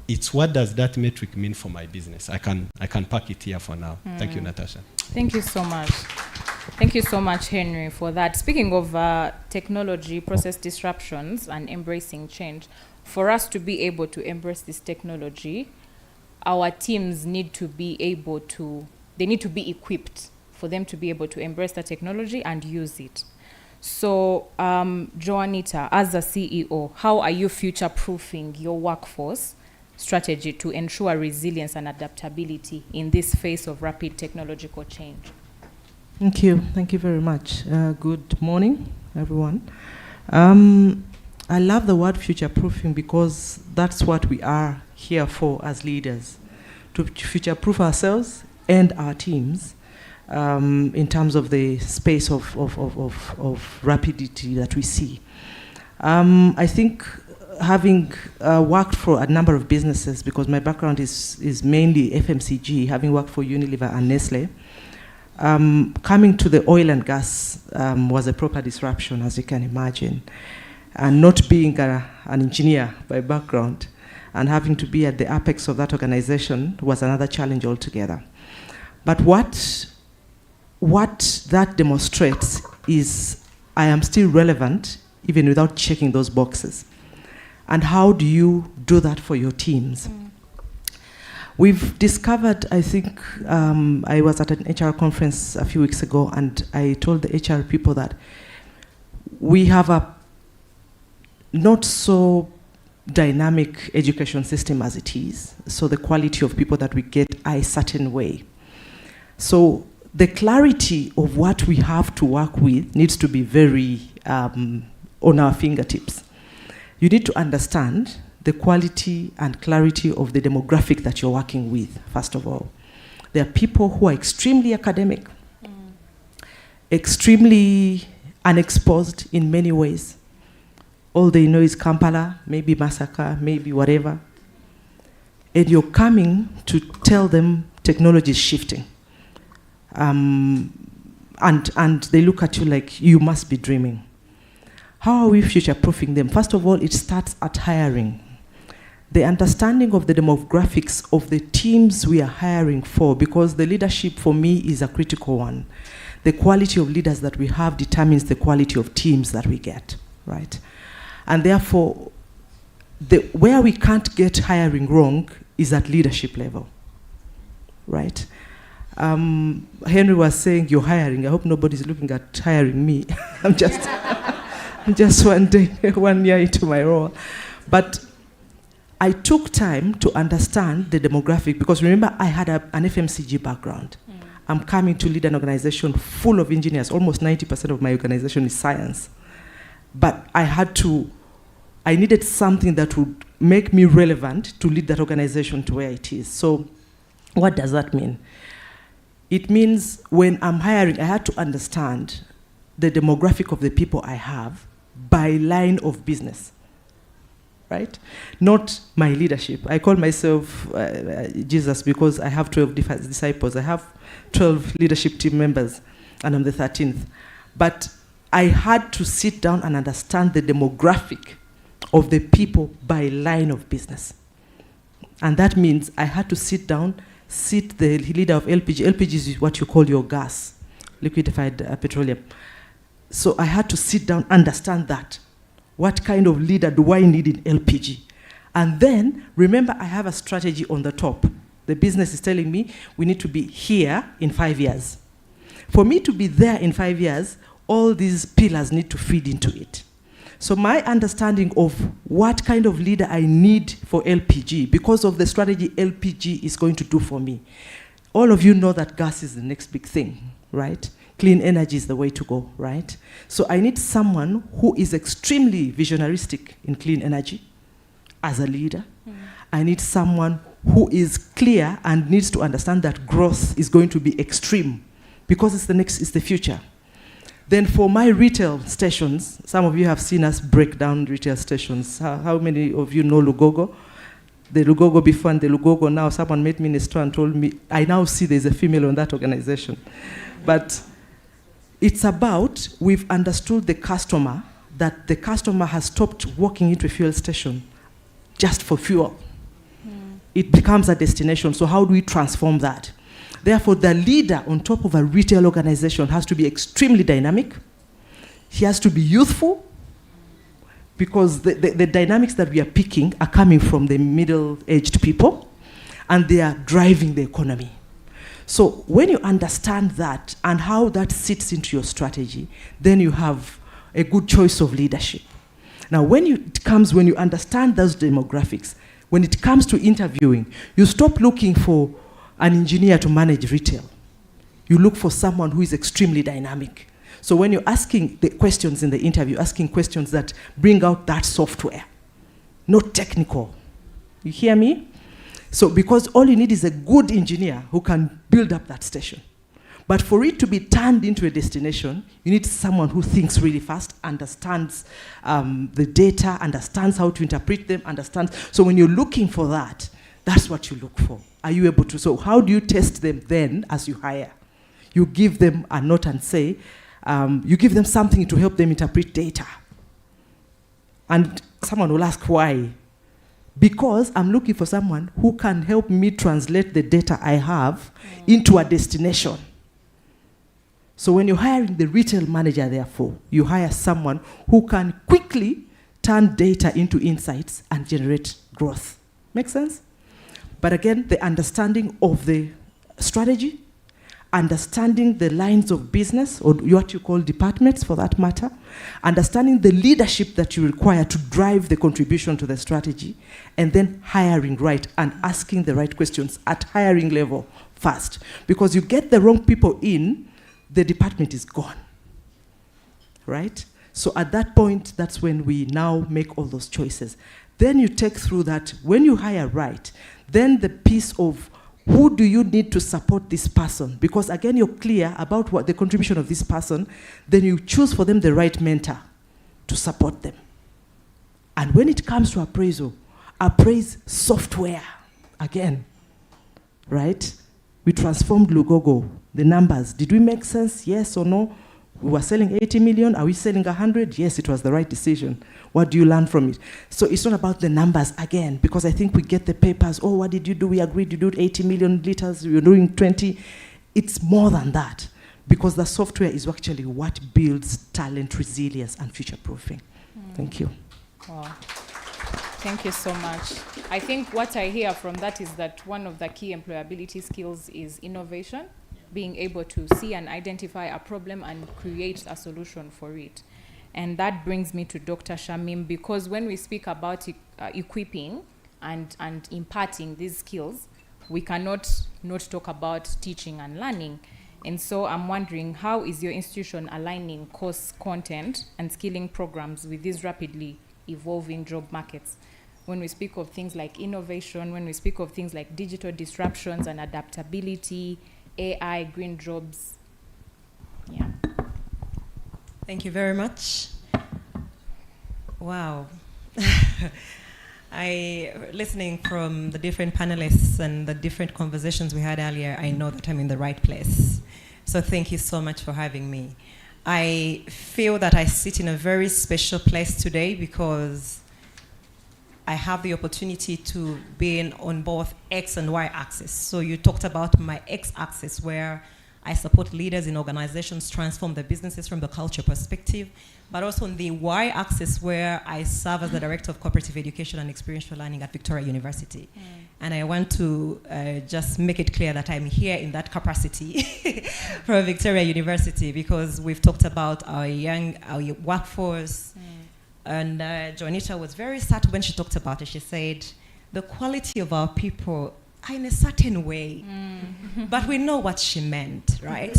It's what does that metric mean for my business? I can park it here for now. Thank you, Natasha. Thank you so much. Thank you so much, Henry, for that. Speaking of technology, process disruptions, and embracing change, for us to be able to embrace this technology, our teams need to be able to, they need to be equipped for them to be able to embrace the technology and use it. So, Joanita, as a CEO, how are you future-proofing your workforce strategy to ensure resilience and adaptability in this phase of rapid technological change? Thank you. Thank you very much. Good morning, everyone. I love the word future-proofing because that's what we are here for as leaders, to future-proof ourselves and our teams in terms of the space of rapidity that we see. I think having worked for a number of businesses, because my background is mainly FMCG, having worked for Unilever and Nestle, coming to the oil and gas was a proper disruption, as you can imagine. And not being an engineer by background and having to be at the apex of that organization was another challenge altogether. But what that demonstrates is I am still relevant even without checking those boxes. And how do you do that for your teams? We've discovered, I think, I was at an HR conference a few weeks ago, and I told the HR people that we have a not so dynamic education system as it is, so the quality of people that we get are a certain way. So the clarity of what we have to work with needs to be very on our fingertips. You need to understand the quality and clarity of the demographic that you're working with, first of all. There are people who are extremely academic, extremely unexposed in many ways. All they know is Kampala, maybe Masaka, maybe whatever. And you're coming to tell them technology is shifting. and they look at you like you must be dreaming. How are we future-proofing them? First of all, it starts at hiring. The understanding of the demographics of the teams we are hiring for, because the leadership for me is a critical one. The quality of leaders that we have determines the quality of teams that we get, right? And therefore, where we can't get hiring wrong is at leadership level, right? Henry was saying you're hiring. I hope nobody's looking at hiring me. I'm just 1 year into my role. But I took time to understand the demographic, because remember, I had an FMCG background. I'm coming to lead an organization full of engineers. Almost 90% of my organization is science. But I needed something that would make me relevant to lead that organization to where it is. So what does that mean? It means when I'm hiring, I had to understand the demographic of the people I have by line of business, right? Not my leadership. I call myself Jesus because I have 12 disciples. I have 12 leadership team members, and I'm the 13th. But I had to sit down and understand the demographic of the people by line of business. And that means I had to sit the leader of LPG. LPG is what you call your gas, liquefied petroleum. So I had to sit down, understand that. What kind of leader do I need in LPG? And then, remember, I have a strategy on the top. The business is telling me we need to be here in 5 years. For me to be there in 5 years, all these pillars need to feed into it. So my understanding of what kind of leader I need for LPG, because of the strategy LPG is going to do for me. All of you know that gas is the next big thing, right? Clean energy is the way to go, right? So I need someone who is extremely visionaristic in clean energy as a leader. I need someone who is clear and needs to understand that growth is going to be extreme, because it's the future. Then for my retail stations, some of you have seen us break down retail stations. How many of you know Lugogo? The Lugogo before and the Lugogo now. Someone met me in a store and told me, I now see there's a female on that organization. But it's about, we've understood the customer, that the customer has stopped walking into a fuel station just for fuel. It becomes a destination. So how do we transform that? Therefore, the leader on top of a retail organization has to be extremely dynamic. He has to be youthful, because the dynamics that we are picking are coming from the middle-aged people, and they are driving the economy. So when you understand that and how that sits into your strategy, then you have a good choice of leadership. Now, when you understand those demographics, when it comes to interviewing, you stop looking for an engineer to manage retail. You look for someone who is extremely dynamic. So when you're asking the questions in the interview, asking questions that bring out that software, not technical. You hear me? So because all you need is a good engineer who can build up that station. But for it to be turned into a destination, you need someone who thinks really fast, understands the data, understands how to interpret them, understands. So when you're looking for that, that's what you look for. Are you able to? So how do you test them then as you hire? You give them a note and say, you give them something to help them interpret data. And someone will ask why. Because I'm looking for someone who can help me translate the data I have into a destination. So when you're hiring the retail manager, therefore, you hire someone who can quickly turn data into insights and generate growth. Make sense? But again, the understanding of the strategy, understanding the lines of business, or what you call departments for that matter, understanding the leadership that you require to drive the contribution to the strategy, and then hiring right and asking the right questions at hiring level first. Because you get the wrong people in, the department is gone, right? So at that point, that's when we now make all those choices. Then you take through that, when you hire right, then the piece of who do you need to support this person? Because again, you're clear about what the contribution of this person, then you choose for them the right mentor to support them. And when it comes to appraisal, appraise software, again, right? We transformed Lugogo The numbers, did we make sense? Yes or no? We were selling 80 million. Are we selling 100? Yes, it was the right decision. What do you learn from it? So it's not about the numbers again, because I think we get the papers. Oh, what did you do? We agreed you do 80 million liters. You're doing 20. It's more than that, because the software is actually what builds talent resilience and future-proofing. Thank you. Wow. Thank you so much. I think what I hear from that is that one of the key employability skills is innovation, being able to see and identify a problem and create a solution for it. And that brings me to Dr. Shamim, because when we speak about equipping and imparting these skills, we cannot not talk about teaching and learning. And so I'm wondering, how is your institution aligning course content and skilling programs with these rapidly evolving job markets? When we speak of things like innovation, when we speak of things like digital disruptions and adaptability, AI, green jobs. Yeah. Thank you very much. Wow. Listening from the different panelists and the different conversations we had earlier, I know that I'm in the right place. So thank you so much for having me. I feel that I sit in a very special place today because I have the opportunity to be on both X and Y axis. So you talked about my X axis, where I support leaders in organizations transform their businesses from the culture perspective, but also on the Y axis, where I serve as the Director of Cooperative Education and Experiential Learning at Victoria University. And I want to just make it clear that I'm here in that capacity from Victoria University, because we've talked about our workforce. And Joanita was very subtle when she talked about it. She said, the quality of our people are in a certain way, but we know what she meant, right?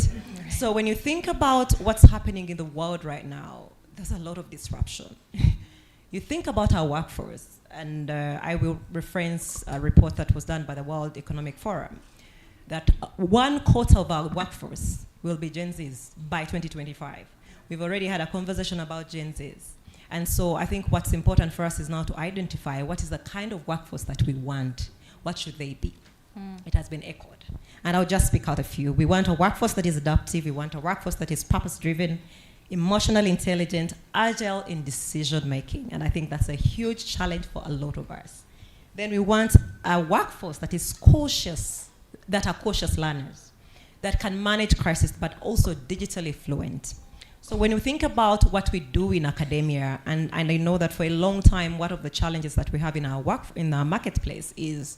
So when you think about what's happening in the world right now, there's a lot of disruption. You think about our workforce, and I will reference a report that was done by the World Economic Forum, that 1/4 of our workforce will be Gen Zs by 2025. We've already had a conversation about Gen Zs. And so I think what's important for us is now to identify what is the kind of workforce that we want. What should they be? It has been echoed. And I'll just pick out a few. We want a workforce that is adaptive. We want a workforce that is purpose-driven, emotionally intelligent, agile in decision-making. And I think that's a huge challenge for a lot of us. Then we want a workforce that is cautious, that are cautious learners, that can manage crisis, but also digitally fluent. So when you think about what we do in academia, and I know that for a long time, one of the challenges that we have in our marketplace is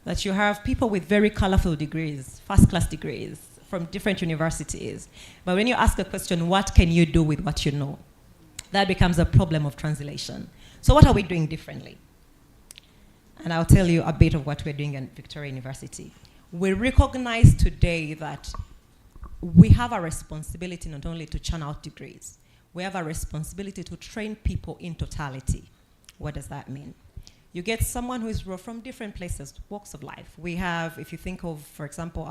that you have people with very colorful degrees, first-class degrees from different universities. But when you ask a question, what can you do with what you know? That becomes a problem of translation. So what are we doing differently? And I'll tell you a bit of what we're doing at Victoria University. We recognize today that we have a responsibility not only to churn out degrees, we have a responsibility to train people in totality. What does that mean? You get someone who is from different places, walks of life. We have, if you think of, for example,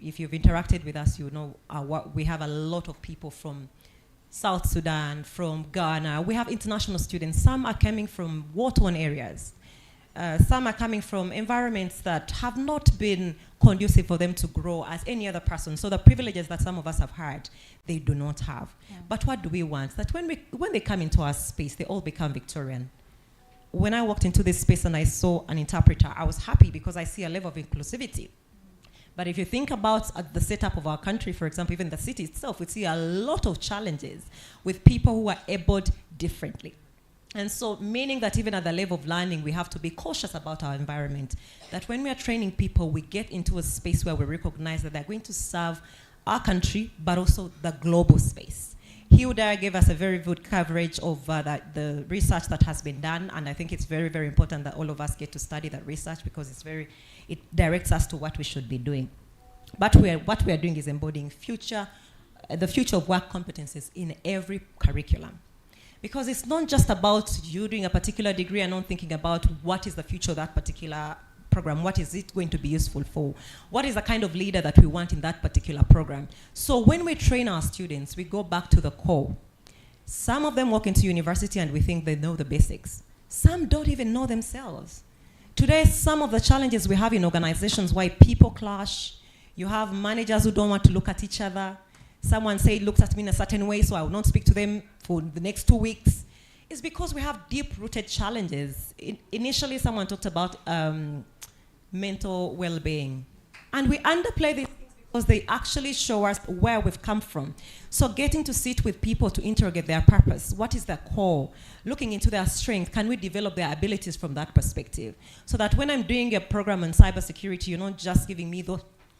if you've interacted with us, you know we have a lot of people from South Sudan, from Ghana. We have international students. Some are coming from war-torn areas. Some are coming from environments that have not been conducive for them to grow as any other person. So the privileges that some of us have had, they do not have. Yeah. But what do we want? That when they come into our space, they all become Victorian. When I walked into this space and I saw an interpreter, I was happy because I see a level of inclusivity. But if you think about the setup of our country, for example, even the city itself, we see a lot of challenges with people who are abled differently. And so, meaning that even at the level of learning, we have to be cautious about our environment. That when we are training people, we get into a space where we recognize that they're going to serve our country, but also the global space. Hilda gave us a very good coverage of the research that has been done, and I think it's very, very important that all of us get to study that research because it directs us to what we should be doing. But what we are doing is embodying the future of work competencies in every curriculum. Because it's not just about you doing a particular degree and not thinking about what is the future of that particular program, what is it going to be useful for, what is the kind of leader that we want in that particular program. So when we train our students, we go back to the core. Some of them walk into university and we think they know the basics. Some don't even know themselves. Today, some of the challenges we have in organizations, why people clash, You have managers who don't want to look at each other. Someone say looks at me in a certain way, so I will not speak to them for the next 2 weeks. It's because we have deep-rooted challenges. Initially, someone talked about mental well-being. And we underplay these things because they actually show us where we've come from. So getting to sit with people to interrogate their purpose, what is their core, looking into their strength, can we develop their abilities from that perspective? So that when I'm doing a program on cybersecurity, you're not just giving me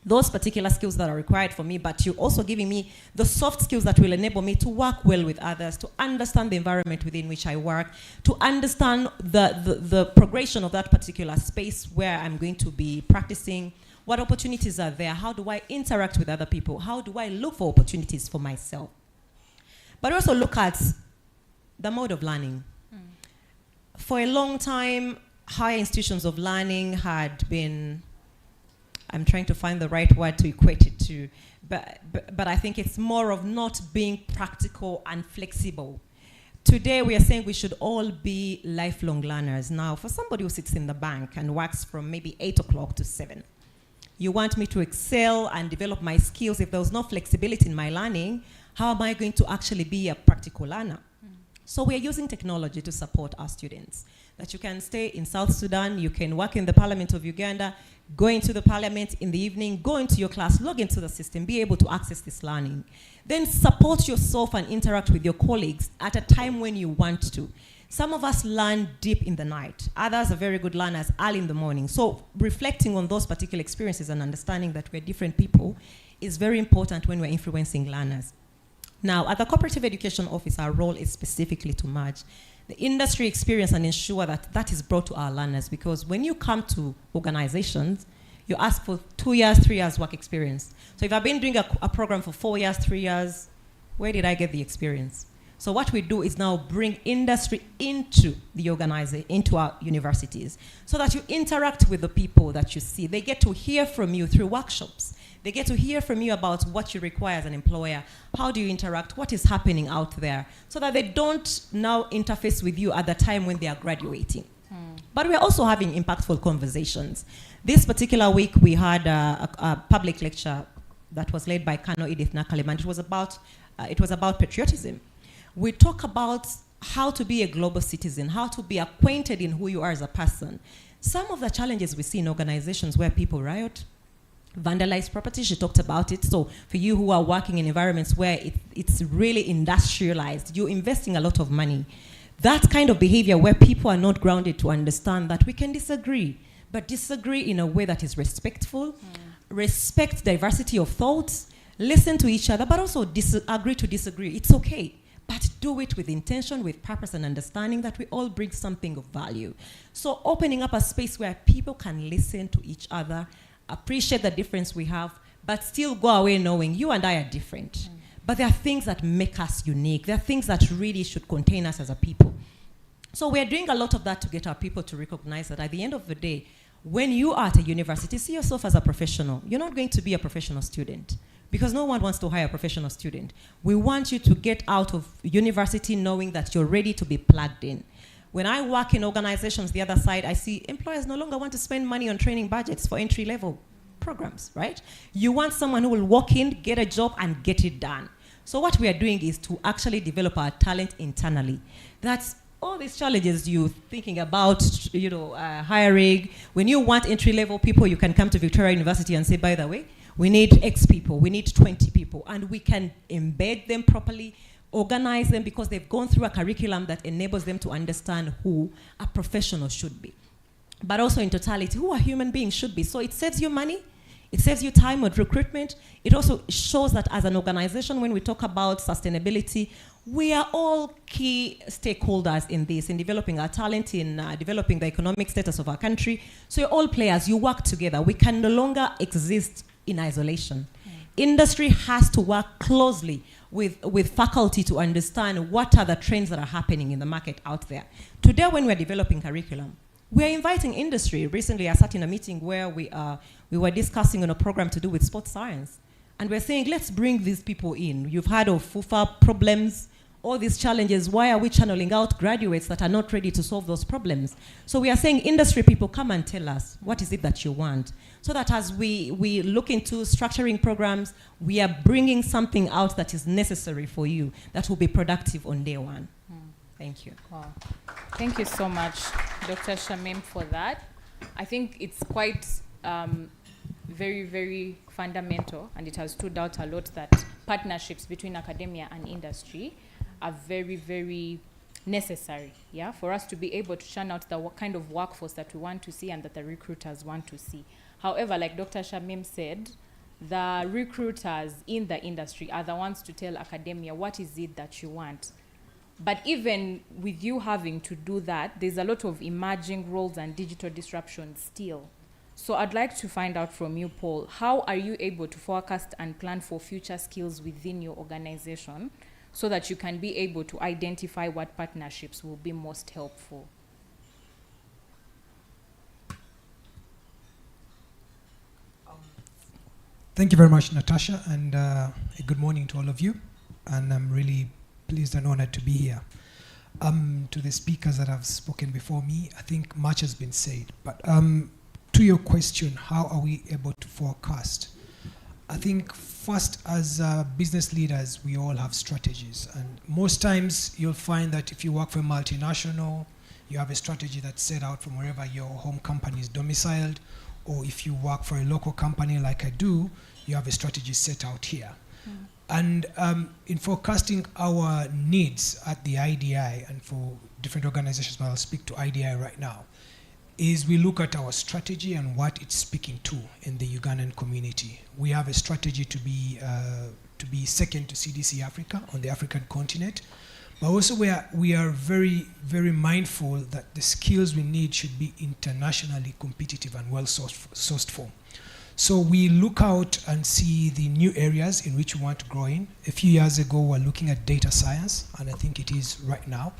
those particular skills that are required for me, but you're also giving me the soft skills that will enable me to work well with others, to understand the environment within which I work, to understand the progression of that particular space where I'm going to be practicing, what opportunities are there, how do I interact with other people, how do I look for opportunities for myself. But also look at the mode of learning. For a long time, higher institutions of learning had been, I'm trying to find the right word to equate it to, but I think it's more of not being practical and flexible. Today we are saying we should all be lifelong learners. Now, for somebody who sits in the bank and works from maybe 8 o'clock to 7, you want me to excel and develop my skills. If there was no flexibility in my learning, how am I going to actually be a practical learner? So we are using technology to support our students. That you can stay in South Sudan, you can work in the Parliament of Uganda, go into the Parliament in the evening, go into your class, log into the system, be able to access this learning. Then support yourself and interact with your colleagues at a time when you want to. Some of us learn deep in the night. Others are very good learners early in the morning. So reflecting on those particular experiences and understanding that we're different people is very important when we're influencing learners. Now, at the Cooperative Education Office, our role is specifically to merge the industry experience and ensure that that is brought to our learners, because when you come to organizations, you ask for 2 years, 3 years work experience. So if I've been doing a program for 4 years, 3 years, where did I get the experience? So what we do is now bring industry into the into our universities, so that you interact with the people that you see. They get to hear from you through workshops. They get to hear from you about what you require as an employer. How do you interact? What is happening out there? So that they don't now interface with you at the time when they are graduating. But we are also having impactful conversations. This particular week, we had a public lecture that was led by Kano Edith Nakalem, and it was about patriotism. We talk about how to be a global citizen, how to be acquainted in who you are as a person. Some of the challenges we see in organizations where people riot, vandalize property, she talked about it. So for you who are working in environments where it's really industrialized, you're investing a lot of money. That kind of behavior where people are not grounded to understand that we can disagree, but disagree in a way that is respectful, respect diversity of thoughts, listen to each other, but also agree to disagree. It's okay. But do it with intention, with purpose, and understanding that we all bring something of value. So opening up a space where people can listen to each other, appreciate the difference we have, but still go away knowing you and I are different. But there are things that make us unique. There are things that really should contain us as a people. So we're doing a lot of that to get our people to recognize that at the end of the day, when you are at a university, see yourself as a professional. You're not going to be a professional student, because no one wants to hire a professional student. We want you to get out of university knowing that you're ready to be plugged in. When I work in organizations, the other side, I see employers no longer want to spend money on training budgets for entry-level programs, right? You want someone who will walk in, get a job, and get it done. So what we are doing is to actually develop our talent internally. That's all these challenges you're thinking about, hiring. When you want entry-level people, you can come to Victoria University and say, by the way, we need X people, we need 20 people, and we can embed them properly, organize them, because they've gone through a curriculum that enables them to understand who a professional should be. But also in totality, who a human being should be. So it saves you money, it saves you time with recruitment. It also shows that as an organization, when we talk about sustainability, we are all key stakeholders in this, in developing our talent, in developing the economic status of our country. So you're all players, you work together. We can no longer exist in isolation. Industry has to work closely with faculty to understand what are the trends that are happening in the market out there. Today, when we're developing curriculum, we're inviting industry. Recently, I sat in a meeting where we were discussing on a program to do with sports science. And we're saying, let's bring these people in. You've heard of FUFA problems. all these challenges, why are we channeling out graduates that are not ready to solve those problems? So we are saying, industry people, come and tell us, what is it that you want? So that as we look into structuring programs, we are bringing something out that is necessary for you, that will be productive on day one. Thank you. Wow. Thank you so much, Dr. Shamim, for that. I think it's quite very, very fundamental, and it has stood out a lot that partnerships between academia and industry are very, very necessary, yeah, for us to be able to churn out the kind of workforce that we want to see and that the recruiters want to see. However, like Dr. Shamim said, the recruiters in the industry are the ones to tell academia what is it that you want. But even with you having to do that, there's a lot of emerging roles and digital disruption still. So I'd like to find out from you, Paul, how are you able to forecast and plan for future skills within your organization so that you can be able to identify what partnerships will be most helpful? Thank you very much, Natasha, and a good morning to all of you. And I'm really pleased and honored to be here. To the speakers that have spoken before me, I think much has been said. But to your question, how are we able to forecast? I think first, as business leaders, we all have strategies. And most times you'll find that if you work for a multinational, you have a strategy that's set out from wherever your home company is domiciled. Or if you work for a local company like I do, you have a strategy set out here. And in forecasting our needs at the IDI, and for different organizations, but I'll speak to IDI right now, is we look at our strategy and what it's speaking to in the Ugandan community. We have a strategy to be second to CDC Africa on the African continent, but also we are very, very mindful that the skills we need should be internationally competitive and well sourced for. So we look out and see the new areas in which we want to grow in. A few years ago, we were looking at data science, and I think it is right now,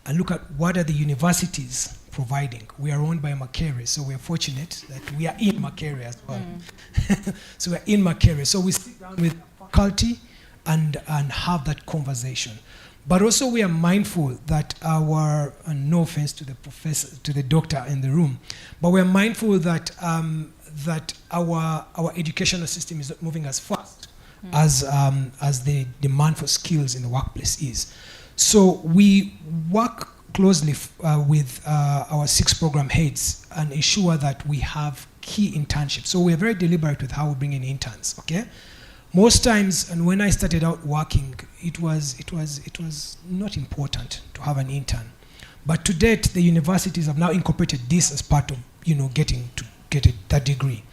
and look at what are the universities providing. We are owned by Makerere, so we're fortunate that we are in Makerere as well. So we're in Makerere. So we sit down with faculty and have that conversation. But also we are mindful that our, and no offense to the professor, to the doctor in the room, but we're mindful that that our educational system is not moving as fast as the demand for skills in the workplace is. So we work closely with our 6 program heads and ensure that we have key internships. So we're very deliberate with how we bring in interns, okay? Most times, and when I started out working, it was not important to have an intern. But to date, the universities have now incorporated this as part of, getting to get that degree.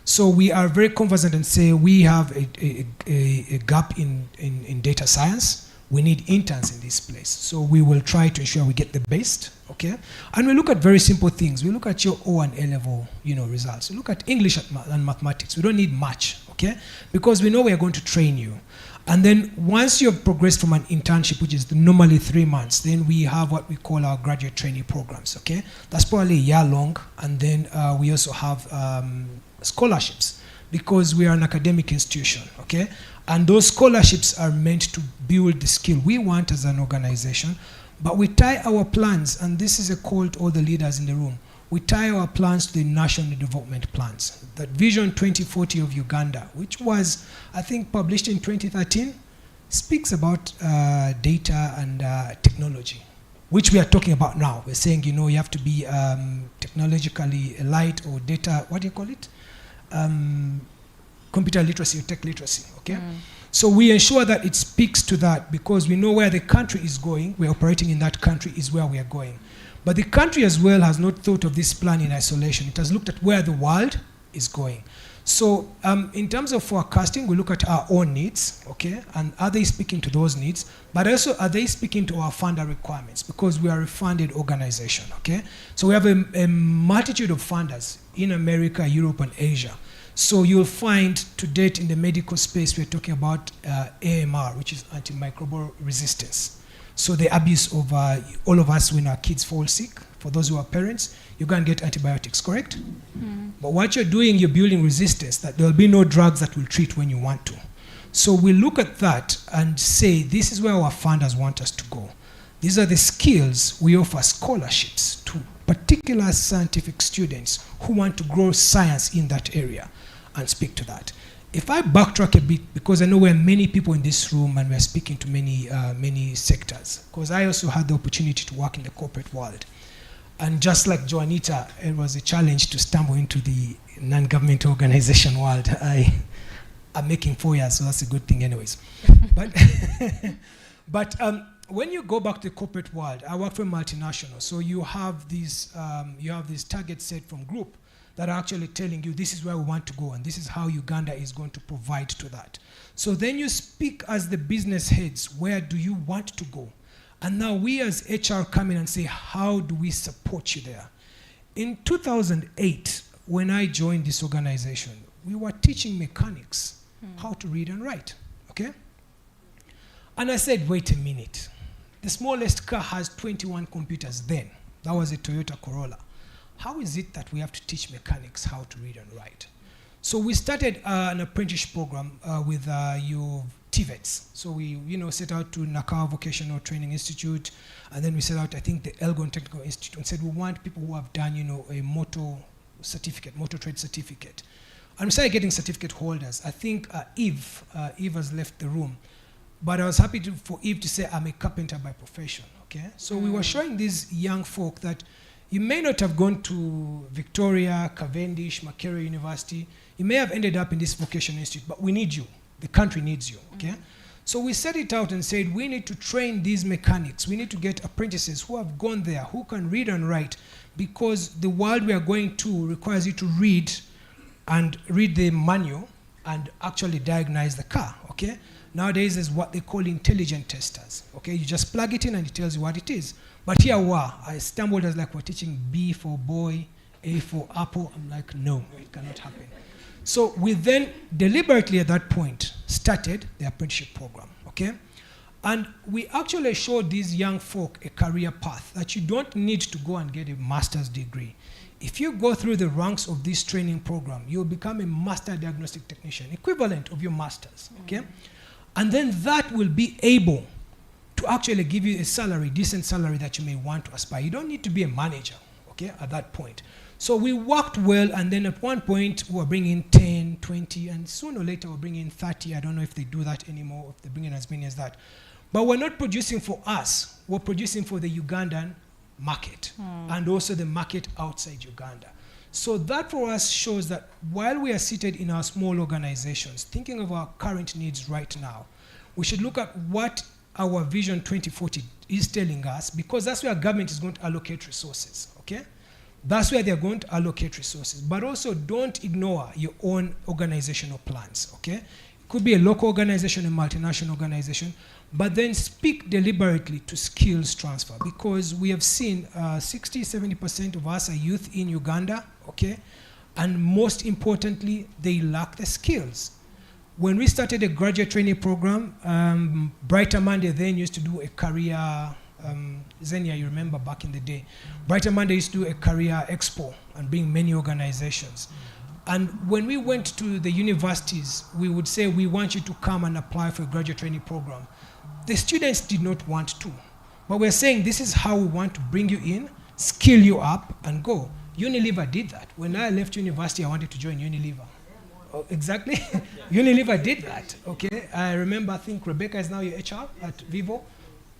So we are very conversant and say we have a gap in data science. We need interns in this place. So we will try to ensure we get the best, okay? And we look at very simple things. We look at your O and A level, results. We look at English and mathematics. We don't need much, okay? Because we know we are going to train you. And then once you have progressed from an internship, which is normally 3 months, then we have what we call our graduate trainee programs, okay? That's probably a year long. And then we also have scholarships because we are an academic institution, okay? And those scholarships are meant to build the skill we want as an organization, but we tie our plans, and this is a call to all the leaders in the room, we tie our plans to the national development plans. That Vision 2040 of Uganda, which was, I think, published in 2013, speaks about data and technology, which we are talking about now. We're saying, you have to be technologically light or data, what do you call it? Computer literacy or tech literacy, okay? So we ensure that it speaks to that because we know where the country is going. We're operating in that country is where we are going. But the country as well has not thought of this plan in isolation. It has looked at where the world is going. So in terms of forecasting, we look at our own needs, okay? And are they speaking to those needs? But also, are they speaking to our funder requirements? Because we are a funded organization, okay? So we have a multitude of funders in America, Europe, and Asia. So you'll find to date in the medical space, we're talking about AMR, which is antimicrobial resistance. So the abuse of all of us when our kids fall sick, for those who are parents, you go and get antibiotics, correct? But what you're doing, you're building resistance, that there'll be no drugs that will treat when you want to. So we look at that and say, this is where our funders want us to go. These are the skills we offer scholarships to particular scientific students who want to grow science in that area and speak to that. If I backtrack a bit, because I know we're many people in this room and we're speaking to many sectors, because I also had the opportunity to work in the corporate world. And just like Joanita, it was a challenge to stumble into the non-government organization world. I'm making 4 years, so that's a good thing anyways. But when you go back to the corporate world, I work for a multinational, so you have these targets set from group that are actually telling you this is where we want to go and this is how Uganda is going to provide to that. So then you speak as the business heads, where do you want to go? And now we as HR come in and say, how do we support you there? In 2008, when I joined this organization, we were teaching mechanics how to read and write, okay? And I said, wait a minute. The smallest car has 21 computers then. That was a Toyota Corolla. How is it that we have to teach mechanics how to read and write? So we started an apprenticeship program with TVETs. So we set out to Nakawa Vocational Training Institute, and then we set out, I think, the Elgon Technical Institute, and said we want people who have done, a motor trade certificate. And we started getting certificate holders. I think Eve has left the room. But I was happy for Eve to say, I'm a carpenter by profession, okay? So we were showing these young folk that you may not have gone to Victoria, Cavendish, Makerere University. You may have ended up in this vocational institute, but we need you. The country needs you, okay? So we set it out and said, we need to train these mechanics. We need to get apprentices who have gone there, who can read and write, because the world we are going to requires you to read the manual and actually diagnose the car, okay? Nowadays is what they call intelligent testers, okay? You just plug it in and it tells you what it is. But here I stumbled as like we're teaching B for boy, A for apple. I'm like, no, it cannot happen. So we then deliberately at that point started the apprenticeship program, okay? And we actually showed these young folk a career path that you don't need to go and get a master's degree. If you go through the ranks of this training program, you'll become a master diagnostic technician, equivalent of your master's, okay? And then that will be able to actually give you a salary, decent salary that you may want to aspire. You don't need to be a manager, okay, at that point. So we worked well, and then at one point we were bringing 10, 20, and sooner or later we're bringing 30. I don't know if they do that anymore, if they bring in as many as that. But we're not producing for us. We're producing for the Ugandan market and also the market outside Uganda. So that for us shows that while we are seated in our small organizations, thinking of our current needs right now, we should look at what our Vision 2040 is telling us, because that's where government is going to allocate resources, okay? That's where they're going to allocate resources. But also don't ignore your own organizational plans, okay? It could be a local organization, a multinational organization, but then speak deliberately to skills transfer, because we have seen 60-70% of us are youth in Uganda, okay? And most importantly, they lack the skills. When we started a graduate training program, Brighter Monday then used to do a career, Xenia, you remember back in the day. Brighter Monday used to do a career expo and bring many organizations. And when we went to the universities, we would say, we want you to come and apply for a graduate training program. The students did not want to. But we're saying this is how we want to bring you in, skill you up, and go. Unilever did that. When I left university, I wanted to join Unilever. Oh, exactly. Unilever did that, okay? I remember, I think Rebecca is now your HR at Vivo.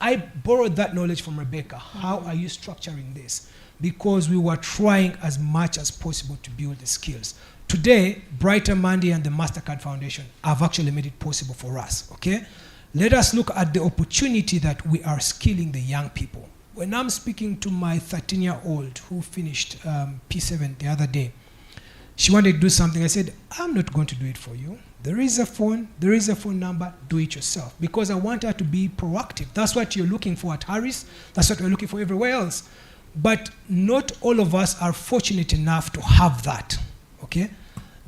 I borrowed that knowledge from Rebecca. How are you structuring this? Because we were trying as much as possible to build the skills. Today, Brighter Monday and the MasterCard Foundation have actually made it possible for us, okay? Let us look at the opportunity that we are skilling the young people. When I'm speaking to my 13-year-old who finished P7 the other day, she wanted to do something. I said, I'm not going to do it for you. There is a phone number, do it yourself. Because I want her to be proactive. That's what you're looking for at Harris. That's what we're looking for everywhere else. But not all of us are fortunate enough to have that, okay?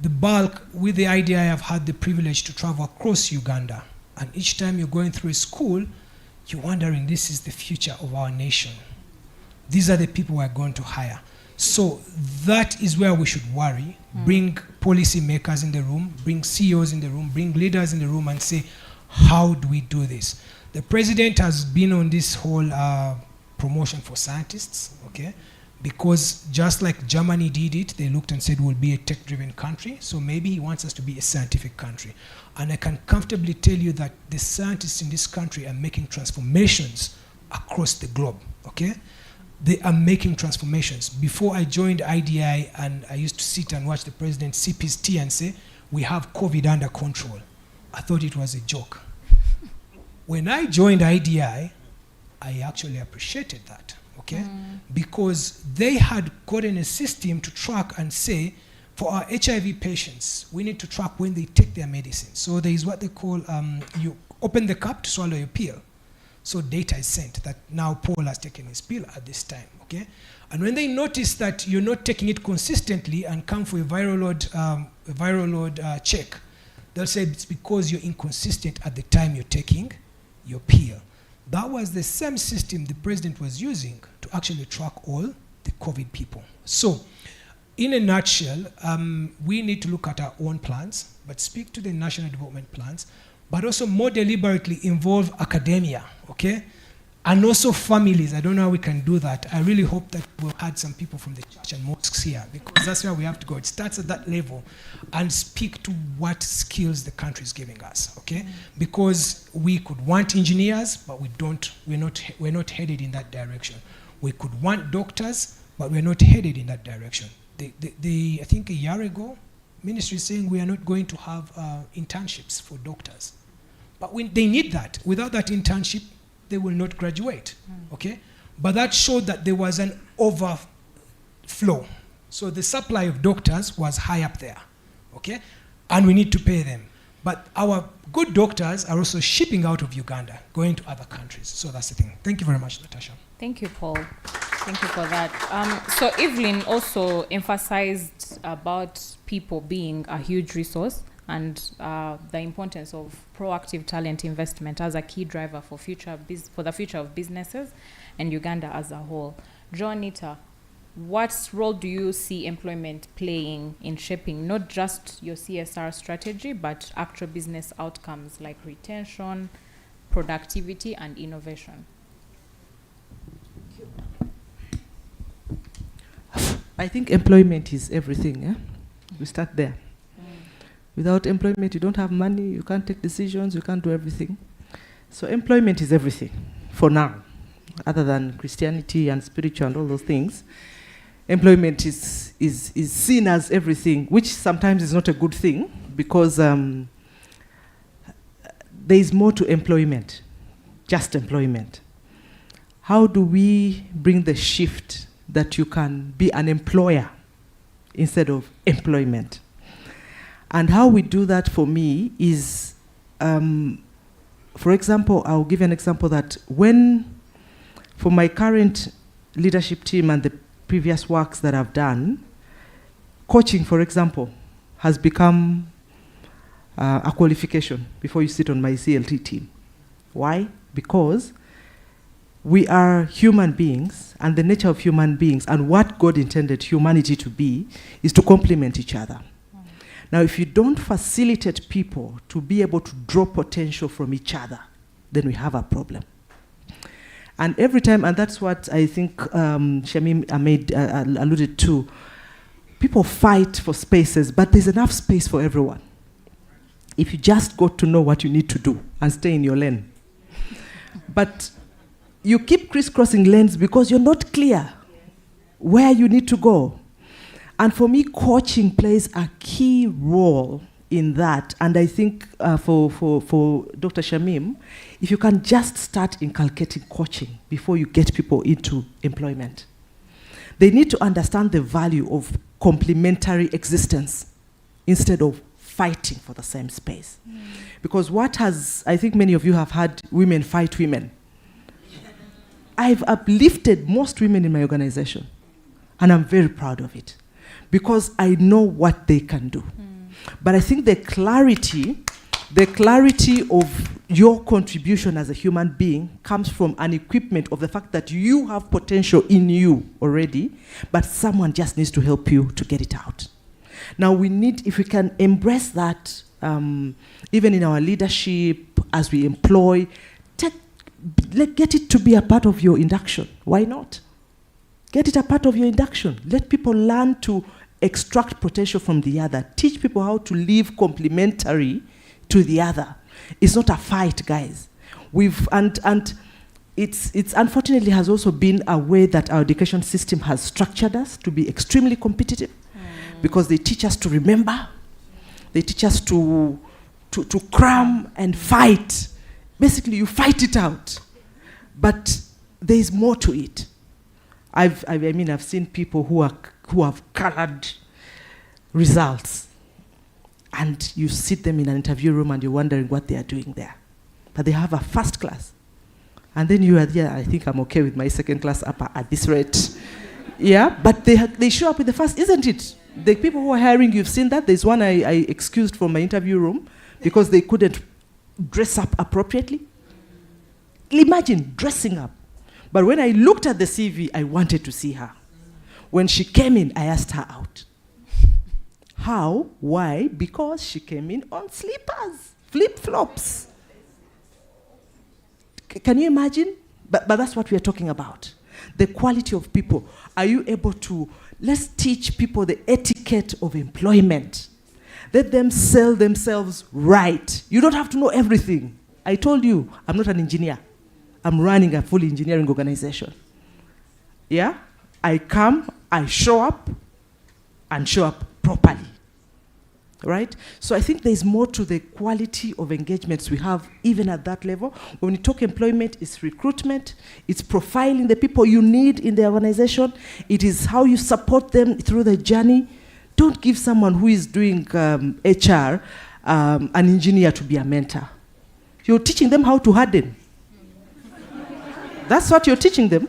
The bulk, with the idea, I have had the privilege to travel across Uganda. And each time you're going through a school, you're wondering, this is the future of our nation. These are the people we're going to hire. So that is where we should worry, bring policy makers in the room, bring CEOs in the room, bring leaders in the room and say, how do we do this? The president has been on this whole promotion for scientists, okay? Because just like Germany did it, they looked and said we'll be a tech-driven country, so maybe he wants us to be a scientific country. And I can comfortably tell you that the scientists in this country are making transformations across the globe, okay? They are making transformations. Before I joined IDI, and I used to sit and watch the president sip his tea and say, we have COVID under control. I thought it was a joke. When I joined IDI, I actually appreciated that, okay? Because they had gotten a system to track and say, for our HIV patients, we need to track when they take their medicine. So there is what they call, you open the cup to swallow your pill. So data is sent that now Paul has taken his pill at this time, okay? And when they notice that you're not taking it consistently and come for a viral load check, they'll say it's because you're inconsistent at the time you're taking your pill. That was the same system the president was using to actually track all the COVID people. So, in a nutshell, we need to look at our own plans, but speak to the national development plans, but also more deliberately involve academia, okay? And also families. I don't know how we can do that. I really hope that we'll add some people from the church and mosques here, because that's where we have to go. It starts at that level and speak to what skills the country is giving us, okay? Because we could want engineers, but we're not headed in that direction. We could want doctors, but we're not headed in that direction. I think a year ago, ministry is saying we are not going to have internships for doctors. But they need that. Without that internship, they will not graduate, okay? But that showed that there was an overflow. So the supply of doctors was high up there, okay? And we need to pay them. But our good doctors are also shipping out of Uganda, going to other countries. So that's the thing. Thank you very much, Natasha. Thank you, Paul. Thank you for that. So Evelyn also emphasized about people being a huge resource and the importance of proactive talent investment as a key driver for the future of businesses and Uganda as a whole. Joanita, what role do you see employment playing in shaping not just your CSR strategy, but actual business outcomes like retention, productivity, and innovation? I think employment is everything. Eh? We start there. Without employment, you don't have money, you can't take decisions, you can't do everything. So employment is everything for now, other than Christianity and spiritual and all those things. Employment is seen as everything, which sometimes is not a good thing, because there is more to employment, just employment. How do we bring the shift that you can be an employer instead of employment? And how we do that for me is, for example, I'll give you an example that for my current leadership team and the previous works that I've done, coaching, for example, has become a qualification before you sit on my CLT team. Why? Because we are human beings, and the nature of human beings and what God intended humanity to be is to complement each other. Now, if you don't facilitate people to be able to draw potential from each other, then we have a problem. And every time, and that's what I think Shamim Ahmed alluded to, people fight for spaces, but there's enough space for everyone. If you just got to know what you need to do and stay in your lane. But you keep crisscrossing lanes because you're not clear where you need to go. And for me, coaching plays a key role in that. And I think for Dr. Shamim, if you can just start inculcating coaching before you get people into employment, they need to understand the value of complementary existence instead of fighting for the same space. Because I think many of you have had women fight women. I've uplifted most women in my organization, and I'm very proud of it, because I know what they can do. But I think the clarity of your contribution as a human being comes from an equipment of the fact that you have potential in you already, but someone just needs to help you to get it out. Now we need, if we can embrace that, even in our leadership, as we employ, get it to be a part of your induction. Why not? Get it a part of your induction. Let people learn to extract potential from the other. Teach people how to live complementary to the other. It's not a fight, guys. And it's unfortunately has also been a way that our education system has structured us to be extremely competitive, because they teach us to remember, they teach us to cram and fight. Basically, you fight it out, but there is more to it. I've seen people who have colored results, and you sit them in an interview room and you're wondering what they are doing there. But they have a first class. And then you are there, I think I'm okay with my second class upper at this rate. Yeah, but they show up with the first, isn't it? The people who are hiring, you've seen that. There's one I excused from my interview room because they couldn't dress up appropriately. Imagine dressing up. But when I looked at the CV, I wanted to see her. When she came in, I asked her out. How? Why? Because she came in on slippers, flip-flops. Can you imagine? But that's what we are talking about. The quality of people. Are you able to, let's teach people the etiquette of employment. Let them sell themselves right. You don't have to know everything. I told you, I'm not an engineer. I'm running a full engineering organization. Yeah? I come, I show up, and show up properly. Right? So I think there's more to the quality of engagements we have even at that level. When we talk employment, it's recruitment, it's profiling the people you need in the organization, it is how you support them through the journey. Don't give someone who is doing HR an engineer to be a mentor. You're teaching them how to harden. That's what you're teaching them.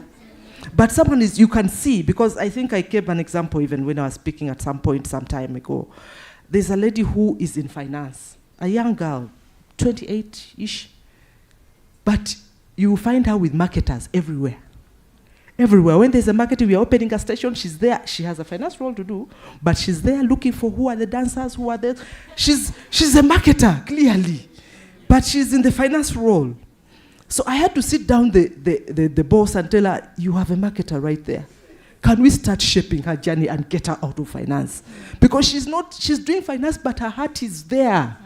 But someone is, you can see, because I think I gave an example even when I was speaking at some point some time ago. There's a lady who is in finance, a young girl, 28-ish. But you will find her with marketers everywhere. Everywhere. When there's a marketing, we are opening a station, she's there. She has a finance role to do, but she's there looking for who are the dancers, who are there. She's a marketer, clearly. But she's in the finance role. So I had to sit down the boss and tell her, you have a marketer right there. Can we start shaping her journey and get her out of finance? Because she's doing finance, but her heart is there.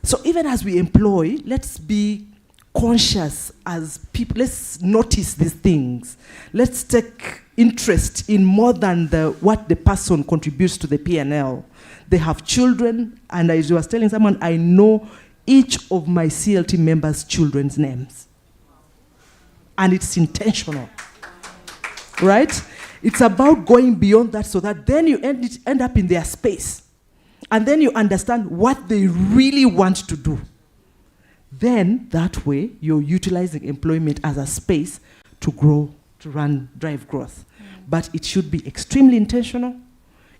So even as we employ, let's be conscious as people. Let's notice these things. Let's take interest in more than what the person contributes to the P&L. They have children, and as I was telling someone, I know each of my CLT members' children's names. And it's intentional. Right? It's about going beyond that so that then you end up in their space. And then you understand what they really want to do. Then, that way, you're utilizing employment as a space to grow, to drive growth. But it should be extremely intentional.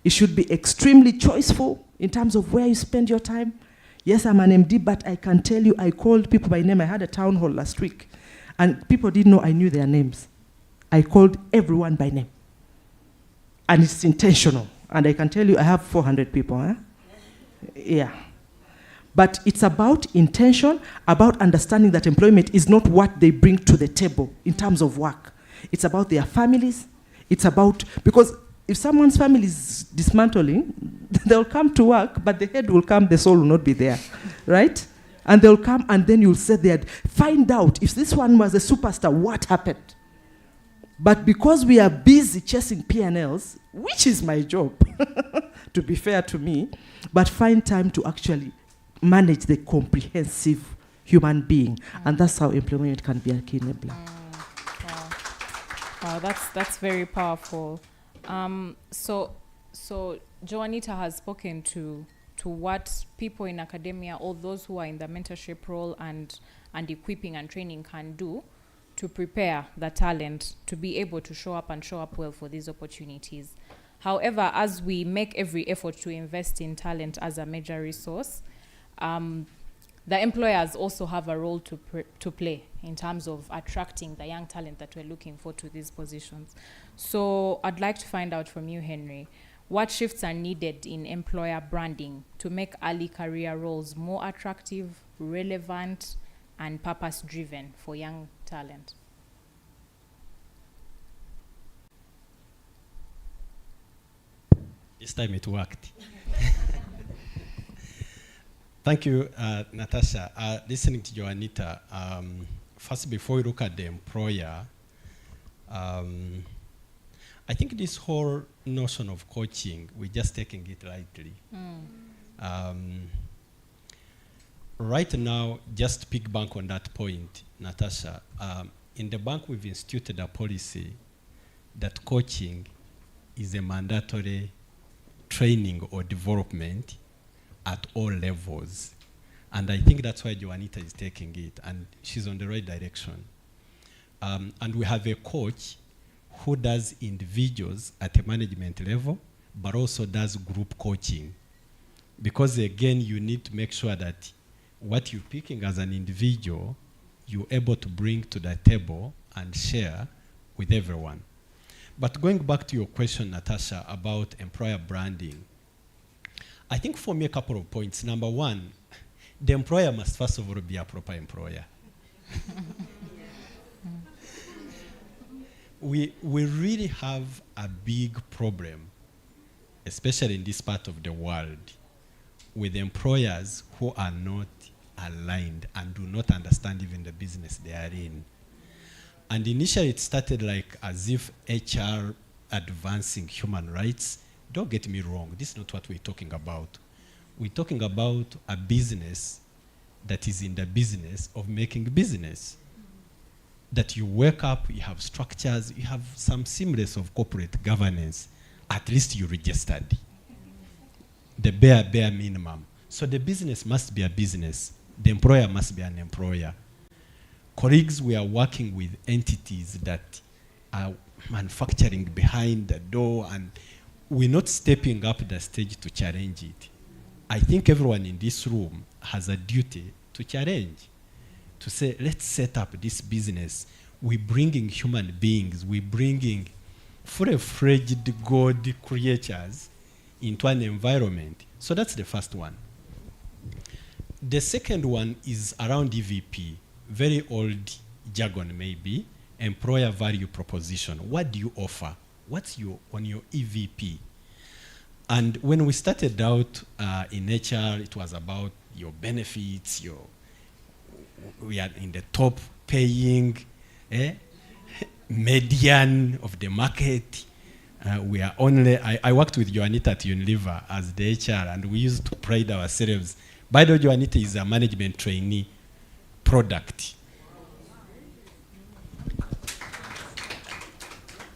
It should be extremely choiceful in terms of where you spend your time. Yes, I'm an MD, but I can tell you, I called people by name. I had a town hall last week, and people didn't know I knew their names. I called everyone by name. And it's intentional. And I can tell you, I have 400 people. Yeah. But it's about intention, about understanding that employment is not what they bring to the table in terms of work. It's about their families. It's about, because if someone's family is dismantling, they'll come to work, but the head will come, the soul will not be there, right? And they'll come, and then you'll sit there, find out if this one was a superstar, what happened? But because we are busy chasing P&Ls, which is my job, to be fair to me, but find time to actually manage the comprehensive human being. And that's how employment can be a key enabler. Wow, that's very powerful. So Joanita has spoken to what people in academia, all those who are in the mentorship role and equipping and training can do to prepare the talent to be able to show up well for these opportunities. However, as we make every effort to invest in talent as a major resource, the employers also have a role to play in terms of attracting the young talent that we're looking for to these positions. So I'd like to find out from you, Henry, what shifts are needed in employer branding to make early career roles more attractive, relevant, and purpose-driven for young talent? This time it worked. Thank you, Natasha. Listening to Joanita, first, before we look at the employer, I think this whole notion of coaching, we're just taking it lightly. Right now, just pick bank on that point, Natasha. In the bank, we've instituted a policy that coaching is a mandatory training or development at all levels. And I think that's why Joanita is taking it, and she's on the right direction. And we have a coach who does individuals at a management level, but also does group coaching. Because again, you need to make sure that what you're picking as an individual, you're able to bring to the table and share with everyone. But going back to your question, Natasha, about employer branding, I think for me a couple of points. Number one, the employer must first of all be a proper employer. We really have a big problem, especially in this part of the world, with employers who are not aligned and do not understand even the business they are in. And initially it started like as if HR advancing human rights. Don't get me wrong, this is not what we're talking about. We're talking about a business that is in the business of making business. That you wake up, you have structures, you have some semblance of corporate governance. At least you registered. The bare minimum. So the business must be a business. The employer must be an employer. Colleagues, we are working with entities that are manufacturing behind the door, and we're not stepping up the stage to challenge it. I think everyone in this room has a duty to challenge, to say, let's set up this business. We're bringing human beings, we're bringing fully-fledged God creatures into an environment. So that's the first one. The second one is around EVP. Very old jargon maybe, employer value proposition. What do you offer? What's on your EVP? And when we started out in HR, it was about your benefits, we are in the top paying, median of the market. We are only, I worked with Joanita at Unilever as the HR, and we used to pride ourselves. By the way, Joanita is a management trainee product.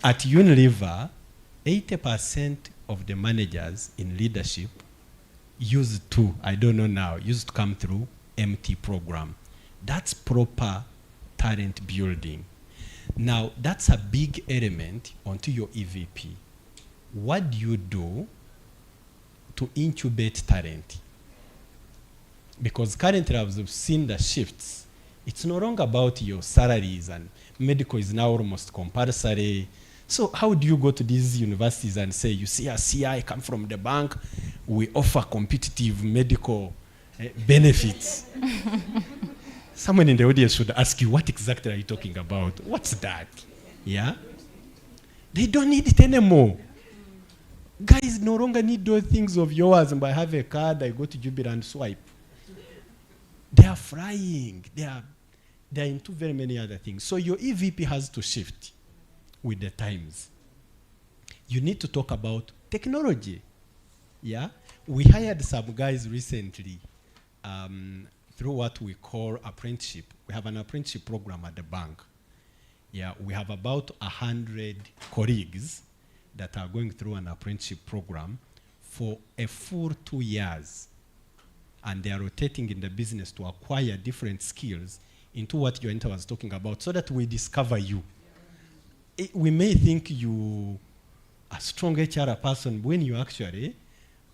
At Unilever, 80% of the managers in leadership used to come through MT program. That's proper talent building. Now, that's a big element onto your EVP. What do you do to incubate talent? Because currently I've seen the shifts. It's no longer about your salaries, and medical is now almost compulsory. So how do you go to these universities and say, you see, I come from the bank, we offer competitive medical benefits? Someone in the audience should ask you, what exactly are you talking about? What's that? Yeah? They don't need it anymore. Guys no longer need those things of yours, and I have a card, I go to Jubilee and swipe. They are flying. They are into very many other things. So your EVP has to shift with the times. You need to talk about technology. Yeah? We hired some guys recently through what we call apprenticeship. We have an apprenticeship program at the bank. Yeah, we have about 100 colleagues that are going through an apprenticeship program for a full 2 years. And they are rotating in the business to acquire different skills into what Joanita was talking about, so that we discover you. We may think you a strong HR person when you're actually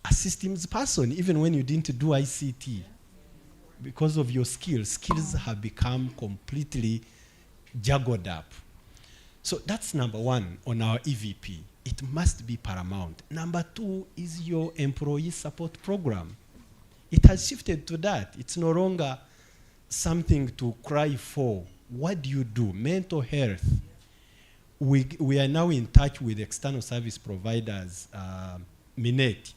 a systems person, even when you didn't do ICT. because of your skills. Skills have become completely juggled up. So that's number one on our EVP. It must be paramount. Number two is your employee support program. It has shifted to that. It's no longer something to cry for. What do you do? Mental health. We are now in touch with external service providers, Minet.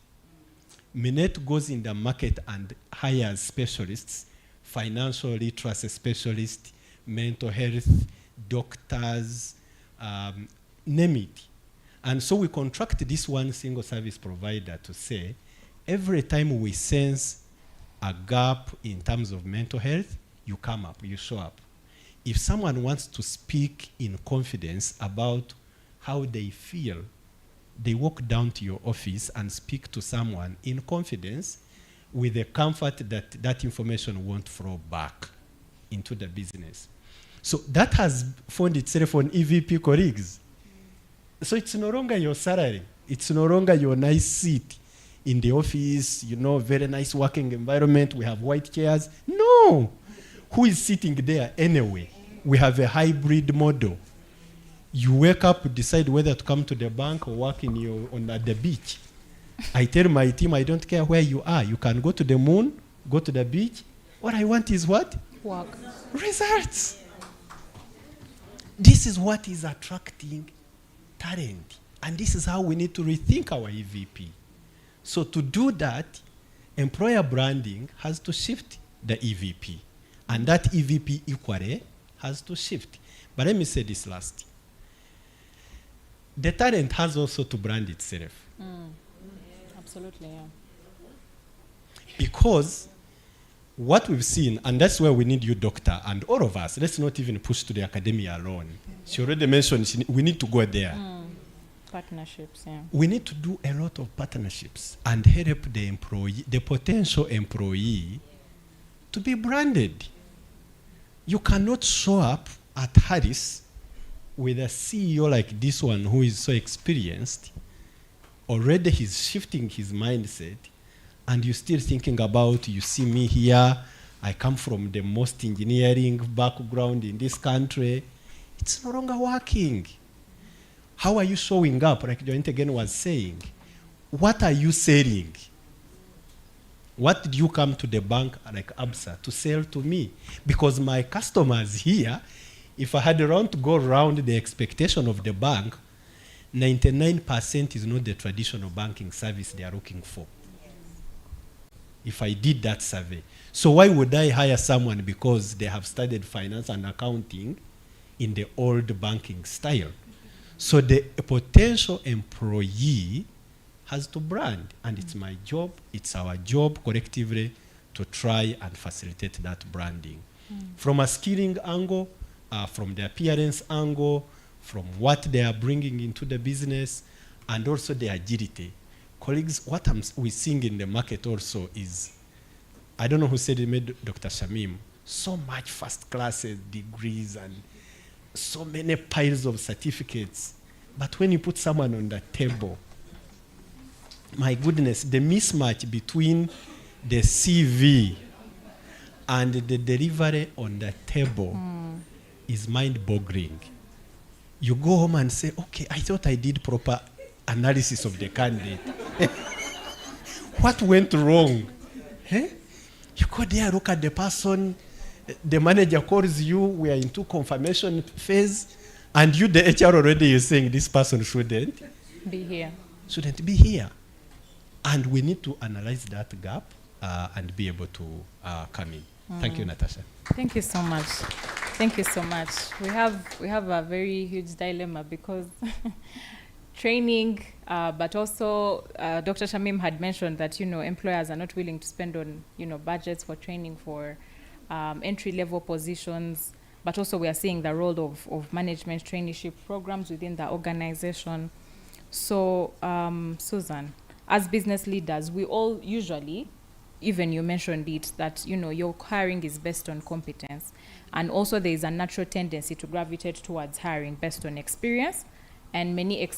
Minet goes in the market and hires specialists, financial literacy specialists, mental health, doctors, name it. And so we contract this one single service provider to say, every time we sense a gap in terms of mental health, you come up, you show up. If someone wants to speak in confidence about how they feel, they walk down to your office and speak to someone in confidence with the comfort that that information won't flow back into the business. So that has found itself on EVP colleagues. So it's no longer your salary. It's no longer your nice seat in the office, you know, very nice working environment. We have white chairs. No. Who is sitting there anyway? We have a hybrid model. You wake up, decide whether to come to the bank or work at the beach. I tell my team, I don't care where you are. You can go to the moon, go to the beach. What I want is what? Work. Results. This is what is attracting talent. And this is how we need to rethink our EVP. So to do that, employer branding has to shift the EVP. And that EVP equally has to shift. But let me say this last. The talent has also to brand itself. Absolutely, yeah. Because what we've seen, and that's where we need you, doctor, and all of us, let's not even push to the academia alone. She already mentioned we need to go there. Partnerships, yeah. We need to do a lot of partnerships and help the employee, the potential employee, to be branded. You cannot show up at Harris with a CEO like this one who is so experienced. Already he's shifting his mindset, and you're still thinking about, you see me here, I come from the most engineering background in this country. It's no longer working. How are you showing up, like Joint again was saying? What are you selling? What did you come to the bank like ABSA to sell to me? Because my customers here, if I had to go around the expectation of the bank, 99% is not the traditional banking service they are looking for. If I did that survey. So why would I hire someone because they have studied finance and accounting in the old banking style? So the potential employee has to brand, and it's my job, it's our job collectively to try and facilitate that branding. From a skilling angle, from the appearance angle, from what they are bringing into the business, and also the agility. Colleagues, what we're seeing in the market also is, I don't know who said it, made Dr. Shamim, so much first classes, degrees, and so many piles of certificates. But when you put someone on the table, my goodness, the mismatch between the CV and the delivery on the table is mind-boggling. You go home and say, okay, I thought I did proper analysis of the candidate. What went wrong? Eh? You go there, look at the person, the manager calls you, we are into confirmation phase, and you, the HR already, you're saying this person shouldn't be here. Shouldn't be here. And we need to analyze that gap and be able to come in. Thank you, Natasha. Thank you so much. Thank you so much. We have a very huge dilemma because training, but also Dr. Shamim had mentioned that, you know, employers are not willing to spend on, you know, budgets for training for entry-level positions, but also we are seeing the role of management traineeship programs within the organization. So, Susan, as business leaders, we all usually, even you mentioned it, that, you know, your hiring is based on competence. And also there is a natural tendency to gravitate towards hiring based on experience. And many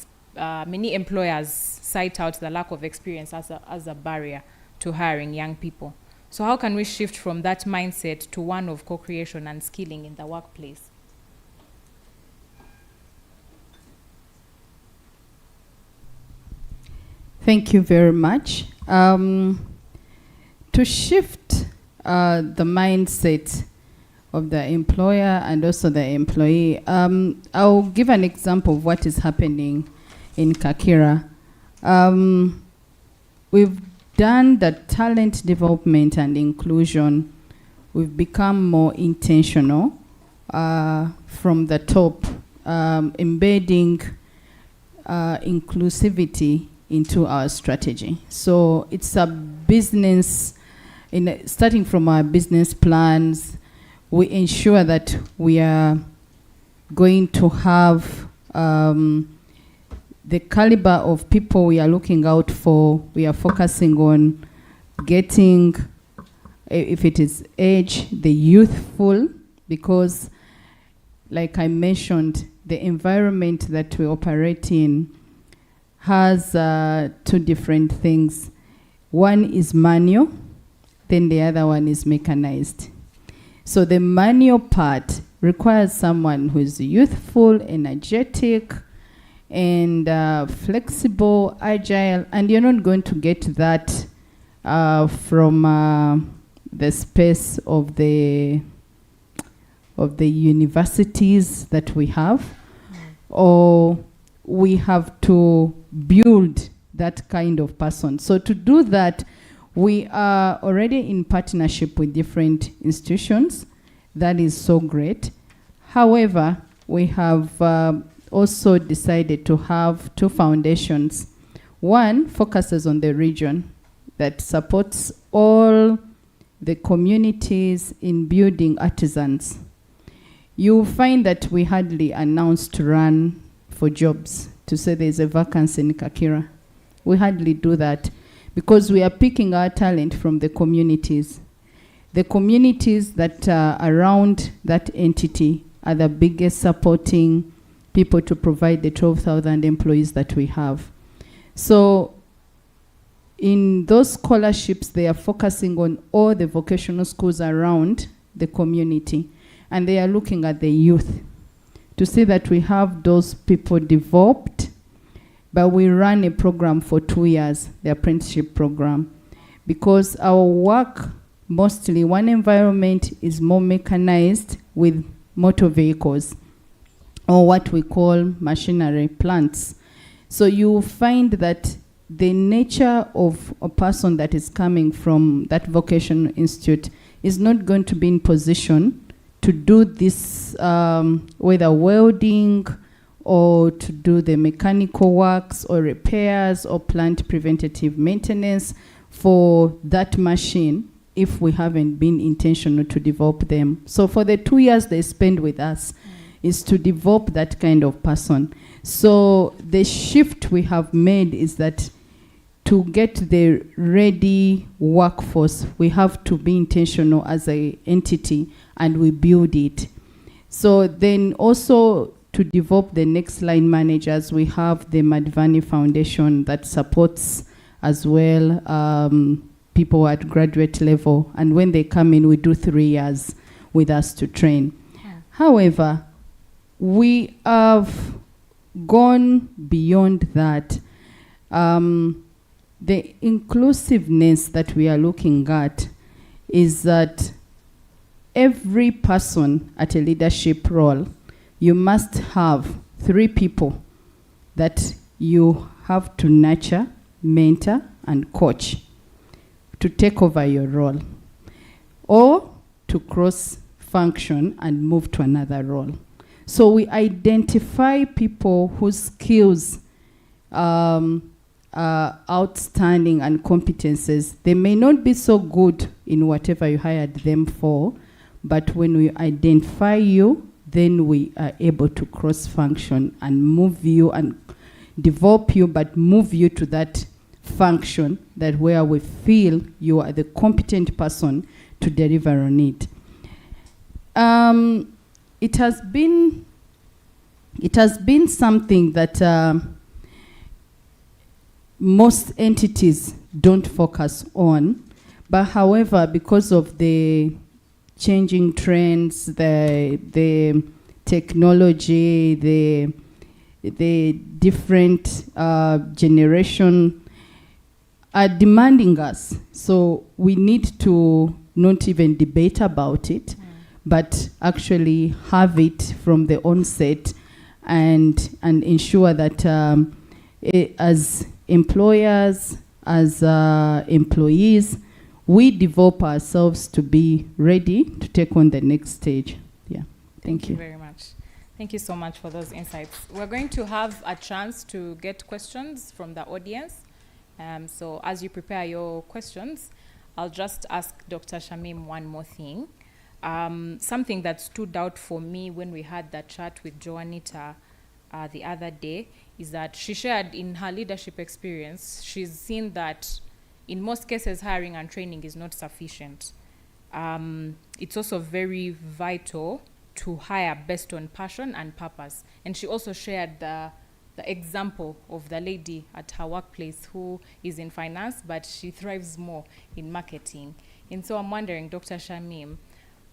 employers cite out the lack of experience as a barrier to hiring young people. So how can we shift from that mindset to one of co-creation and skilling in the workplace? Thank you very much. To shift the mindset of the employer and also the employee, I'll give an example of what is happening in Kakira. We've done the talent development and inclusion. We've become more intentional from the top, embedding inclusivity into our strategy. So it's a business, starting from our business plans, we ensure that we are going to have the caliber of people we are looking out for. We are focusing on getting, if it is age, the youthful, because like I mentioned, the environment that we operate in has two different things. One is manual, then the other one is mechanized. So the manual part requires someone who is youthful, energetic, and flexible, agile, and you're not going to get that from the space of the universities that we have, or we have to build that kind of person. So to do that, we are already in partnership with different institutions. That is so great. However, we have also decided to have two foundations. One focuses on the region that supports all the communities in building artisans. You find that we hardly announce to run for jobs to say there's a vacancy in Kakira. We hardly do that because we are picking our talent from the communities. The communities that are around that entity are the biggest supporting people to provide the 12,000 employees that we have. So in those scholarships, they are focusing on all the vocational schools around the community, and they are looking at the youth to see that we have those people developed. But we run a program for 2 years, the apprenticeship program, because our work, mostly one environment is more mechanized with motor vehicles, or what we call machinery plants. So you find that the nature of a person that is coming from that vocational institute is not going to be in position to do this, whether welding or to do the mechanical works or repairs or plant preventative maintenance for that machine if we haven't been intentional to develop them. So for the 2 years they spend with us is to develop that kind of person. So the shift we have made is that to get the ready workforce, we have to be intentional as an entity and we build it. So then also to develop the next line managers, we have the Madvani Foundation that supports as well people at graduate level. And when they come in, we do 3 years with us to train. Yeah. However, we have gone beyond that. The inclusiveness that we are looking at is that every person at a leadership role, you must have 3 people that you have to nurture, mentor, and coach to take over your role, or to cross-function and move to another role. So we identify people whose skills are outstanding and competences. They may not be so good in whatever you hired them for, but when we identify you, then we are able to cross-function and move you and develop you, but move you to that function that where we feel you are the competent person to deliver on it. It has been something that most entities don't focus on, But however, because of the changing trends, the technology, the different generation are demanding us. So we need to not even debate about it, but actually have it from the onset and ensure that as employers, as employees, we develop ourselves to be ready to take on the next stage. Yeah, thank you. Very much. Thank you so much for those insights. We're going to have a chance to get questions from the audience. So as you prepare your questions, I'll just ask Dr. Shamim one more thing. Something that stood out for me when we had that chat with Joanita the other day is that she shared in her leadership experience, she's seen that in most cases, hiring and training is not sufficient. It's also very vital to hire based on passion and purpose. And she also shared the example of the lady at her workplace who is in finance, but she thrives more in marketing. And so I'm wondering, Dr. Shamim,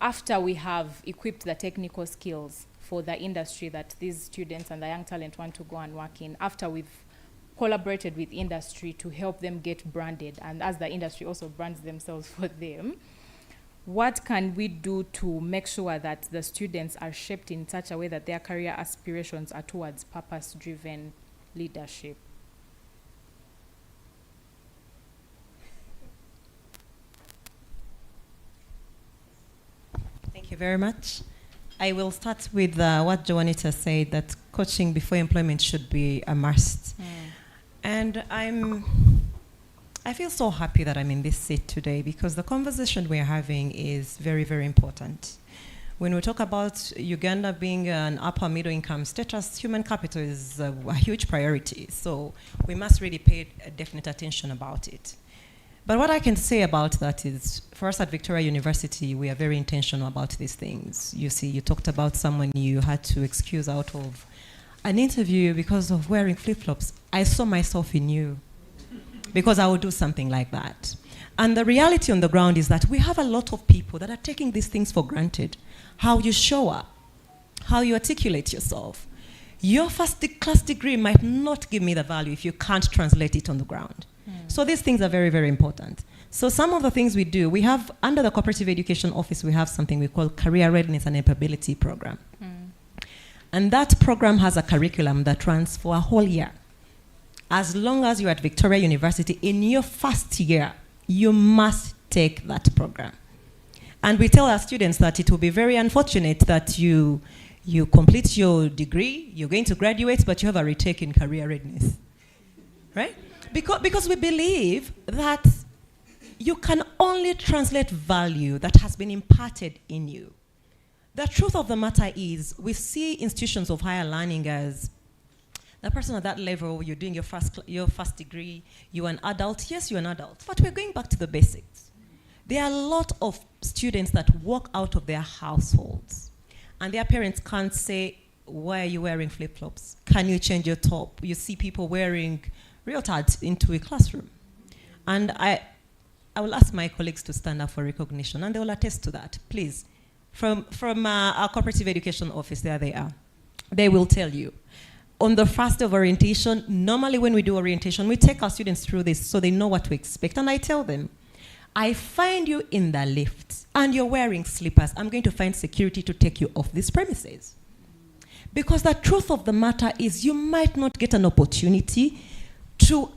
after we have equipped the technical skills for the industry that these students and the young talent want to go and work in, after we've collaborated with industry to help them get branded, and as the industry also brands themselves for them, what can we do to make sure that the students are shaped in such a way that their career aspirations are towards purpose-driven leadership? Thank you very much. I will start with what Joanita said, that coaching before employment should be a must. And I feel so happy that I'm in this seat today because the conversation we're having is very, very important. When we talk about Uganda being an upper middle income status, human capital is a huge priority. So we must really pay a definite attention about it. But what I can say about that is, for us at Victoria University, we are very intentional about these things. You see, you talked about someone you had to excuse out of an interview because of wearing flip-flops. I saw myself in you because I would do something like that. And the reality on the ground is that we have a lot of people that are taking these things for granted. How you show up, how you articulate yourself. Your first-class degree might not give me the value if you can't translate it on the ground. So these things are very, very important. So some of the things we do, we have, under the Cooperative Education Office, we have something we call Career Readiness and Employability Program. And that program has a curriculum that runs for a whole year. As long as you're at Victoria University, in your first year, you must take that program. And we tell our students that it will be very unfortunate that you complete your degree, you're going to graduate, but you have a retake in career readiness, right? Because we believe that you can only translate value that has been imparted in you. The truth of the matter is, we see institutions of higher learning as the person at that level, you're doing your first degree, you're an adult. Yes, you're an adult, but we're going back to the basics. There are a lot of students that walk out of their households, and their parents can't say, why are you wearing flip-flops? Can you change your top? You see people wearing retards into a classroom. And I will ask my colleagues to stand up for recognition, and they will attest to that. Please, from our Cooperative Education Office, there they are. They will tell you. On the first day of orientation, normally when we do orientation, we take our students through this so they know what to expect. And I tell them, I find you in the lift and you're wearing slippers. I'm going to find security to take you off these premises. Because the truth of the matter is, you might not get an opportunity to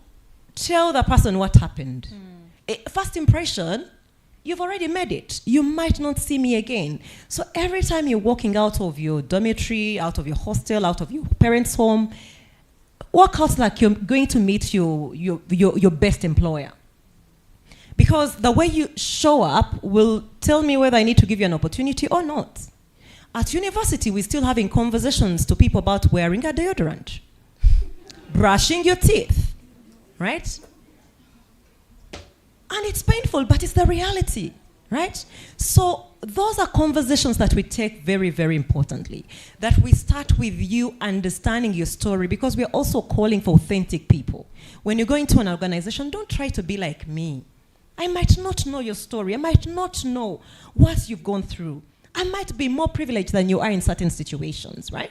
tell the person what happened. First impression, you've already made it. You might not see me again. So every time you're walking out of your dormitory, out of your hostel, out of your parents' home, walk out like you're going to meet your best employer. Because the way you show up will tell me whether I need to give you an opportunity or not. At university, we're still having conversations to people about wearing a deodorant, brushing your teeth, right? And it's painful, but it's the reality, right? So those are conversations that we take very, very importantly. That we start with you understanding your story, because we're also calling for authentic people. When you go into an organization, don't try to be like me. I might not know your story. I might not know what you've gone through. I might be more privileged than you are in certain situations, right?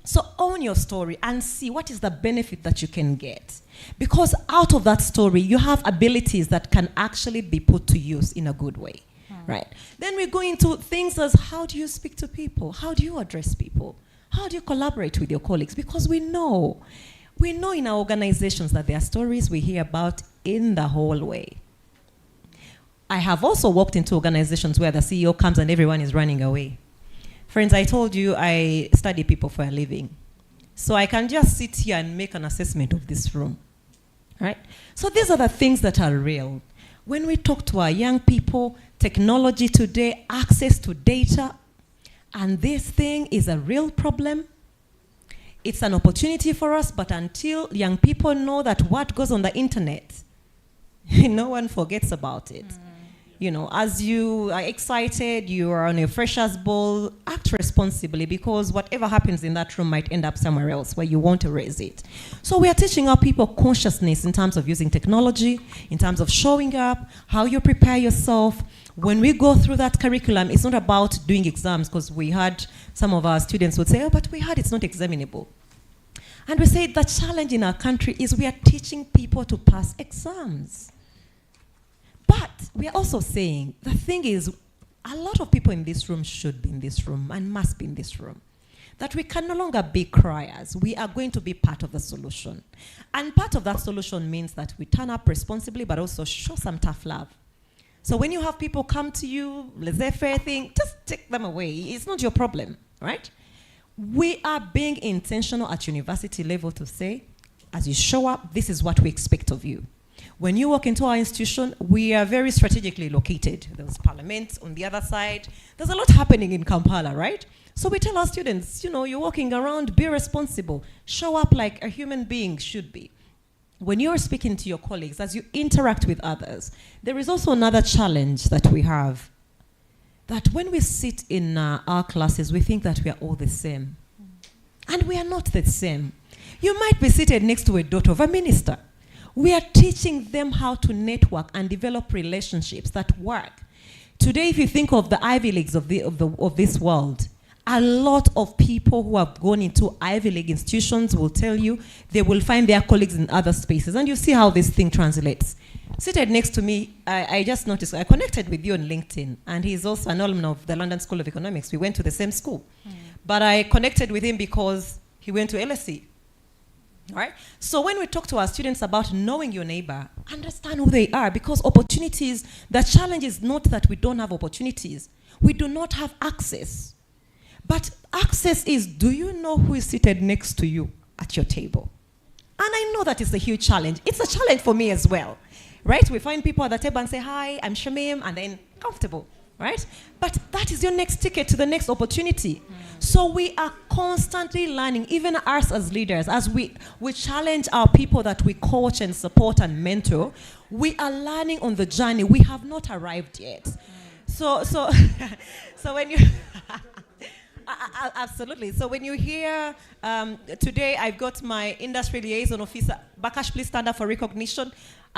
So own your story and see what is the benefit that you can get. Because out of that story, you have abilities that can actually be put to use in a good way, right? Then we go into things as how do you speak to people? How do you address people? How do you collaborate with your colleagues? Because we know in our organizations that there are stories we hear about in the hallway. I have also walked into organizations where the CEO comes and everyone is running away. Friends, I told you I study people for a living. So I can just sit here and make an assessment of this room, right? So these are the things that are real. When we talk to our young people, technology today, access to data, and this thing is a real problem. It's an opportunity for us, but until young people know that what goes on the internet, no one forgets about it. You know, as you are excited, you are on a freshers' ball, act responsibly, because whatever happens in that room might end up somewhere else where you won't erase it. So we are teaching our people consciousness in terms of using technology, in terms of showing up, how you prepare yourself. When we go through that curriculum, it's not about doing exams, because we had some of our students would say, oh, but we heard it's not examinable. And we say the challenge in our country is we are teaching people to pass exams. But we are also saying, the thing is, a lot of people in this room should be in this room and must be in this room. That we can no longer be criers. We are going to be part of the solution. And part of that solution means that we turn up responsibly, but also show some tough love. So when you have people come to you, laissez-faire thing, just take them away. It's not your problem, right? We are being intentional at university level to say, as you show up, this is what we expect of you. When you walk into our institution, we are very strategically located. There's Parliament on the other side. There's a lot happening in Kampala, right? So we tell our students, you know, you're walking around, be responsible. Show up like a human being should be. When you're speaking to your colleagues, as you interact with others, there is also another challenge that we have. That when we sit in our classes, we think that we are all the same. And we are not the same. You might be seated next to a daughter of a minister. We are teaching them how to network and develop relationships that work. Today, if you think of the Ivy Leagues of this world, a lot of people who have gone into Ivy League institutions will tell you they will find their colleagues in other spaces. And you see how this thing translates. Seated next to me, I just noticed, I connected with you on LinkedIn, and he's also an alumni of the London School of Economics. We went to the same school. But I connected with him because he went to LSE. Right? So when we talk to our students about knowing your neighbor, understand who they are, because opportunities, the challenge is not that we don't have opportunities. We do not have access. But access is, do you know who is seated next to you at your table? And I know that is a huge challenge. It's a challenge for me as well. Right? We find people at the table and say, hi, I'm Shamim, and then comfortable. Right? But that is your next ticket to the next opportunity. So we are constantly learning, even us as leaders, as we challenge our people that we coach and support and mentor, we are learning on the journey. We have not arrived yet. So when you... Absolutely. So when you hear, today I've got my industry liaison officer, Bakash, please stand up for recognition.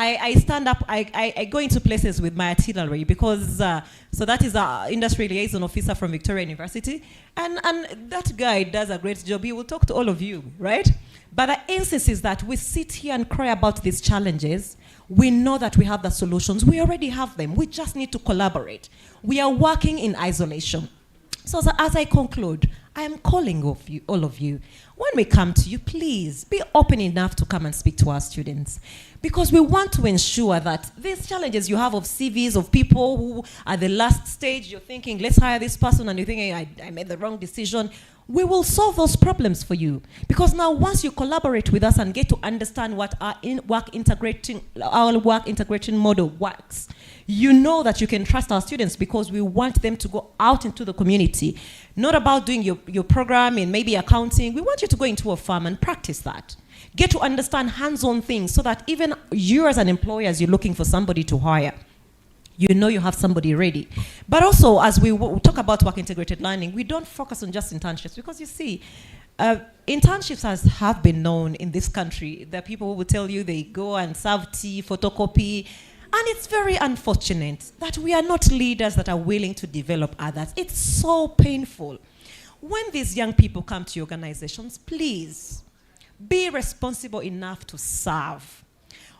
I stand up, I go into places with my artillery because, so that is our industry liaison officer from Victoria University. And that guy does a great job. He will talk to all of you, right? But the instance is that we sit here and cry about these challenges. We know that we have the solutions. We already have them. We just need to collaborate. We are working in isolation. So as I conclude, I am calling all of you, when we come to you, please be open enough to come and speak to our students. Because we want to ensure that these challenges you have of CVs, of people who at the last stage, you're thinking, let's hire this person, and you're thinking, I made the wrong decision. We will solve those problems for you. Because now once you collaborate with us and get to understand what our work integration model works, you know that you can trust our students because we want them to go out into the community. Not about doing your program in maybe accounting. We want you to go into a farm and practice that. Get to understand hands-on things so that even you as an employer, as you're looking for somebody to hire, you know you have somebody ready. But also, as we talk about work-integrated learning, we don't focus on just internships because you see, internships have been known in this country. There are people who will tell you they go and serve tea, photocopy, And it's very unfortunate that we are not leaders that are willing to develop others. It's so painful. When these young people come to your organizations, please be responsible enough to serve.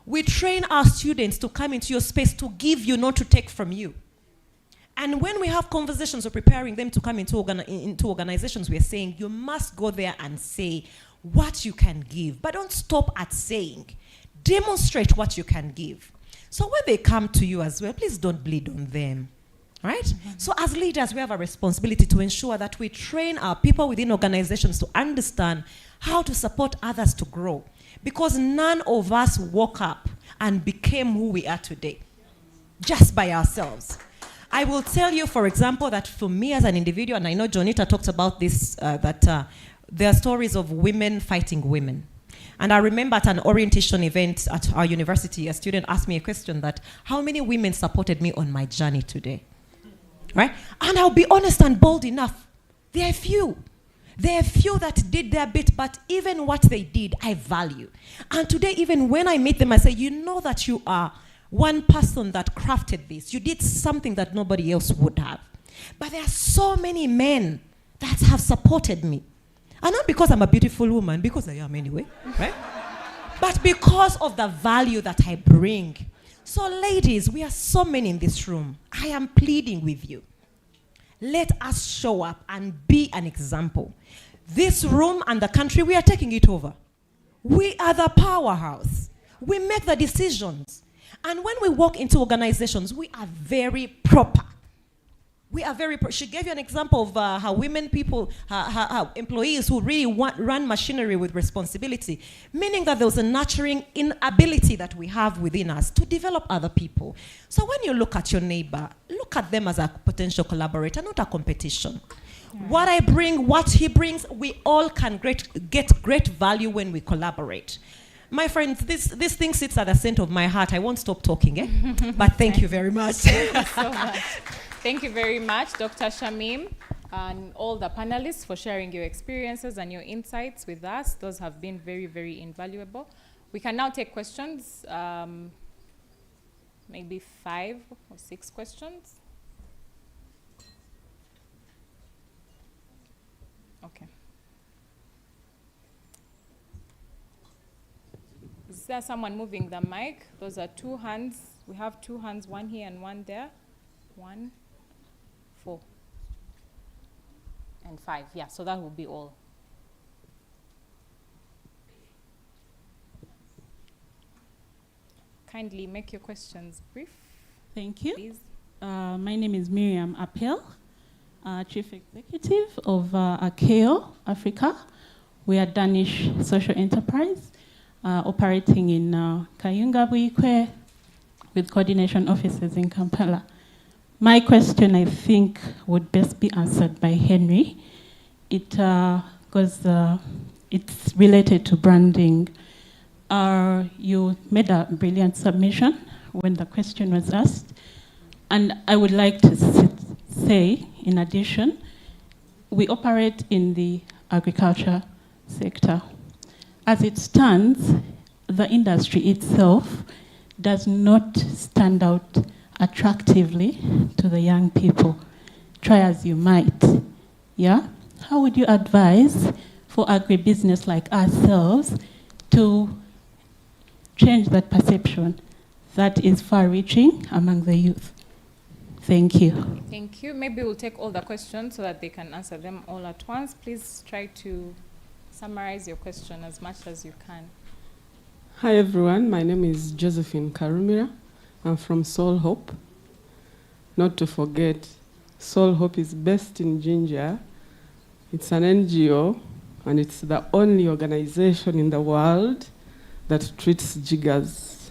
We train our students to come into your space to give you, not to take from you. And when we have conversations or preparing them to come into organizations, we are saying you must go there and say what you can give. But don't stop at saying. Demonstrate what you can give. So when they come to you as well, please don't bleed on them. Right? Mm-hmm. So as leaders, we have a responsibility to ensure that we train our people within organizations to understand how to support others to grow. Because none of us woke up and became who we are today, just by ourselves. I will tell you, for example, that for me as an individual, and I know Jonita talked about this, that there are stories of women fighting women. And I remember at an orientation event at our university, a student asked me a question that, how many women supported me on my journey today? Right? And I'll be honest and bold enough. There are few. There are few that did their bit, but even what they did, I value. And today, even when I meet them, I say, you know that you are one person that crafted this. You did something that nobody else would have. But there are so many men that have supported me. And not because I'm a beautiful woman, because I am anyway, right? But because of the value that I bring. So ladies, we are so many in this room. I am pleading with you. Let us show up and be an example. This room and the country, we are taking it over. We are the powerhouse. We make the decisions. And when we walk into organizations, we are very proper. We are very She gave you an example of how women people, how employees who really run machinery with responsibility, meaning that there was a nurturing inability that we have within us to develop other people. So when you look at your neighbor, look at them as a potential collaborator, not a competition. Yeah. What I bring, what he brings, we all can get great value when we collaborate. My friends, this thing sits at the center of my heart. I won't stop talking, but thank you very much. Thank you so much. Thank you very much, Dr. Shamim, and all the panelists for sharing your experiences and your insights with us. Those have been very, very invaluable. We can now take questions, maybe 5 or 6 questions. Okay. Is there someone moving the mic? Those are 2 hands. We have 2 hands, one here and one there. 1, 4, and 5. Yeah, so that will be all. Kindly make your questions brief. Thank you. Please. My name is Miriam Appel, Chief Executive of Akeo Africa. We are a Danish social enterprise operating in Kayunga Buikwe with coordination offices in Kampala. My question, I think, would best be answered by Henry. It's related to branding. You made a brilliant submission when the question was asked. And I would like to say, in addition, we operate in the agriculture sector. As it stands, the industry itself does not stand out attractively to the young people. Try as you might. Yeah? How would you advise for agribusiness like ourselves to change that perception that is far-reaching among the youth? Thank you. Thank you. Maybe we'll take all the questions so that they can answer them all at once. Please try to summarize your question as much as you can. Hi everyone, my name is Josephine Karumira. I'm from Soul Hope. Not to forget, Soul Hope is based in Jinja. It's an NGO, and it's the only organization in the world that treats jiggers.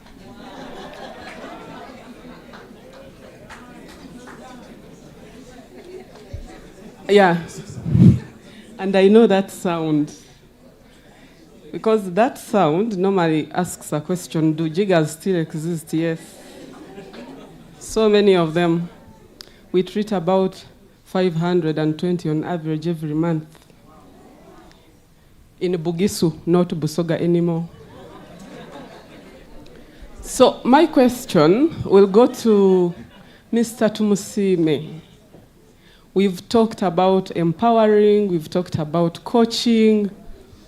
Yeah, and I know that sound. Because that sound normally asks a question, do jiggers still exist? Yes. So many of them. We treat about 520 on average every month. In Bugisu, not Busoga anymore. So my question will go to Mr. Tumusime. We've talked about empowering, we've talked about coaching,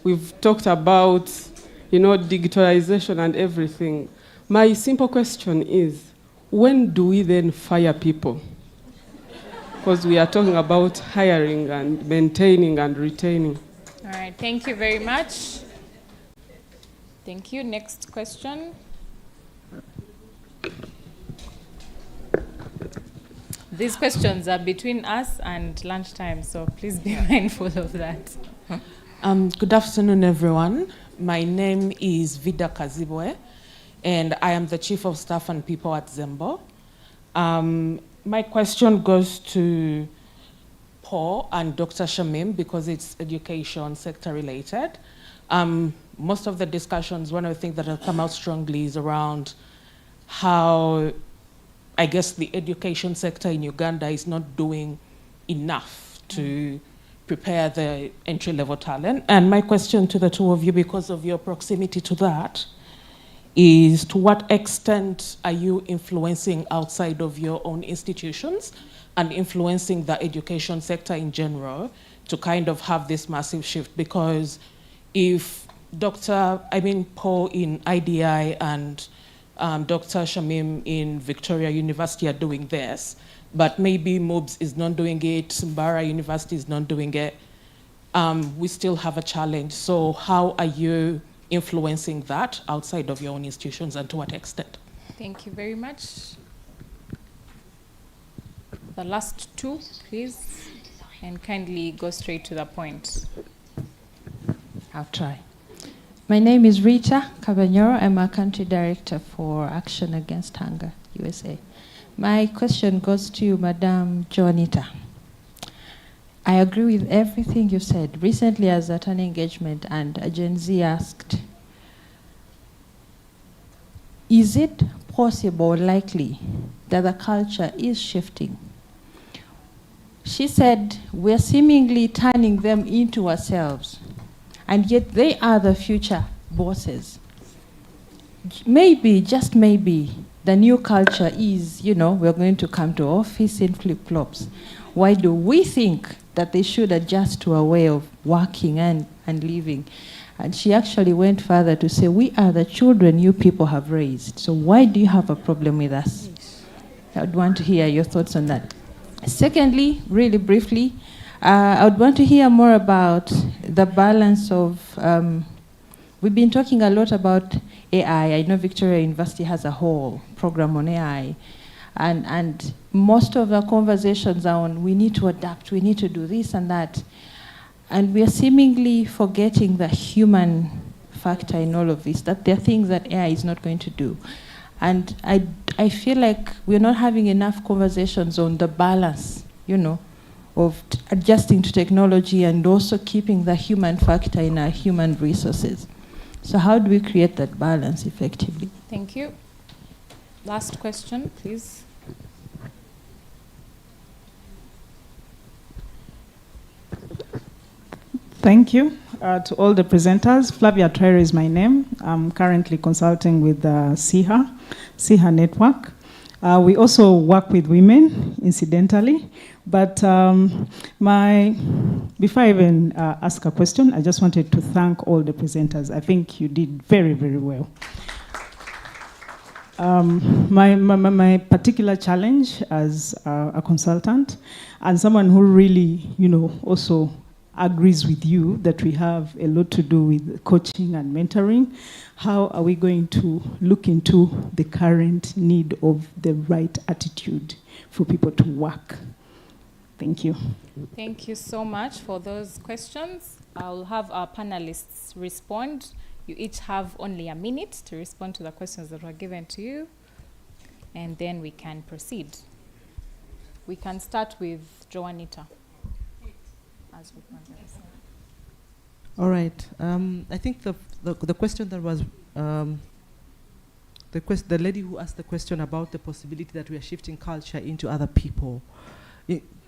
we've talked about, digitalization and everything. My simple question is, when do we then fire people? Because we are talking about hiring and maintaining and retaining. All right, thank you very much. Thank you. Next question. These questions are between us and lunchtime, so please be mindful of that. Good afternoon, everyone. My name is Vida Kazibwe, and I am the Chief of Staff and People at Zembo. My question goes to Paul and Dr. Shamim because it's education sector related. Most of the discussions, one of the things that have come out strongly is around how, I guess, the education sector in Uganda is not doing enough to prepare the entry-level talent. And my question to the two of you, because of your proximity to that, is to what extent are you influencing outside of your own institutions and influencing the education sector in general to kind of have this massive shift? Because if Paul in IDI and Dr. Shamim in Victoria University are doing this, but maybe MOBS is not doing it, Simbara University is not doing it, we still have a challenge. So how are you influencing that outside of your own institutions, and to what extent? Thank you very much. The last two, please, and kindly go straight to the point. I'll try. My name is Rita Cabanyoro. I'm a country director for Action Against Hunger, USA. My question goes to you, Madam Joanita. I agree with everything you said. Recently, I was at an engagement and a Gen Z asked, is it possible or likely that the culture is shifting? She said, we're seemingly turning them into ourselves, and yet they are the future bosses. Maybe, just maybe, the new culture is, we're going to come to office in flip-flops. Why do we think that they should adjust to a way of working and living? And she actually went further to say, we are the children you people have raised. So why do you have a problem with us? I would want to hear your thoughts on that. Secondly, really briefly, I would want to hear more about the balance of, we've been talking a lot about AI. I know Victoria University has a whole program on AI. And most of the conversations are on, we need to adapt, we need to do this and that. And we are seemingly forgetting the human factor in all of this, that there are things that AI is not going to do. And I feel like we're not having enough conversations on the balance, of adjusting to technology and also keeping the human factor in our human resources. So how do we create that balance effectively? Thank you. Last question, please. Thank you to all the presenters. Flavia Traire is my name. I'm currently consulting with SIHA Network. We also work with women, incidentally. But before I even ask a question, I just wanted to thank all the presenters. I think you did very, very well. My particular challenge as a consultant and someone who really, also agrees with you that we have a lot to do with coaching and mentoring. How are we going to look into the current need of the right attitude for people to work? Thank you. Thank you so much for those questions. I'll have our panelists respond. You each have only a minute to respond to the questions that were given to you, and then we can proceed. We can start with Joanita. All right. I think the question that was the lady who asked the question about the possibility that we are shifting culture into other people,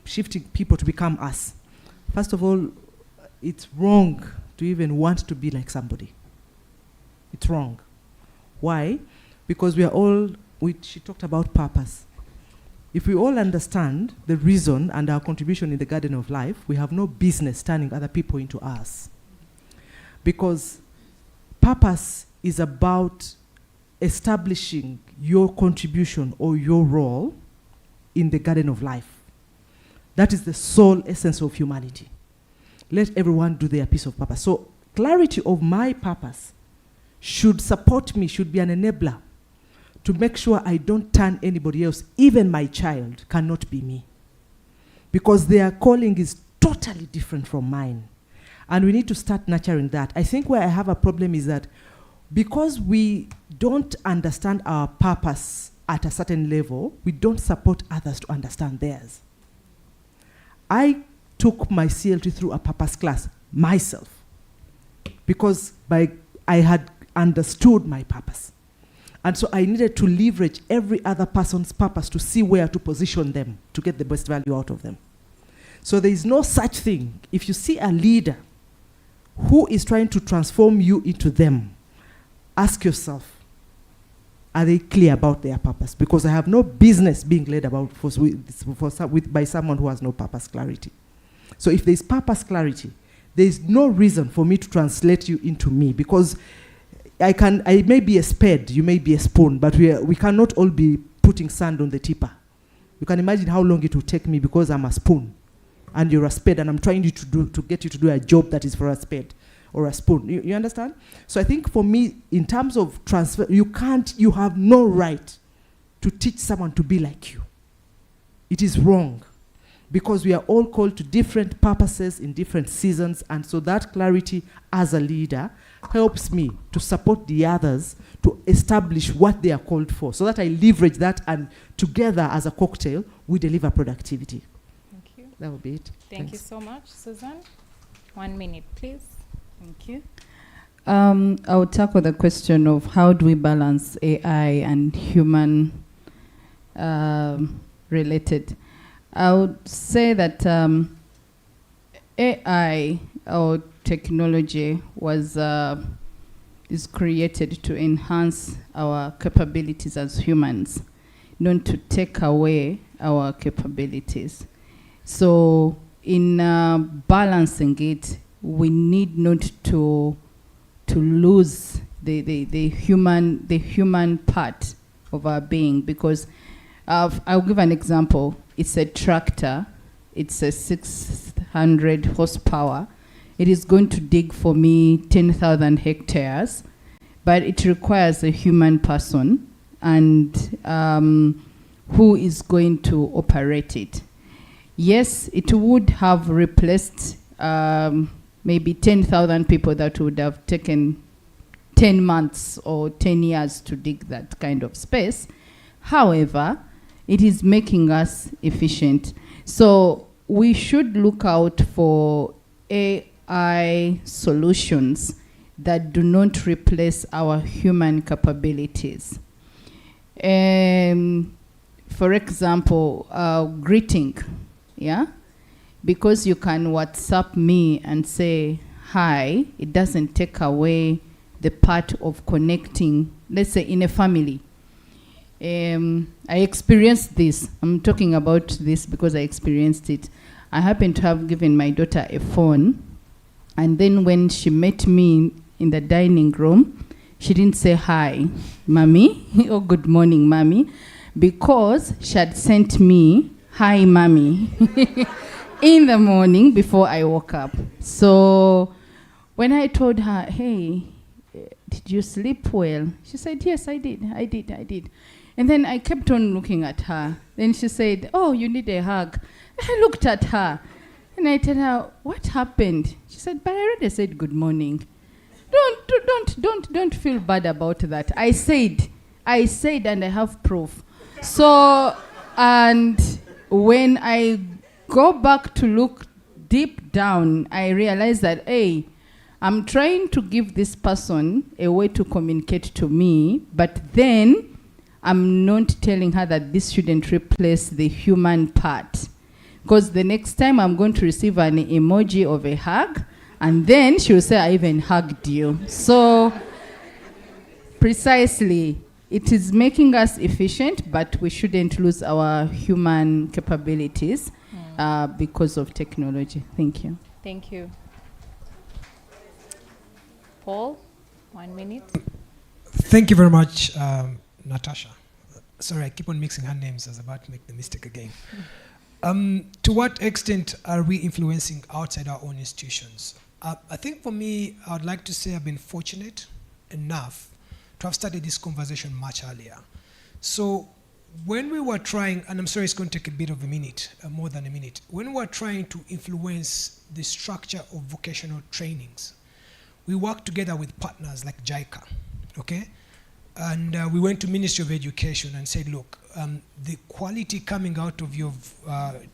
shifting people to become us. First of all, it's wrong to even want to be like somebody. It's wrong. Why? because we are all, she talked about purpose. If we all understand the reason and our contribution in the garden of life, we have no business turning other people into us. Because purpose is about establishing your contribution or your role in the garden of life. That is the sole essence of humanity. Let everyone do their piece of purpose. So clarity of my purpose should support me, should be an enabler to make sure I don't turn anybody else. Even my child cannot be me, because their calling is totally different from mine. And we need to start nurturing that. I think where I have a problem is that because we don't understand our purpose at a certain level, we don't support others to understand theirs. I took my CLT through a purpose class myself because I had understood my purpose. And so I needed to leverage every other person's purpose to see where to position them to get the best value out of them. So there is no such thing. If you see a leader who is trying to transform you into them, ask yourself, are they clear about their purpose? Because I have no business being led about by someone who has no purpose clarity. So if there is purpose clarity, there is no reason for me to translate you into me, because I may be a spade, you may be a spoon, but we cannot all be putting sand on the tipper. You can imagine how long it will take me because I'm a spoon and you're a spade, and I'm trying to get you to do a job that is for a spade or a spoon. You understand? So I think for me, in terms of transfer, you have no right to teach someone to be like you. It is wrong, because we are all called to different purposes in different seasons, and so that clarity as a leader helps me to support the others to establish what they are called for, so that I leverage that, and together as a cocktail, we deliver productivity. Thank you. That would be it. Thank you so much. Susan, 1 minute, please. Thank you. I would tackle the question of how do we balance AI and human related. I would say that AI or technology is created to enhance our capabilities as humans, not to take away our capabilities. So in balancing it, we need not to lose the human part of our being, because I'll give an example. It's a tractor. It's a 600 horsepower. It is going to dig for me 10,000 hectares, but it requires a human person and who is going to operate it. Yes, it would have replaced maybe 10,000 people that would have taken 10 months or 10 years to dig that kind of space. However, it is making us efficient. So we should look out for AI solutions that do not replace our human capabilities. For example, greeting, yeah? Because you can WhatsApp me and say hi, it doesn't take away the part of connecting, let's say in a family. I experienced this. I'm talking about this because I experienced it. I happened to have given my daughter a phone, and then when she met me in the dining room, she didn't say hi, mommy, or good morning, mommy, because she had sent me hi, mommy, in the morning before I woke up. So when I told her, hey, did you sleep well? She said, yes, I did. And then I kept on looking at her. Then she said, oh, you need a hug. I looked at her and I told her, what happened? She said, but I already said good morning. Don't feel bad about that. I said, and I have proof. So, and when I go back to look deep down, I realized that, hey, I'm trying to give this person a way to communicate to me, but then I'm not telling her that this shouldn't replace the human part. Because the next time I'm going to receive an emoji of a hug, and then she'll say, I even hugged you. So precisely, it is making us efficient, but we shouldn't lose our human capabilities because of technology. Thank you. Thank you. Paul, 1 minute. Thank you very much, Natasha. Sorry, I keep on mixing her names. I was about to make the mistake again. To what extent are we influencing outside our own institutions? I think for me, I would like to say I've been fortunate enough to have started this conversation much earlier. So when we were trying, and I'm sorry it's going to take a bit of a minute, more than a minute, when we were trying to influence the structure of vocational trainings, we worked together with partners like JICA, okay? And we went to Ministry of Education and said, look, the quality coming out of your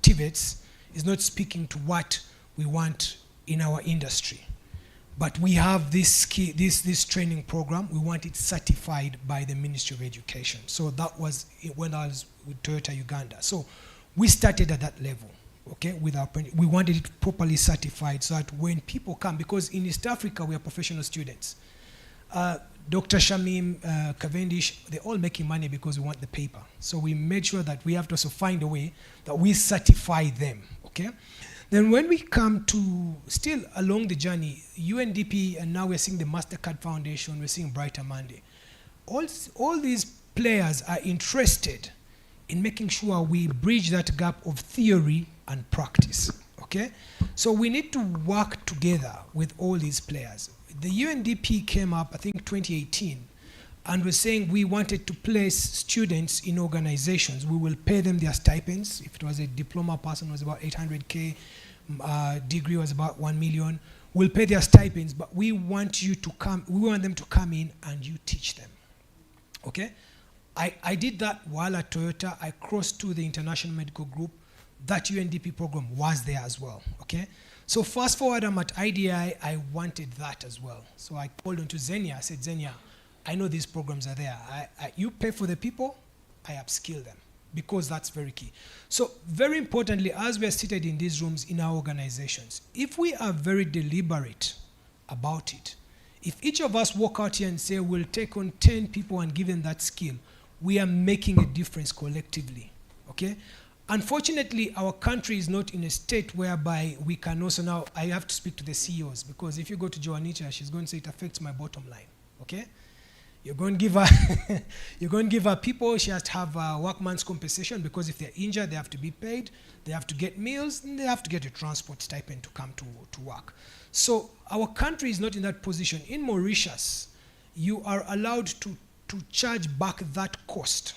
TVETs is not speaking to what we want in our industry. But we have this training program. We want it certified by the Ministry of Education. So that was when I was with Toyota Uganda. So we started at that level, okay? We wanted it properly certified so that when people come, because in East Africa we are professional students. Dr. Shamim, Cavendish, they're all making money because we want the paper. So we made sure that we have to also find a way that we certify them, okay? Then when we come to, still along the journey, UNDP, and now we're seeing the MasterCard Foundation, we're seeing Brighter Monday. All these players are interested in making sure we bridge that gap of theory and practice, okay? So we need to work together with all these players. The UNDP came up, I think 2018, and was saying we wanted to place students in organizations. We will pay them their stipends. If it was a diploma person, it was about 800K. Degree was about 1 million. We'll pay their stipends, but we want you to come, we want them to come in and you teach them, okay? I did that while at Toyota. I crossed to the International Medical Group. That UNDP program was there as well, okay? So fast forward, I'm at IDI, I wanted that as well. So I called on to Xenia. I said, Xenia, I know these programs are there. You pay for the people, I upskill them, because that's very key. So very importantly, as we are seated in these rooms in our organizations, if we are very deliberate about it, if each of us walk out here and say we'll take on 10 people and give them that skill, we are making a difference collectively, okay? Unfortunately, our country is not in a state whereby we can also now, I have to speak to the CEOs, because if you go to Joanita, she's going to say it affects my bottom line, okay? You're going to give her, you're going to give her people, she has to have a workman's compensation, because if they're injured, they have to be paid, they have to get meals, and they have to get a transport stipend to come to work. So our country is not in that position. In Mauritius, you are allowed to charge back that cost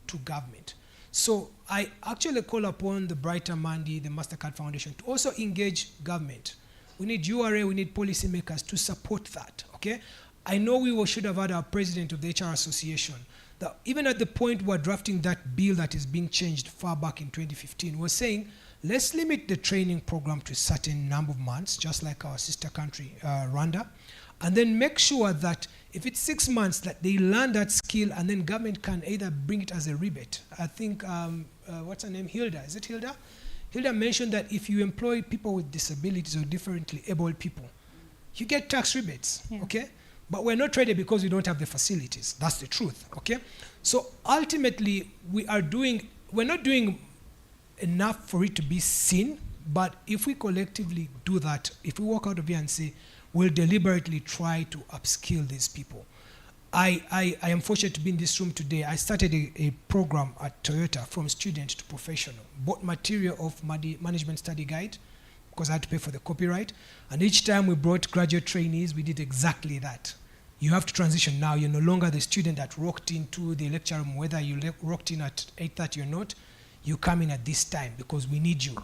to government. So I actually call upon the Brighter Monday, the MasterCard Foundation, to also engage government. We need URA, we need policymakers to support that, okay? I know we should have had our president of the HR Association, that even at the point we're drafting that bill that is being changed far back in 2015, we're saying, let's limit the training program to a certain number of months, just like our sister country, Rwanda, and then make sure that if it's 6 months, that they learn that skill, and then government can either bring it as a rebate. I think, what's her name, Hilda, is it Hilda? Hilda mentioned that if you employ people with disabilities or differently abled people, you get tax rebates, okay? But we're not ready because we don't have the facilities. That's the truth, okay? So ultimately, we're not doing enough for it to be seen, but if we collectively do that, if we walk out of here and say, we'll deliberately try to upskill these people. I am fortunate to be in this room today. I started a program at Toyota from student to professional, bought material of management study guide, because I had to pay for the copyright. And each time we brought graduate trainees, we did exactly that. You have to transition now. You're no longer the student that rocked into the lecture room, whether you rocked in at 8:30 or not, you come in at this time because we need you.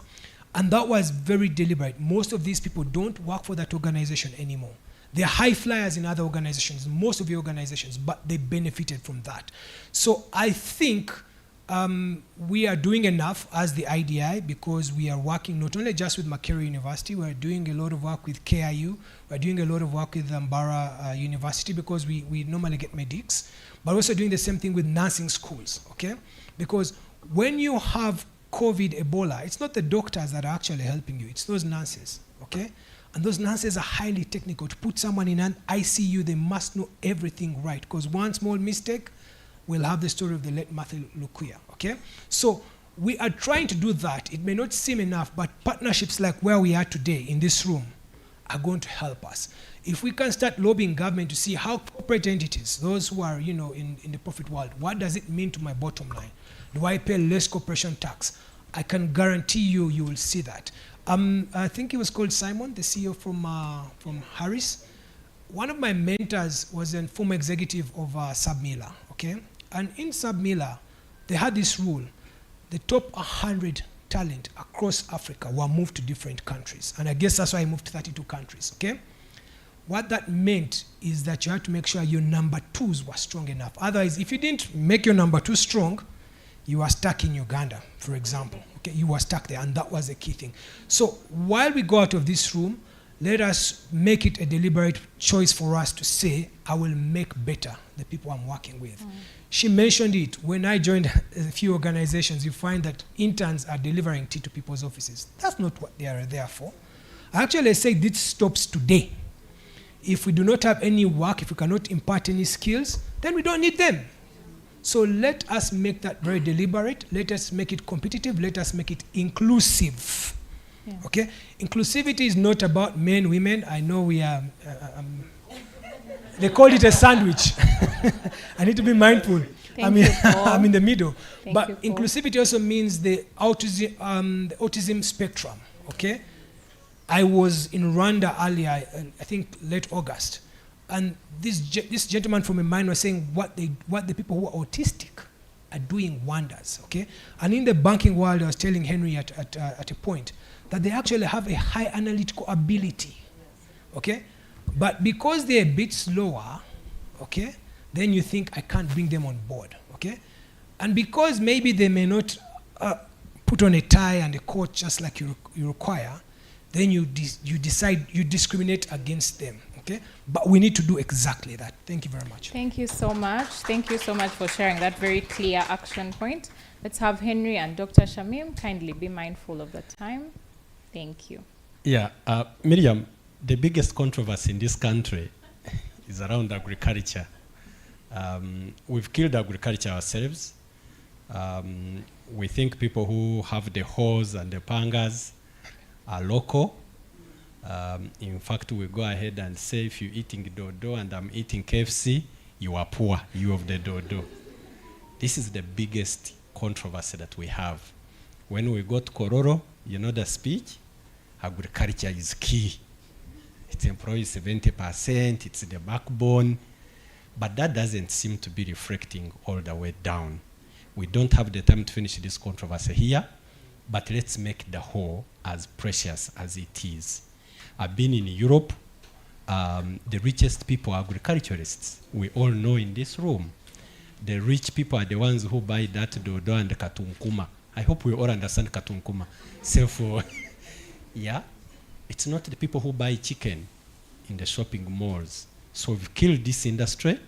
And that was very deliberate. Most of these people don't work for that organization anymore. They're high flyers in other organizations, most of the organizations, but they benefited from that. So I think we are doing enough as the IDI, because we are working not only just with Makerere University, we're doing a lot of work with KIU, we're doing a lot of work with Mbara University, because we normally get medics, but also doing the same thing with nursing schools, okay? Because when you have COVID, Ebola, it's not the doctors that are actually helping you, it's those nurses, okay? And those nurses are highly technical. To put someone in an ICU, they must know everything right, because one small mistake, we'll have the story of the late Matthew Lukuya, okay? So we are trying to do that. It may not seem enough, but partnerships like where we are today in this room are going to help us. If we can start lobbying government to see how corporate entities, those who are, in the profit world, what does it mean to my bottom line? Do I pay less corporation tax? I can guarantee you will see that. I think he was called Simon, the CEO from Harris. One of my mentors was a former executive of Submiller, okay? And in Submiller, they had this rule. The top 100 talent across Africa were moved to different countries. And I guess that's why I moved to 32 countries, okay? What that meant is that you had to make sure your number twos were strong enough. Otherwise, if you didn't make your number two strong, you were stuck in Uganda, for example. Okay, you were stuck there, and that was the key thing. So while we go out of this room, let us make it a deliberate choice for us to say, I will make better the people I'm working with. She mentioned it. When I joined a few organizations, you find that interns are delivering tea to people's offices. That's not what they are there for. Actually, I say this stops today. If we do not have any work, if we cannot impart any skills, then we don't need them. So let us make that very deliberate. Let us make it competitive. Let us make it inclusive. Yeah. Okay? Inclusivity is not about men, women. I know we are, they call it a sandwich. I need to be mindful. I'm in the middle. But inclusivity also means the autism spectrum. Okay? I was in Rwanda earlier, I think late August. And this gentleman from a mine was saying what the people who are autistic are doing wonders, okay? And in the banking world, I was telling Henry at a point that they actually have a high analytical ability, okay? But because they're a bit slower, okay, then you think I can't bring them on board, okay? And because maybe they may not put on a tie and a coat just like you require, then you decide, you discriminate against them. Okay? But we need to do exactly that. Thank you very much. Thank you so much. Thank you so much for sharing that very clear action point. Let's have Henry and Dr. Shamim kindly be mindful of the time. Thank you. Yeah, Miriam, the biggest controversy in this country is around agriculture. We've killed agriculture ourselves. We think people who have the hoes and the pangas are local. In fact, we go ahead and say if you're eating dodo and I'm eating KFC, you are poor, you of the dodo. This is the biggest controversy that we have. When we got Kororo, you know the speech? Agriculture is key. It employs 70%, it's the backbone. But that doesn't seem to be reflecting all the way down. We don't have the time to finish this controversy here, but let's make the whole as precious as it is. I've been in Europe. The richest people are agriculturists. We all know in this room. The rich people are the ones who buy that dodo and katunkuma. I hope we all understand katunkuma. So for, yeah, it's not the people who buy chicken in the shopping malls. So we've killed this industry.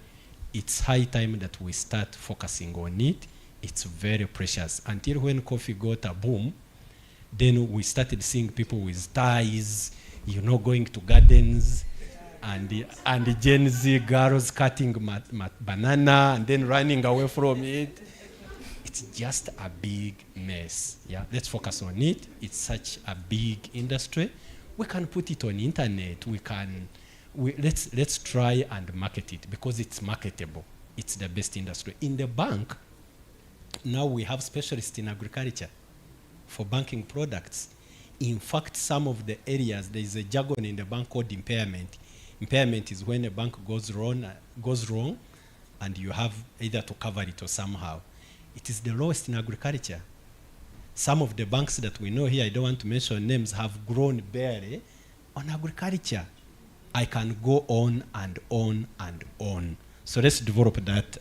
It's high time that we start focusing on it. It's very precious. Until when coffee got a boom, then we started seeing people with ties, going to gardens, and the Gen Z girls cutting banana and then running away from it. It's just a big mess. Yeah, let's focus on it. It's such a big industry. We can put it on internet. Let's try and market it because it's marketable. It's the best industry. In the bank, now we have specialists in agriculture for banking products. In fact, some of the areas, there is a jargon in the bank called impairment. Impairment is when a bank goes wrong, and you have either to cover it or somehow. It is the lowest in agriculture. Some of the banks that we know here, I don't want to mention names, have grown barely on agriculture. I can go on and on and on. So let's develop that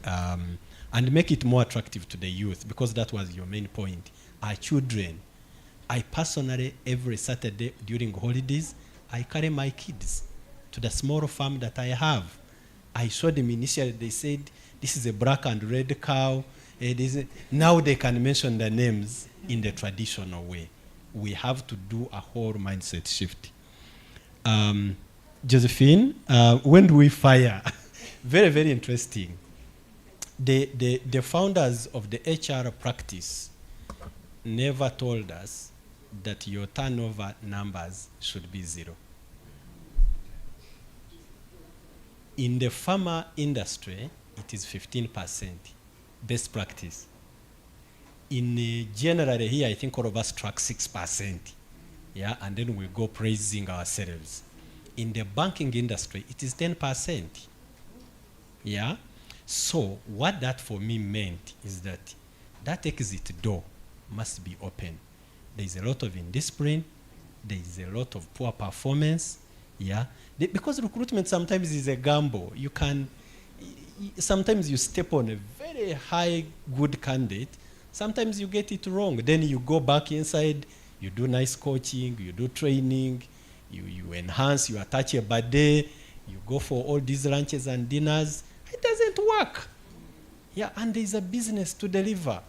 and make it more attractive to the youth, because that was your main point. Our children. I personally, every Saturday during holidays, I carry my kids to the small farm that I have. I showed them initially, they said, this is a black and red cow. Now they can mention the names in the traditional way. We have to do a whole mindset shift. Josephine, when do we fire? Very, very interesting. the founders of the HR practice never told us that your turnover numbers should be 0. In the pharma industry, it is 15%, best practice. In generally here, I think all of us track 6%, yeah, and then we go praising ourselves. In the banking industry, it is 10%, yeah. So what that for me meant is that that exit door must be open. There is a lot of indiscipline, there is a lot of poor performance, yeah. Because recruitment sometimes is a gamble. You can, sometimes you step on a very high good candidate, sometimes you get it wrong. Then you go back inside, you do nice coaching, you do training, you enhance, you attach a birthday, you go for all these lunches and dinners. It doesn't work. Yeah, and there's a business to deliver.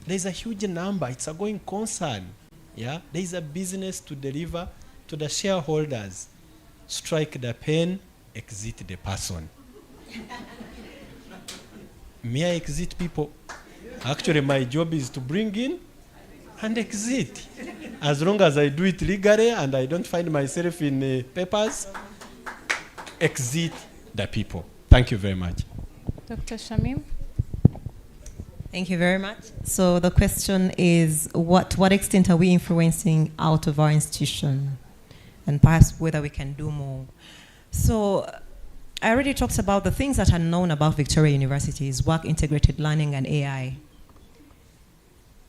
There's a huge number. It's a going concern. Yeah, there's a business to deliver to the shareholders. Strike the pen, exit the person. May I exit people? Actually, my job is to bring in and exit. As long as I do it legally and I don't find myself in papers, exit the people. Thank you very much. Dr. Shamim? Thank you very much. So the question is, what extent are we influencing out of our institution? And perhaps whether we can do more. So I already talked about the things that are known about Victoria University's work, integrated learning, and AI.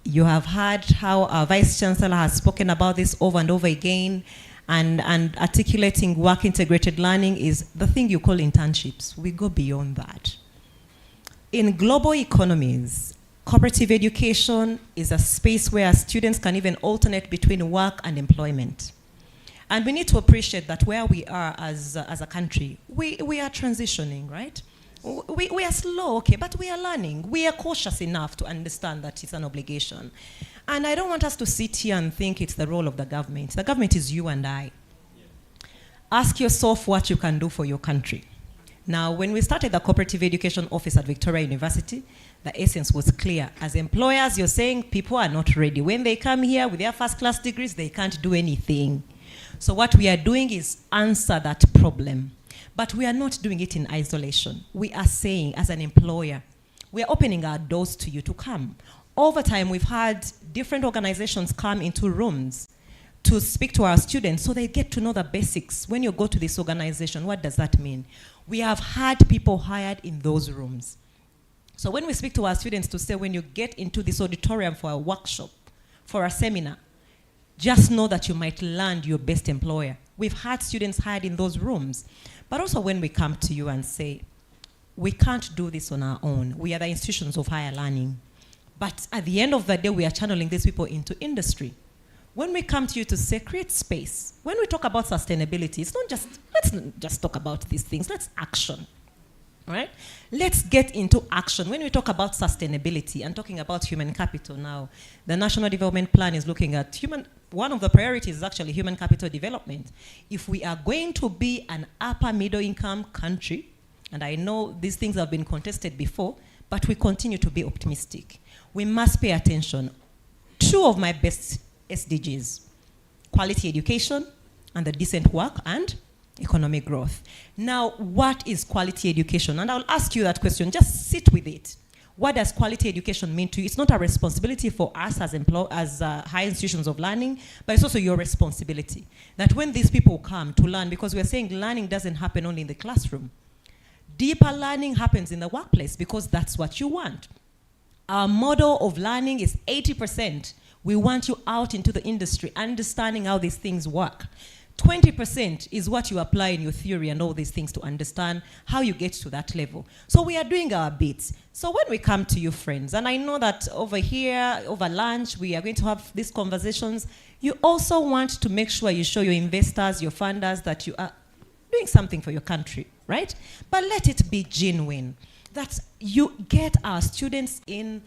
You have heard how our Vice Chancellor has spoken about this over and over again, and articulating work integrated learning is the thing you call internships. We go beyond that. In global economies, cooperative education is a space where students can even alternate between work and employment. And we need to appreciate that where we are as a country, we are transitioning, right? We are slow, okay, but we are learning. We are cautious enough to understand that it's an obligation. And I don't want us to sit here and think it's the role of the government. The government is you and I. Ask yourself what you can do for your country. Now, when we started the Cooperative Education Office at Victoria University, the essence was clear. As employers, you're saying people are not ready. When they come here with their first-class degrees, they can't do anything. So what we are doing is answer that problem. But we are not doing it in isolation. We are saying, as an employer, we are opening our doors to you to come. Over time, we've had different organizations come into rooms to speak to our students so they get to know the basics. When you go to this organization, what does that mean? We have had people hired in those rooms. So when we speak to our students to say, when you get into this auditorium for a workshop, for a seminar, just know that you might land your best employer. We've had students hired in those rooms. But also when we come to you and say, we can't do this on our own. We are the institutions of higher learning. But at the end of the day, we are channeling these people into industry. When we come to you to say, create space, when we talk about sustainability, it's not just, let's not just talk about these things, let's action. Right? Let's get into action. When we talk about sustainability and talking about human capital now, the National Development Plan is looking at one of the priorities is actually human capital development. If we are going to be an upper middle income country, and I know these things have been contested before, but we continue to be optimistic. We must pay attention. 2 of my best SDGs, quality education and the decent work and economic growth. Now, what is quality education? And I'll ask you that question. Just sit with it. What does quality education mean to you? It's not a responsibility for us as high institutions of learning, but it's also your responsibility. That when these people come to learn, because we're saying learning doesn't happen only in the classroom. Deeper learning happens in the workplace because that's what you want. Our model of learning is 80%. We want you out into the industry, understanding how these things work. 20% is what you apply in your theory and all these things to understand how you get to that level. So we are doing our bits. So when we come to you, friends, and I know that over here, over lunch, we are going to have these conversations, you also want to make sure you show your investors, your funders, that you are doing something for your country, right? But let it be genuine, that you get our students in,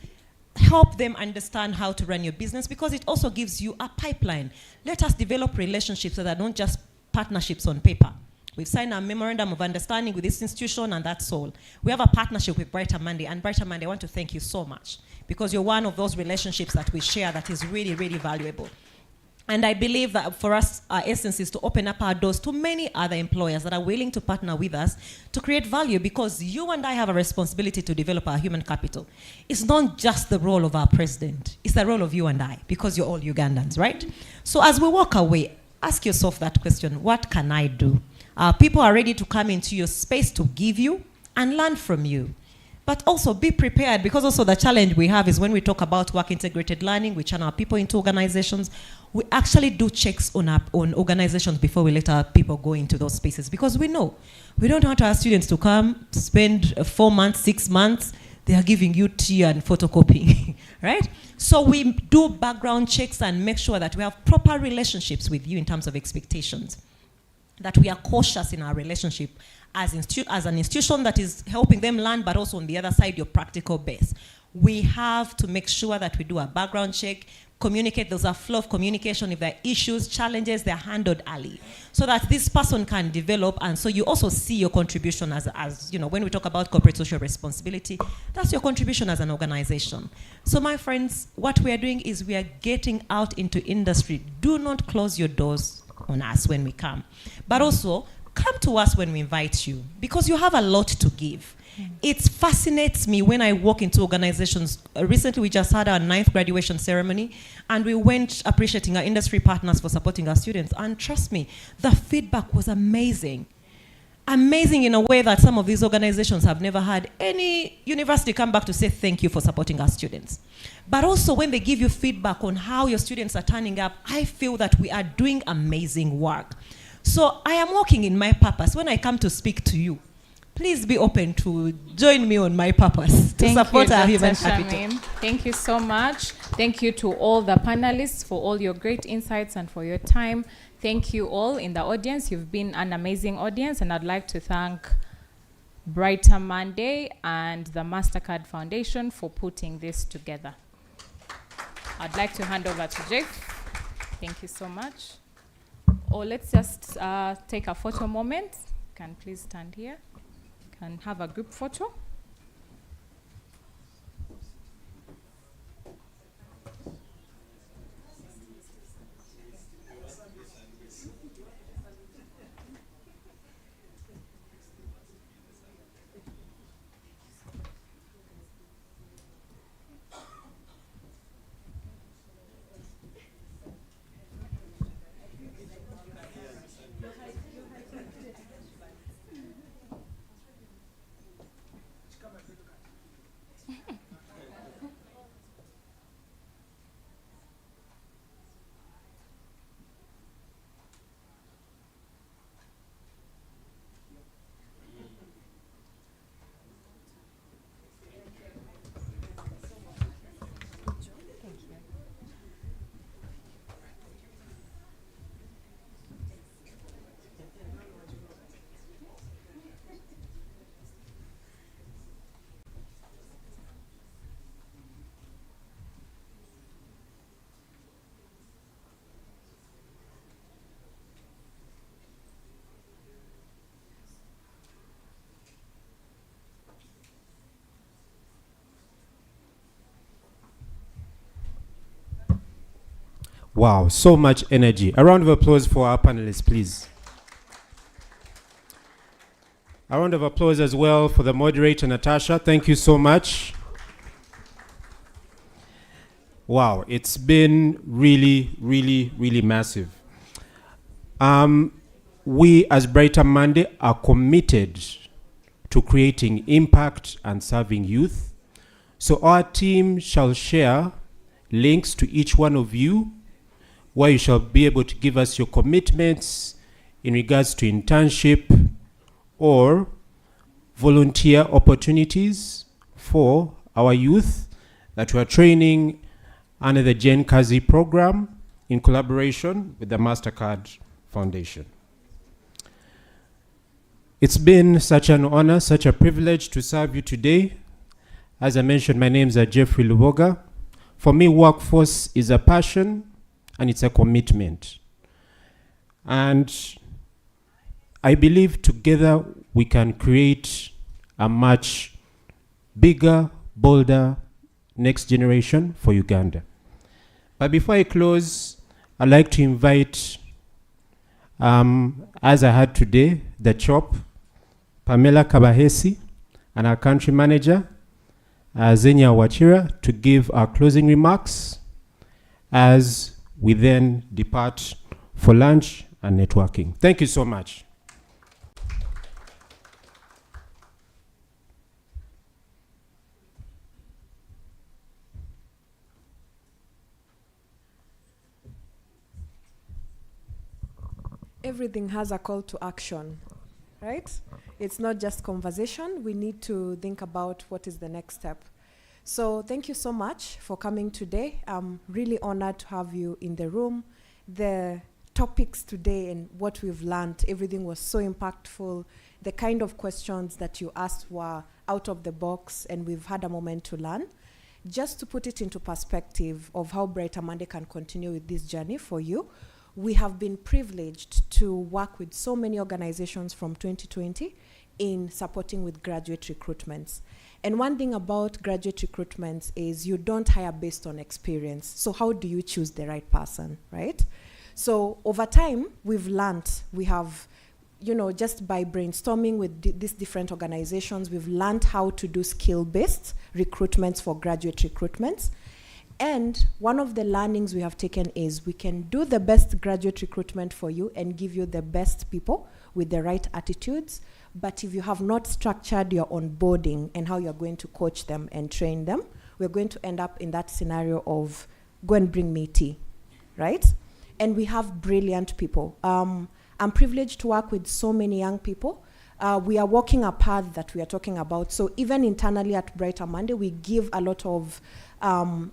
help them understand how to run your business, because it also gives you a pipeline. Let us develop relationships that are not just partnerships on paper. We've signed a memorandum of understanding with this institution, and that's all. We have a partnership with Brighter Monday, and Brighter Monday, I want to thank you so much, because you're one of those relationships that we share that is really, really valuable. And I believe that for us, our essence is to open up our doors to many other employers that are willing to partner with us to create value, because you and I have a responsibility to develop our human capital. It's not just the role of our president, it's the role of you and I, because you're all Ugandans, right? So as we walk away, ask yourself that question: what can I do? People are ready to come into your space to give you and learn from you. But also be prepared, because also the challenge we have is when we talk about work-integrated learning, we channel our people into organizations, we actually do checks on organizations before we let our people go into those spaces, because we know we don't want our students to come, spend 4 months, 6 months, they are giving you tea and photocopying, right? So we do background checks and make sure that we have proper relationships with you in terms of expectations, that we are cautious in our relationship as an institution that is helping them learn, but also on the other side, your practical base. We have to make sure that we do a background check, communicate, there's a flow of communication. If there are issues, challenges, they're handled early, so that this person can develop, and so you also see your contribution as you know, when we talk about corporate social responsibility, that's your contribution as an organization. So my friends, what we are doing is we are getting out into industry. Do not close your doors on us when we come, but also come to us when we invite you, because you have a lot to give. It fascinates me when I walk into organizations. Recently, we just had our 9th graduation ceremony, and we went appreciating our industry partners for supporting our students. And trust me, the feedback was amazing. Amazing in a way that some of these organizations have never had any university come back to say thank you for supporting our students. But also when they give you feedback on how your students are turning up, I feel that we are doing amazing work. So I am walking in my purpose. When I come to speak to you, please be open to join me on my purpose to support our human capital. Thank you so much. Thank you to all the panelists for all your great insights and for your time. Thank you all in the audience. You've been an amazing audience, and I'd like to thank Brighter Monday and the MasterCard Foundation for putting this together. I'd like to hand over to Jeff. Thank you so much. Or let's just take a photo moment. Can please stand here. Can have a group photo. Wow, so much energy. A round of applause for our panelists, please. A round of applause as well for the moderator, Natasha. Thank you so much. Wow, it's been really, really, really massive. We as Brighter Monday are committed to creating impact and serving youth. So our team shall share links to each one of you, where you shall be able to give us your commitments in regards to internship or volunteer opportunities for our youth that we are training under the Gen Kazi program in collaboration with the MasterCard Foundation. It's been such an honor, such a privilege to serve you today. As I mentioned, my name is Jeffrey Luboga. For me, workforce is a passion and it's a commitment. And I believe together we can create a much bigger, bolder next generation for Uganda. But before I close, I'd like to invite, as I had today, the CHOP, Pamela Kabahesi, and our country manager, Zenia Wachira, to give our closing remarks as we then depart for lunch and networking. Thank you so much. Everything has a call to action, right? It's not just conversation. We need to think about what is the next step. So thank you so much for coming today. I'm really honored to have you in the room. The topics today and what we've learned, everything was so impactful. The kind of questions that you asked were out of the box, and we've had a moment to learn. Just to put it into perspective of how Brighter Monday can continue with this journey for you, we have been privileged to work with so many organizations from 2020 in supporting with graduate recruitments. And one thing about graduate recruitments is you don't hire based on experience. So how do you choose the right person, right? So over time, we've learned, we have, just by brainstorming with these different organizations, we've learned how to do skill-based recruitments for graduate recruitments. And one of the learnings we have taken is we can do the best graduate recruitment for you and give you the best people with the right attitudes. But if you have not structured your onboarding and how you're going to coach them and train them, we're going to end up in that scenario of go and bring me tea, right? And we have brilliant people. I'm privileged to work with so many young people. We are walking a path that we are talking about. So even internally at Brighter Monday, we give a lot of how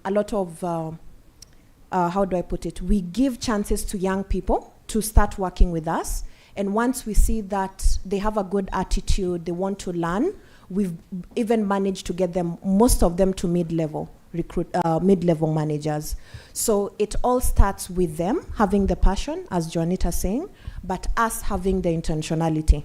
do I put it? We give chances to young people to start working with us. And once we see that they have a good attitude, they want to learn, we've even managed to get them, most of them, to mid-level managers. So it all starts with them having the passion, as Juanita's saying, but us having the intentionality.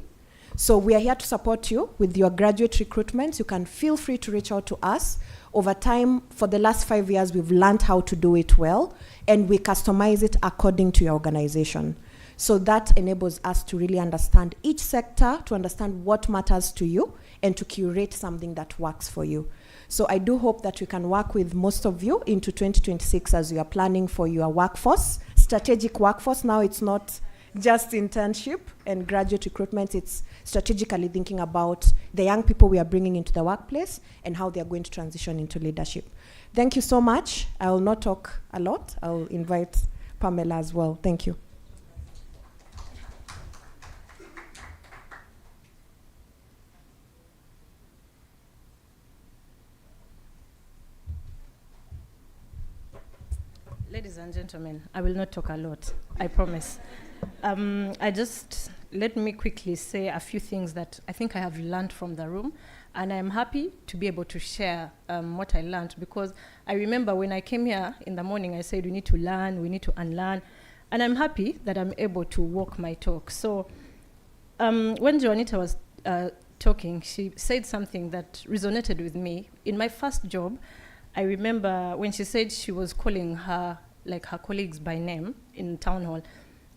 So we are here to support you with your graduate recruitments. You can feel free to reach out to us. Over time, for the last 5 years, we've learned how to do it well, and we customize it according to your organization. So that enables us to really understand each sector, to understand what matters to you, and to curate something that works for you. So I do hope that we can work with most of you into 2026 as you are planning for your workforce, strategic workforce. Now it's not just internship and graduate recruitment, it's strategically thinking about the young people we are bringing into the workplace and how they are going to transition into leadership. Thank you so much. I will not talk a lot. I will invite Pamela as well. Thank you. Ladies and gentlemen, I will not talk a lot, I promise. Let me quickly say a few things that I think I have learned from the room, and I'm happy to be able to share what I learned, because I remember when I came here in the morning, I said we need to learn, we need to unlearn, and I'm happy that I'm able to walk my talk. So when Juanita was talking, she said something that resonated with me. In my first job, I remember when she said she was calling her colleagues by name in town hall.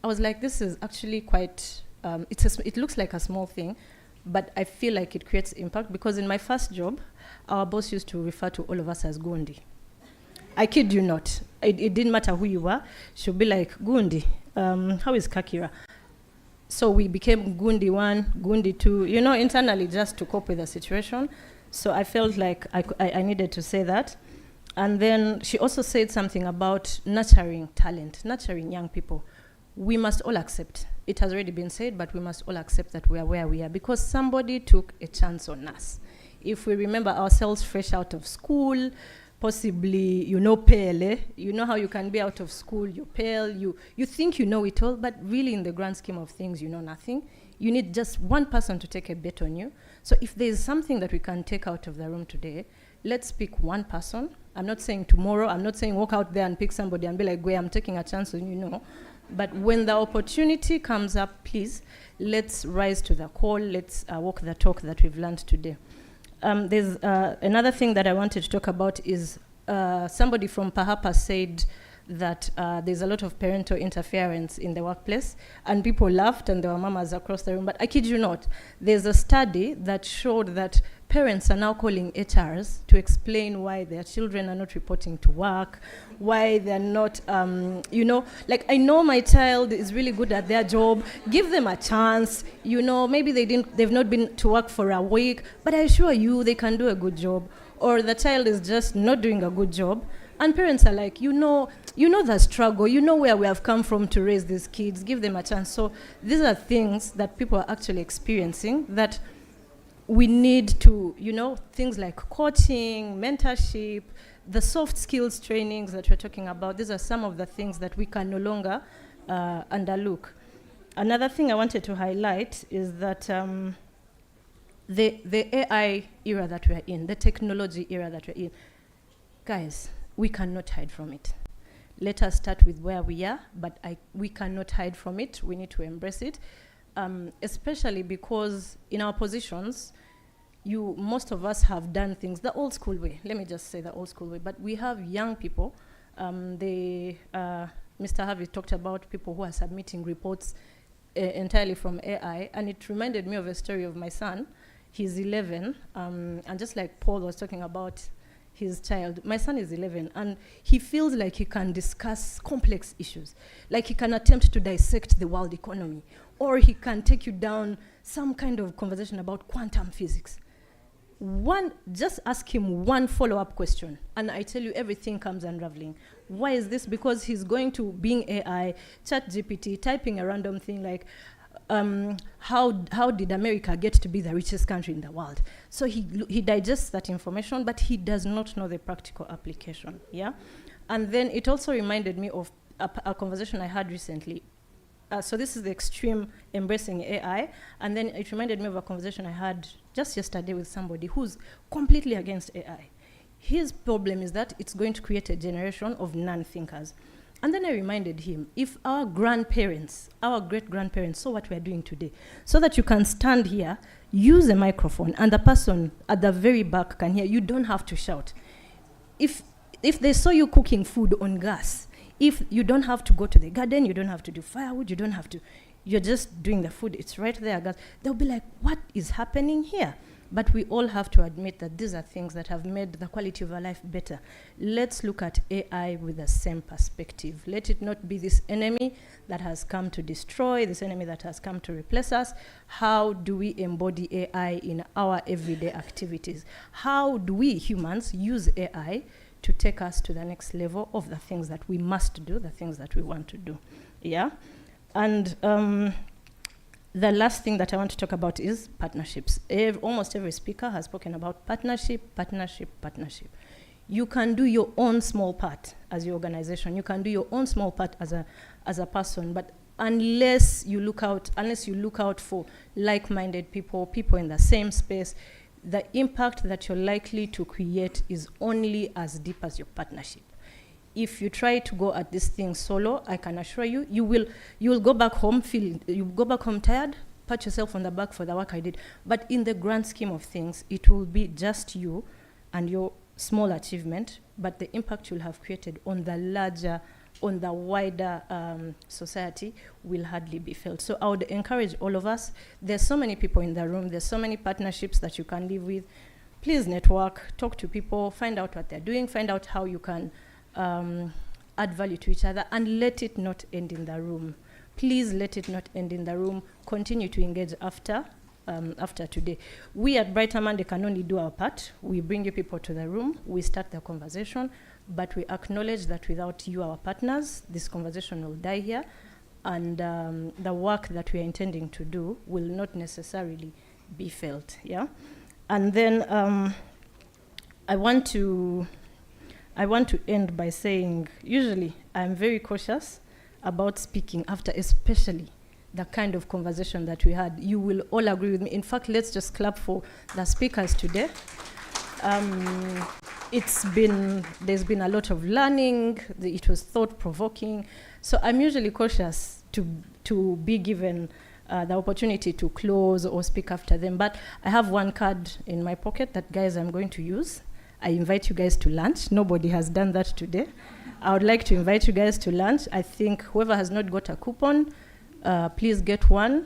I was like, this is actually quite, it looks like a small thing, but I feel like it creates impact, because in my first job, our boss used to refer to all of us as Gundi. I kid you not. It didn't matter who you were. She'll be like, Gundi, how is Kakira? So we became Gundi 1, Gundi 2, internally, just to cope with the situation. So I felt like I needed to say that. And then she also said something about nurturing talent, nurturing young people. We must all accept, it has already been said, but we must all accept that we are where we are because somebody took a chance on us. If we remember ourselves fresh out of school, possibly, pale, you know how you can be out of school, you're pale, you think you know it all, but really in the grand scheme of things, you know nothing. You need just one person to take a bet on you. So if there's something that we can take out of the room today, let's pick one person. I'm not saying tomorrow, I'm not saying walk out there and pick somebody and be like, I'm taking a chance on you, no. But when the opportunity comes up, please, let's rise to the call. Let's walk the talk that we've learned today. There's another thing that I wanted to talk about is somebody from Pahapa said that there's a lot of parental interference in the workplace, and people laughed and there were mamas across the room. But I kid you not, there's a study that showed that parents are now calling HRs to explain why their children are not reporting to work, why they're not, like, I know my child is really good at their job, give them a chance, maybe they've not been to work for a week, but I assure you they can do a good job. Or the child is just not doing a good job, and parents are like, you know the struggle, you know where we have come from to raise these kids, give them a chance. So these are things that people are actually experiencing that we need to, things like coaching, mentorship, the soft skills trainings that we're talking about. These are some of the things that we can no longer underlook. Another thing I wanted to highlight is that the AI era that we're in, the technology era that we're in, guys, we cannot hide from it. Let us start with where we are, but we cannot hide from it. We need to embrace it, especially because in our positions, most of us have done things the old school way. Let me just say the old school way. But we have young people. Mr. Harvey talked about people who are submitting reports entirely from AI, and it reminded me of a story of my son. He's 11, and just like Paul was talking about his child, my son is 11, and he feels like he can discuss complex issues, like he can attempt to dissect the world economy, or he can take you down some kind of conversation about quantum physics. Just ask him one follow-up question, and I tell you everything comes unraveling. Why is this? Because he's going to Bing AI, ChatGPT, typing a random thing like, how did America get to be the richest country in the world? So he digests that information, but he does not know the practical application, yeah? And then it also reminded me of a conversation I had recently. So this is the extreme embracing AI, and then it reminded me of a conversation I had just yesterday with somebody who's completely against AI. His problem is that it's going to create a generation of non-thinkers. And then I reminded him, if our grandparents, our great-grandparents saw what we're doing today, so that you can stand here, use a microphone, and the person at the very back can hear, you don't have to shout. If they saw you cooking food on gas, if you don't have to go to the garden, you don't have to do firewood, you don't have to, you're just doing the food, it's right there, guys. They'll be like, what is happening here? But we all have to admit that these are things that have made the quality of our life better. Let's look at AI with the same perspective. Let it not be this enemy that has come to destroy, this enemy that has come to replace us. How do we embody AI in our everyday activities? How do we humans use AI to take us to the next level of the things that we must do, the things that we want to do? Yeah? And the last thing that I want to talk about is partnerships. Almost every speaker has spoken about partnership. You can do your own small part as your organization. You can do your own small part as a person, but unless you look out for like-minded people in the same space, the impact that you're likely to create is only as deep as your partnership. If you try to go at this thing solo, I can assure you, you will go back home tired, pat yourself on the back for the work I did. But in the grand scheme of things, it will be just you and your small achievement, but the impact you'll have created on the wider society will hardly be felt. So I would encourage all of us. There's so many people in the room. There's so many partnerships that you can live with. Please network, talk to people, find out what they're doing, find out how you can add value to each other, and let it not end in the room. Please let it not end in the room. Continue to engage after today. We at Brighter Monday can only do our part. We bring you people to the room. We start the conversation, but we acknowledge that without you, our partners, this conversation will die here, and the work that we are intending to do will not necessarily be felt. Yeah, and then I want to end by saying, usually I'm very cautious about speaking after especially the kind of conversation that we had. You will all agree with me. In fact, let's just clap for the speakers today. there's been a lot of learning. It was thought-provoking. So I'm usually cautious to be given the opportunity to close or speak after them. But I have one card in my pocket that, guys, I'm going to use. I invite you guys to lunch. Nobody has done that today. I would like to invite you guys to lunch. I think whoever has not got a coupon, please get one.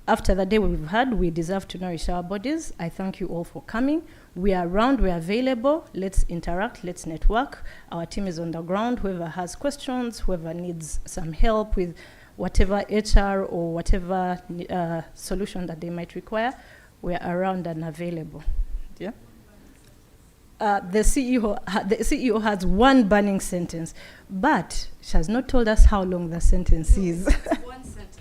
After the day we've had, we deserve to nourish our bodies. I thank you all for coming. We are around, we are available. Let's interact, let's network. Our team is on the ground. Whoever has questions, whoever needs some help with whatever HR or whatever solution that they might require, we are around and available. Yeah. The CEO has one burning sentence, but she has not told us how long the sentence is. One sentence.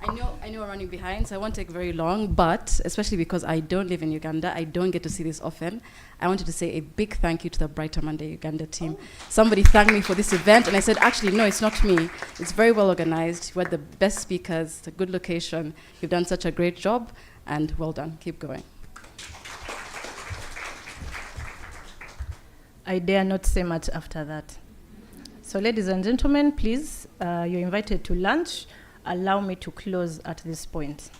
I know we're running behind, so I won't take very long, but especially because I don't live in Uganda, I don't get to see this often, I wanted to say a big thank you to the Brighter Monday Uganda team. Somebody thanked me for this event, and I said, actually, no, it's not me. It's very well organized. You had the best speakers, it's a good location. You've done such a great job, and well done. Keep going. I dare not say much after that. So ladies and gentlemen, please, you're invited to lunch. Allow me to close at this point.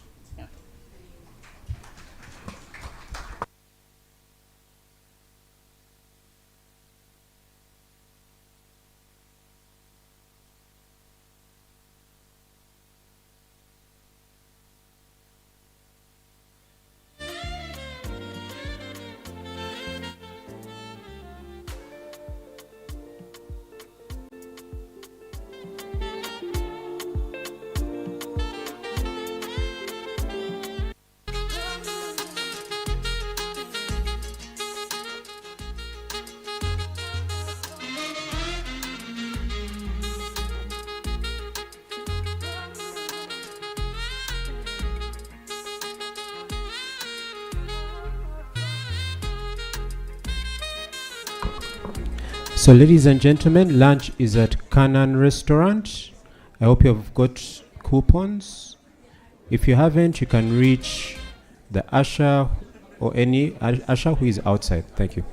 So ladies and gentlemen, lunch is at Canaan Restaurant. I hope you have got coupons. If you haven't, you can reach the usher or any usher who is outside. Thank you.